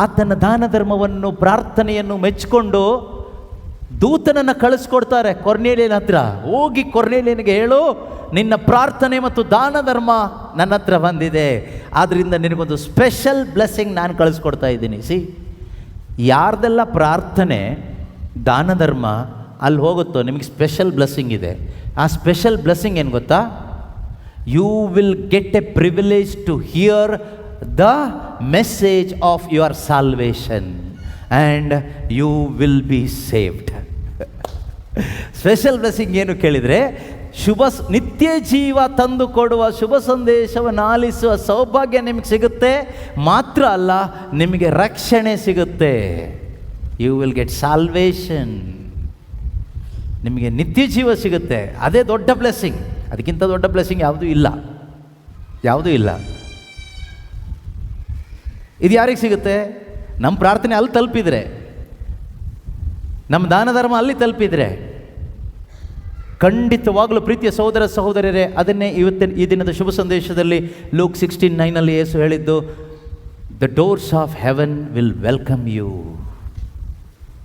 ಆತನ ದಾನ ಧರ್ಮವನ್ನು, ಪ್ರಾರ್ಥನೆಯನ್ನು ಮೆಚ್ಚಿಕೊಂಡು ದೂತನನ್ನು ಕಳಿಸ್ಕೊಡ್ತಾರೆ ಕೊರ್ನೇಲಿಯನ ಹತ್ರ. ಹೋಗಿ ಕೊರ್ನೇಲಿಯನಿಗೆ ಹೇಳು, ನಿನ್ನ ಪ್ರಾರ್ಥನೆ ಮತ್ತು ದಾನ ಧರ್ಮ ನನ್ನ ಹತ್ರ ಬಂದಿದೆ, ಆದ್ದರಿಂದ ನಿನಗೊಂದು ಸ್ಪೆಷಲ್ ಬ್ಲೆಸ್ಸಿಂಗ್ ನಾನು ಕಳಿಸ್ಕೊಡ್ತಾ ಇದ್ದೀನಿ. ಯಾರ್ದೆಲ್ಲ ಪ್ರಾರ್ಥನೆ, ದಾನ ಧರ್ಮ ಅಲ್ಲಿ ಹೋಗುತ್ತೋ ನಿಮಗೆ ಸ್ಪೆಷಲ್ ಬ್ಲೆಸ್ಸಿಂಗ್ ಇದೆ. ಆ ಸ್ಪೆಷಲ್ ಬ್ಲೆಸ್ಸಿಂಗ್ ಏನು ಗೊತ್ತಾ? You will get a privilege to hear the message of your salvation and you will be saved. Special blessing ಏನು ಕೇಳಿದರೆ, ನಿತ್ಯ ಜೀವ ತಂದು ಕೊಡುವ ಶುಭ ಸಂದೇಶವನ್ನು ಆಲಿಸುವ ಸೌಭಾಗ್ಯ ನಿಮಗೆ ಸಿಗುತ್ತೆ. ಮಾತ್ರ ಅಲ್ಲ, ನಿಮಗೆ ರಕ್ಷಣೆ ಸಿಗುತ್ತೆ. You will get salvation. ನಿಮಗೆ ನಿತ್ಯ ಜೀವ ಸಿಗುತ್ತೆ. ಅದೇ ದೊಡ್ಡ ಬ್ಲೆಸ್ಸಿಂಗ್. ಅದಕ್ಕಿಂತ ದೊಡ್ಡ ಬ್ಲೆಸ್ಸಿಂಗ್ ಯಾವುದೂ ಇಲ್ಲ, ಯಾವುದೂ ಇಲ್ಲ. ಇದು ಯಾರಿಗೆ ಸಿಗುತ್ತೆ? ನಮ್ಮ ಪ್ರಾರ್ಥನೆ ಅಲ್ಲಿ ತಲುಪಿದರೆ, ನಮ್ಮ ದಾನ ಧರ್ಮ ಅಲ್ಲಿ ತಲುಪಿದರೆ ಖಂಡಿತವಾಗಲೂ ಪ್ರೀತಿಯ ಸಹೋದರ ಸಹೋದರರೇ, ಅದನ್ನೇ ಈ ದಿನದ ಶುಭ ಸಂದೇಶದಲ್ಲಿ ಲೂಕ್ 16:9 ಯೇಸು ಹೇಳಿದ್ದು, the doors of heaven will welcome you.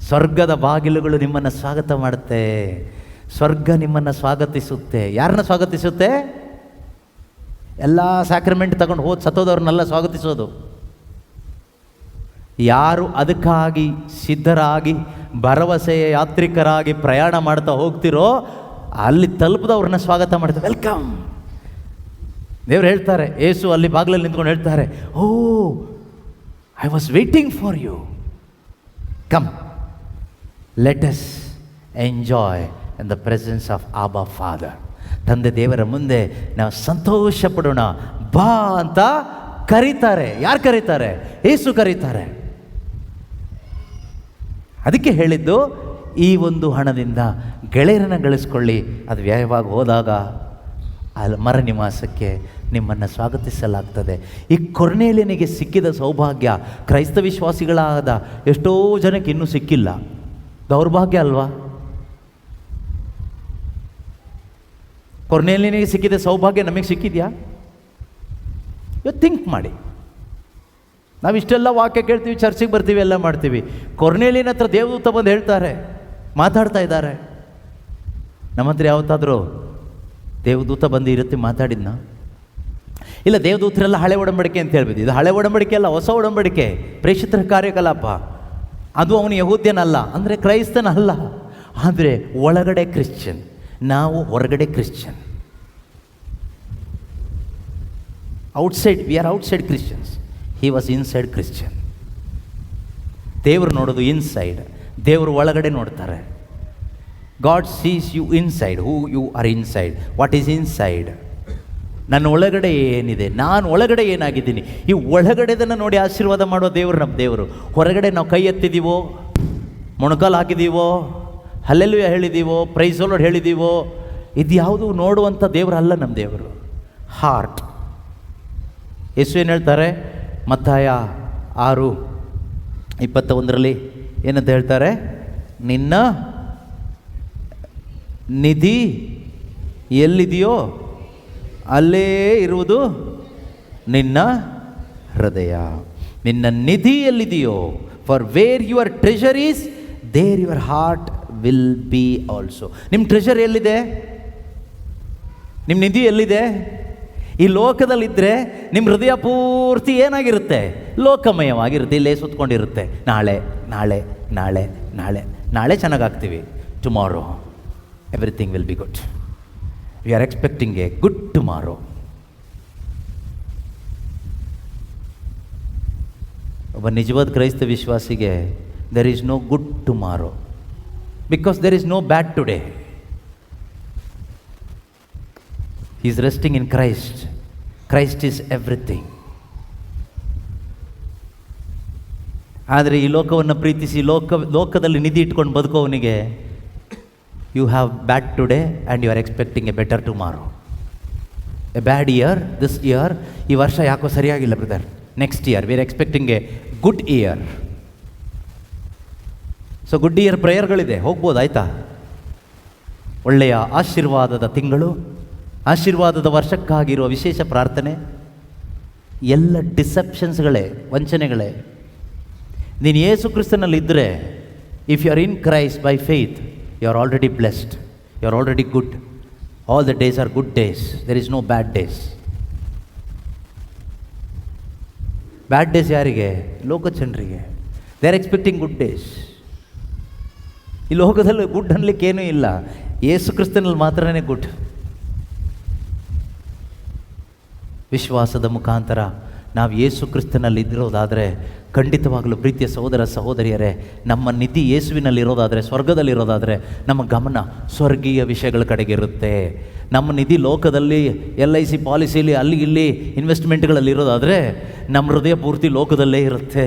ಸ್ವರ್ಗದ ಬಾಗಿಲುಗಳು ನಿಮ್ಮನ್ನು ಸ್ವಾಗತ ಮಾಡುತ್ತೆ. ಸ್ವರ್ಗ ನಿಮ್ಮನ್ನು ಸ್ವಾಗತಿಸುತ್ತೆ. ಯಾರನ್ನ ಸ್ವಾಗತಿಸುತ್ತೆ? ಎಲ್ಲ ಸ್ಯಾಕ್ರಮೆಂಟ್ ತಗೊಂಡು ಸತ್ತೋದವ್ರನ್ನೆಲ್ಲ ಸ್ವಾಗತಿಸೋದು. ಯಾರು ಅದಕ್ಕಾಗಿ ಸಿದ್ಧರಾಗಿ ಭರವಸೆಯ ಯಾತ್ರಿಕರಾಗಿ ಪ್ರಯಾಣ ಮಾಡ್ತಾ ಹೋಗ್ತಿರೋ ಅಲ್ಲಿ ತಲುಪಿದವ್ರನ್ನ ಸ್ವಾಗತ ಮಾಡ್ತಾರೆ. ವೆಲ್ಕಮ್. ದೇವ್ರು ಹೇಳ್ತಾರೆ, ಯೇಸು ಅಲ್ಲಿ ಬಾಗಿಲಲ್ಲಿ ನಿಂತ್ಕೊಂಡು ಹೇಳ್ತಾರೆ, oh I was waiting for you, come let us enjoy in the presence of Abba Father. ತಂದೆ ದೇವರ ಮುಂದೆ ನಾವು ಸಂತೋಷ ಪಡೋಣ ಬಾ ಅಂತ ಕರೀತಾರೆ. ಯಾರು ಕರೀತಾರೆ? ಯೇಸು ಕರೀತಾರೆ. ಅದಕ್ಕೆ ಹೇಳಿದ್ದು, ಈ ಒಂದು ಹಣದಿಂದ ಗೆಳೆಯರನ್ನು ಗಳಿಸ್ಕೊಳ್ಳಿ, ಅದು ವ್ಯಯವಾಗಿ ಹೋದಾಗ ಅಲ್ಲಿ ಮರ ನಿವಾಸಕ್ಕೆ ನಿಮ್ಮನ್ನು ಸ್ವಾಗತಿಸಲಾಗ್ತದೆ. ಈ ಕೊರ್ನೇಲಿಯನಿಗೆ ಸಿಕ್ಕಿದ ಸೌಭಾಗ್ಯ ಕ್ರೈಸ್ತ ವಿಶ್ವಾಸಿಗಳಾದ ಎಷ್ಟೋ ಜನಕ್ಕೆ ಇನ್ನೂ ಸಿಕ್ಕಿಲ್ಲ. ದೌರ್ಭಾಗ್ಯ ಅಲ್ವಾ? ಕೊರ್ನೇಲಿಯನಿಗೆ ಸಿಕ್ಕಿದ ಸೌಭಾಗ್ಯ ನಮಗೆ ಸಿಕ್ಕಿದೆಯಾ? ಇವತ್ತು ಥಿಂಕ್ ಮಾಡಿ. ನಾವು ಇಷ್ಟೆಲ್ಲ ವಾಕ್ಯ ಕೇಳ್ತೀವಿ, ಚರ್ಚಿಗೆ ಬರ್ತೀವಿ, ಎಲ್ಲ ಮಾಡ್ತೀವಿ. ಕೊರ್ನೇಲಿಯನ ಹತ್ರ ದೇವದೂತ ಬಂದು ಹೇಳ್ತಾರೆ, ಮಾತಾಡ್ತಾ ಇದ್ದಾರೆ. ನಮ್ಮ ಹತ್ರ ಯಾವತ್ತಾದರೂ ದೇವದೂತ ಬಂದು ಈ ರೀತಿ ಮಾತಾಡಿದ್ನ? ಇಲ್ಲ, ದೇವದೂತರೆಲ್ಲ ಹಳೆ ಒಡಂಬಡಿಕೆ ಅಂತ ಹೇಳ್ಬೋದು. ಇದು ಹಳೆ ಒಡಂಬಡಿಕೆ ಅಲ್ಲ, ಹೊಸ ಒಡಂಬಡಿಕೆ, ಪ್ರೇಷಿತರ ಕಾರ್ಯಕಲಾಪ. ಅದು ಅವನು ಯಹೂದ್ಯನಲ್ಲ, ಅಂದರೆ ಕ್ರೈಸ್ತನಲ್ಲ, ಆದರೆ ಒಳಗಡೆ ಕ್ರಿಶ್ಚಿಯನ್. ನಾವು ಹೊರಗಡೆ Christian. Outside, we are outside Christians. He was inside Christian. ದೇವರು ನೋಡೋದು ಇನ್ಸೈಡ್, ದೇವರು ಒಳಗಡೆ ನೋಡ್ತಾರೆ. God sees you inside, who you are inside. What is inside? ನನ್ನ ಒಳಗಡೆ ಏನಿದೆ, ನಾನು ಒಳಗಡೆ ಏನಾಗಿದ್ದೀನಿ, ಈ ಒಳಗಡೆದನ್ನು ನೋಡಿ ಆಶೀರ್ವಾದ ಮಾಡೋ ದೇವರು ನಮ್ಮ ದೇವರು. ಹೊರಗಡೆ ನಾವು ಕೈ ಎತ್ತಿದ್ದೀವೋ, ಮೊಣಕಾಲು ಹಾಕಿದ್ದೀವೋ, ಹಲ್ಲೆಲೂಯಾ ಹೇಳಿದ್ದೀವೋ, ಪ್ರೈಸ್ ದಿ ಲಾರ್ಡ್ ಹೇಳಿದ್ದೀವೋ, ಇದು ಯಾವುದು ನೋಡುವಂಥ ದೇವರು ಅಲ್ಲ ನಮ್ಮ ದೇವರು. ಹಾರ್ಟ್. ಯೇಸು ಏನು ಹೇಳ್ತಾರೆ? ಮತ್ತಾಯ 6:21 ಏನಂತ ಹೇಳ್ತಾರೆ? ನಿನ್ನ ನಿಧಿ ಎಲ್ಲಿದೆಯೋ ಅಲ್ಲೇ ಇರುವುದು ನಿನ್ನ ಹೃದಯ. ನಿನ್ನ ನಿಧಿ ಎಲ್ಲಿದೆಯೋ, for where your treasure is there your heart will be also. ನಿಮ್ಮ ಟ್ರೆಷರ್ ಎಲ್ಲಿದೆ? ನಿಮ್ಮ ನಿಧಿ ಎಲ್ಲಿದೆ? ಈ ಲೋಕದಲ್ಲಿದ್ದರೆ ನಿಮ್ಮ ಹೃದಯ ಪೂರ್ತಿ ಏನಾಗಿರುತ್ತೆ? ಲೋಕಮಯವಾಗಿರುತ್ತೆ, ಇಲ್ಲೇ ಸುತ್ಕೊಂಡಿರುತ್ತೆ. ನಾಳೆ ನಾಳೆ ನಾಳೆ ನಾಳೆ ನಾಳೆ ಚೆನ್ನಾಗಾಗ್ತೀವಿ. Tomorrow everything will be good. We are expecting a good tomorrow. ಒಬ್ಬ ನಿಜವಾದ ಕ್ರೈಸ್ತ ವಿಶ್ವಾಸಿಗೆ there is no good tomorrow, because there is no bad today. He is resting in Christ. Christ is everything. ಆದರೆ ಈ ಲೋಕವನ್ನು ಪ್ರೀತಿಸಿ ಲೋಕದಲ್ಲಿ ನಿಧಿ ಇಟ್ಕೊಂಡು ಬದುಕೋವನಿಗೆ you have bad today and you are expecting a better tomorrow. A bad year this year. ಈ ವರ್ಷ ಯಾಕೋ ಸರಿಯಾಗಿಲ್ಲ brother, next year we are expecting a good year. So good year ಪ್ರೇಯರ್ಗಳಿದೆ, ಹೋಗ್ಬೋದು, ಆಯಿತಾ? ಒಳ್ಳೆಯ ಆಶೀರ್ವಾದದ ತಿಂಗಳು, ಆಶೀರ್ವಾದದ ವರ್ಷಕ್ಕಾಗಿರುವ ವಿಶೇಷ ಪ್ರಾರ್ಥನೆ. ಎಲ್ಲ ಡಿಸೆಪ್ಷನ್ಸ್ಗಳೇ, ವಂಚನೆಗಳೇ. ನೀನು ಯೇಸು ಕ್ರಿಸ್ತನಲ್ಲಿದ್ದರೆ, if you are in Christ by faith, you are already blessed, you are already good. All the days are good days, there is no bad days. Bad days ಯಾರಿಗೆ? ಲೋಕ ಜನರಿಗೆ. They are expecting good days. ಈ ಲೋಕದಲ್ಲಿ good ಅನ್ನಲಿಕ್ಕೇನೂ ಇಲ್ಲ, ಯೇಸು ಕ್ರಿಸ್ತನಲ್ಲಿ ಮಾತ್ರನೇ good. ವಿಶ್ವಾಸದ ಮುಖಾಂತರ ನಾವು ಯೇಸು ಕ್ರಿಸ್ತನಲ್ಲಿ ಇದ್ದಿರೋದಾದರೆ, ಖಂಡಿತವಾಗಲೂ ಪ್ರೀತಿಯ ಸಹೋದರ ಸಹೋದರಿಯರೇ, ನಮ್ಮ ನಿಧಿ ಯೇಸುವಿನಲ್ಲಿರೋದಾದರೆ, ಸ್ವರ್ಗದಲ್ಲಿರೋದಾದರೆ, ನಮ್ಮ ಗಮನ ಸ್ವರ್ಗೀಯ ವಿಷಯಗಳ ಕಡೆಗೆ ಇರುತ್ತೆ. ನಮ್ಮ ನಿಧಿ ಲೋಕದಲ್ಲಿ LIC ಪಾಲಿಸಿಲಿ ಅಲ್ಲಿ ಇಲ್ಲಿ ಇನ್ವೆಸ್ಟ್ಮೆಂಟ್ಗಳಲ್ಲಿರೋದಾದರೆ, ನಮ್ಮ ಹೃದಯ ಪೂರ್ತಿ ಲೋಕದಲ್ಲೇ ಇರುತ್ತೆ.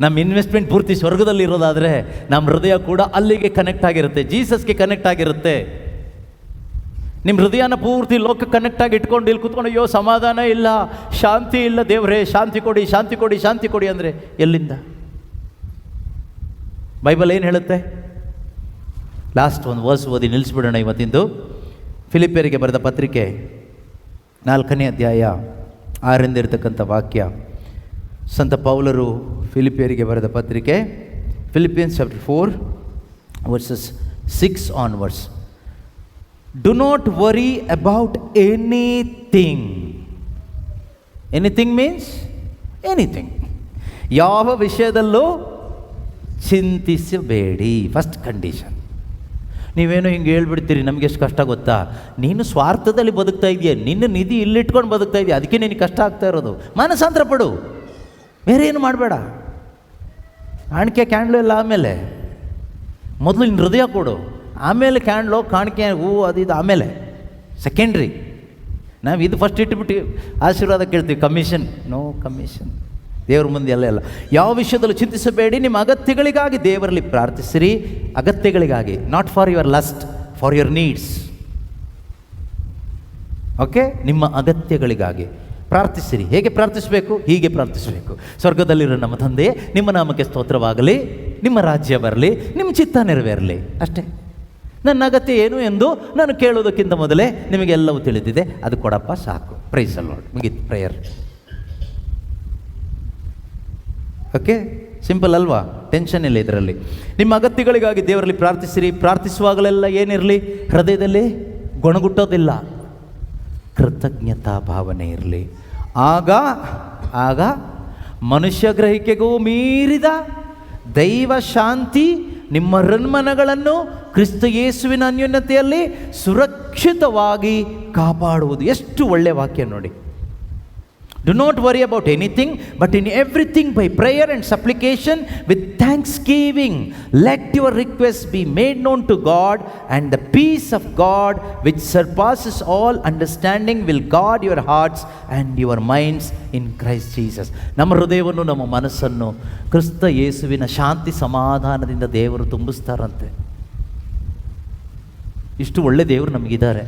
ನಮ್ಮ ಇನ್ವೆಸ್ಟ್ಮೆಂಟ್ ಪೂರ್ತಿ ಸ್ವರ್ಗದಲ್ಲಿರೋದಾದರೆ, ನಮ್ಮ ಹೃದಯ ಕೂಡ ಅಲ್ಲಿಗೆ ಕನೆಕ್ಟ್ ಆಗಿರುತ್ತೆ, ಜೀಸಸ್ಗೆ ಕನೆಕ್ಟ್ ಆಗಿರುತ್ತೆ. ನಿಮ್ಮ ಹೃದಯನ ಪೂರ್ತಿ ಲೋಕ ಕನೆಕ್ಟ್ ಆಗಿ ಇಟ್ಕೊಂಡು ಇಲ್ಲಿ ಕೂತ್ಕೊಂಡು, ಅಯ್ಯೋ ಸಮಾಧಾನ ಇಲ್ಲ, ಶಾಂತಿ ಇಲ್ಲ, ದೇವರೇ ಶಾಂತಿ ಕೊಡಿ, ಶಾಂತಿ ಕೊಡಿ, ಶಾಂತಿ ಕೊಡಿ ಅಂದರೆ ಎಲ್ಲಿಂದ? ಬೈಬಲ್ ಏನು ಹೇಳುತ್ತೆ? ಲಾಸ್ಟ್ ಒಂದು ವರ್ಸ್ ಓದಿ ನಿಲ್ಲಿಸ್ಬಿಡೋಣ ಇವತ್ತಿಂದು. ಫಿಲಿಪಿಯರಿಗೆ ಬರೆದ ಪತ್ರಿಕೆ 4ನೇ ಅಧ್ಯಾಯ 6 ಇರತಕ್ಕಂಥ ವಾಕ್ಯ. ಸಂತ ಪೌಲರು ಫಿಲಿಪಿಯರಿಗೆ ಬರೆದ ಪತ್ರಿಕೆ, Philippians chapter 4 versus 6 onwards. Do not worry about anything. Anything means anything. ಯಾವ ವಿಷಯದಲ್ಲೂ ಚಿಂತಿಸಬೇಡಿ. First condition. ನೀವೇನೋ ಹಿಂಗೆ ಹೇಳ್ಬಿಡ್ತೀರಿ, ನಮಗೆ ಎಷ್ಟು ಕಷ್ಟ ಗೊತ್ತಾ? ನೀನು ಸ್ವಾರ್ಥದಲ್ಲಿ ಬದುಕ್ತಾ ಇದೆಯಾ, ನಿನ್ನ ನಿಧಿ ಇಲ್ಲಿಟ್ಕೊಂಡು ಬದುಕ್ತಾ ಇದೆಯಾ, ಅದಕ್ಕೆ ನಿನಗೆ ಕಷ್ಟ ಆಗ್ತಾ ಇರೋದು. ಮನಸ್ಸಾಂತರ ಪಡು, ಬೇರೆ ಏನು ಮಾಡಬೇಡ. ಕಾಣಿಕೆ ಕ್ಯಾಂಡ್ಲು ಎಲ್ಲ ಆಮೇಲೆ, ಮೊದಲು ನಿನ್ನ ಹೃದಯ ಕೊಡು, ಆಮೇಲೆ ಕ್ಯಾಂಡ್ಲು ಕಾಣಿಕೆ ಹೂವು ಅದು ಇದು ಆಮೇಲೆ ಸೆಕೆಂಡ್ರಿ. ನಾವು ಇದು ಫಸ್ಟ್ ಇಟ್ಬಿಟ್ಟು ಆಶೀರ್ವಾದ ಕೇಳ್ತೀವಿ. Commission, no commission. ದೇವ್ರ ಮುಂದೆ ಎಲ್ಲ ಯಾವ ವಿಷಯದಲ್ಲೂ ಚಿಂತಿಸಬೇಡಿ, ನಿಮ್ಮ ಅಗತ್ಯಗಳಿಗಾಗಿ ದೇವರಲ್ಲಿ ಪ್ರಾರ್ಥಿಸಿರಿ. ಅಗತ್ಯಗಳಿಗಾಗಿ, not for your lust, for your needs. Okay, ನಿಮ್ಮ ಅಗತ್ಯಗಳಿಗಾಗಿ ಪ್ರಾರ್ಥಿಸಿರಿ. ಹೇಗೆ ಪ್ರಾರ್ಥಿಸಬೇಕು? ಹೀಗೆ ಪ್ರಾರ್ಥಿಸಬೇಕು. ಸ್ವರ್ಗದಲ್ಲಿರೋ ನಮ್ಮ ತಂದೆ, ನಿಮ್ಮ ನಾಮಕ್ಕೆ ಸ್ತೋತ್ರವಾಗಲಿ, ನಿಮ್ಮ ರಾಜ್ಯ ಬರಲಿ, ನಿಮ್ಮ ಚಿತ್ತ ನೆರವೇರಲಿ. ಅಷ್ಟೇ. ನನ್ನ ಅಗತ್ಯ ಏನು ಎಂದು ನಾನು ಕೇಳುವುದಕ್ಕಿಂತ ಮೊದಲೇ ನಿಮಗೆಲ್ಲವೂ ತಿಳಿದಿದೆ, ಅದು ಕೊಡಪ್ಪ ಸಾಕು. Praise the lord. ಮುಗೀತು ಪ್ರೇಯರ್. ಓಕೆ, ಸಿಂಪಲ್ ಅಲ್ವಾ? ಟೆನ್ಷನ್ ಇಲ್ಲ ಇದರಲ್ಲಿ. ನಿಮ್ಮ ಅಗತ್ಯಗಳಿಗಾಗಿ ದೇವರಲ್ಲಿ ಪ್ರಾರ್ಥಿಸಿರಿ. ಪ್ರಾರ್ಥಿಸುವಾಗಲೆಲ್ಲ ಏನಿರಲಿ, ಹೃದಯದಲ್ಲಿ ಗೊಣಗುಟ್ಟೋದಿಲ್ಲ, ಕೃತಜ್ಞತಾ ಭಾವನೆ ಇರಲಿ. ಆಗ ಮನುಷ್ಯ ಗ್ರಹಿಕೆಗೂ ಮೀರಿದ ದೈವ ಶಾಂತಿ ನಿಮ್ಮ ಹೃನ್ಮನಗಳನ್ನು ಕ್ರಿಸ್ತ ಯೇಸುವಿನ ಅನ್ಯೋನ್ಯತೆಯಲ್ಲಿ ಸುರಕ್ಷಿತವಾಗಿ ಕಾಪಾಡುವುದು. ಎಷ್ಟು ಒಳ್ಳೆಯ ವಾಕ್ಯ ನೋಡಿ. Do not worry about anything, but in everything by prayer and supplication with thanksgiving, let your requests be made known to God, and the peace of God which surpasses all understanding will guard your hearts and your minds in Christ Jesus. ನಮ್ಮ ಹೃದಯವನ್ನು, ನಮ್ಮ ಮನಸ್ಸನ್ನು ಕ್ರಿಸ್ತ ಯೇಸುವಿನ ಶಾಂತಿ ಸಮಾಧಾನದಿಂದ ದೇವರು ತುಂಬಿಸ್ತಾರಂತೆ. ಇಷ್ಟು ಒಳ್ಳೆ ದೇವರು ನಮಗಿದ್ದಾರೆ.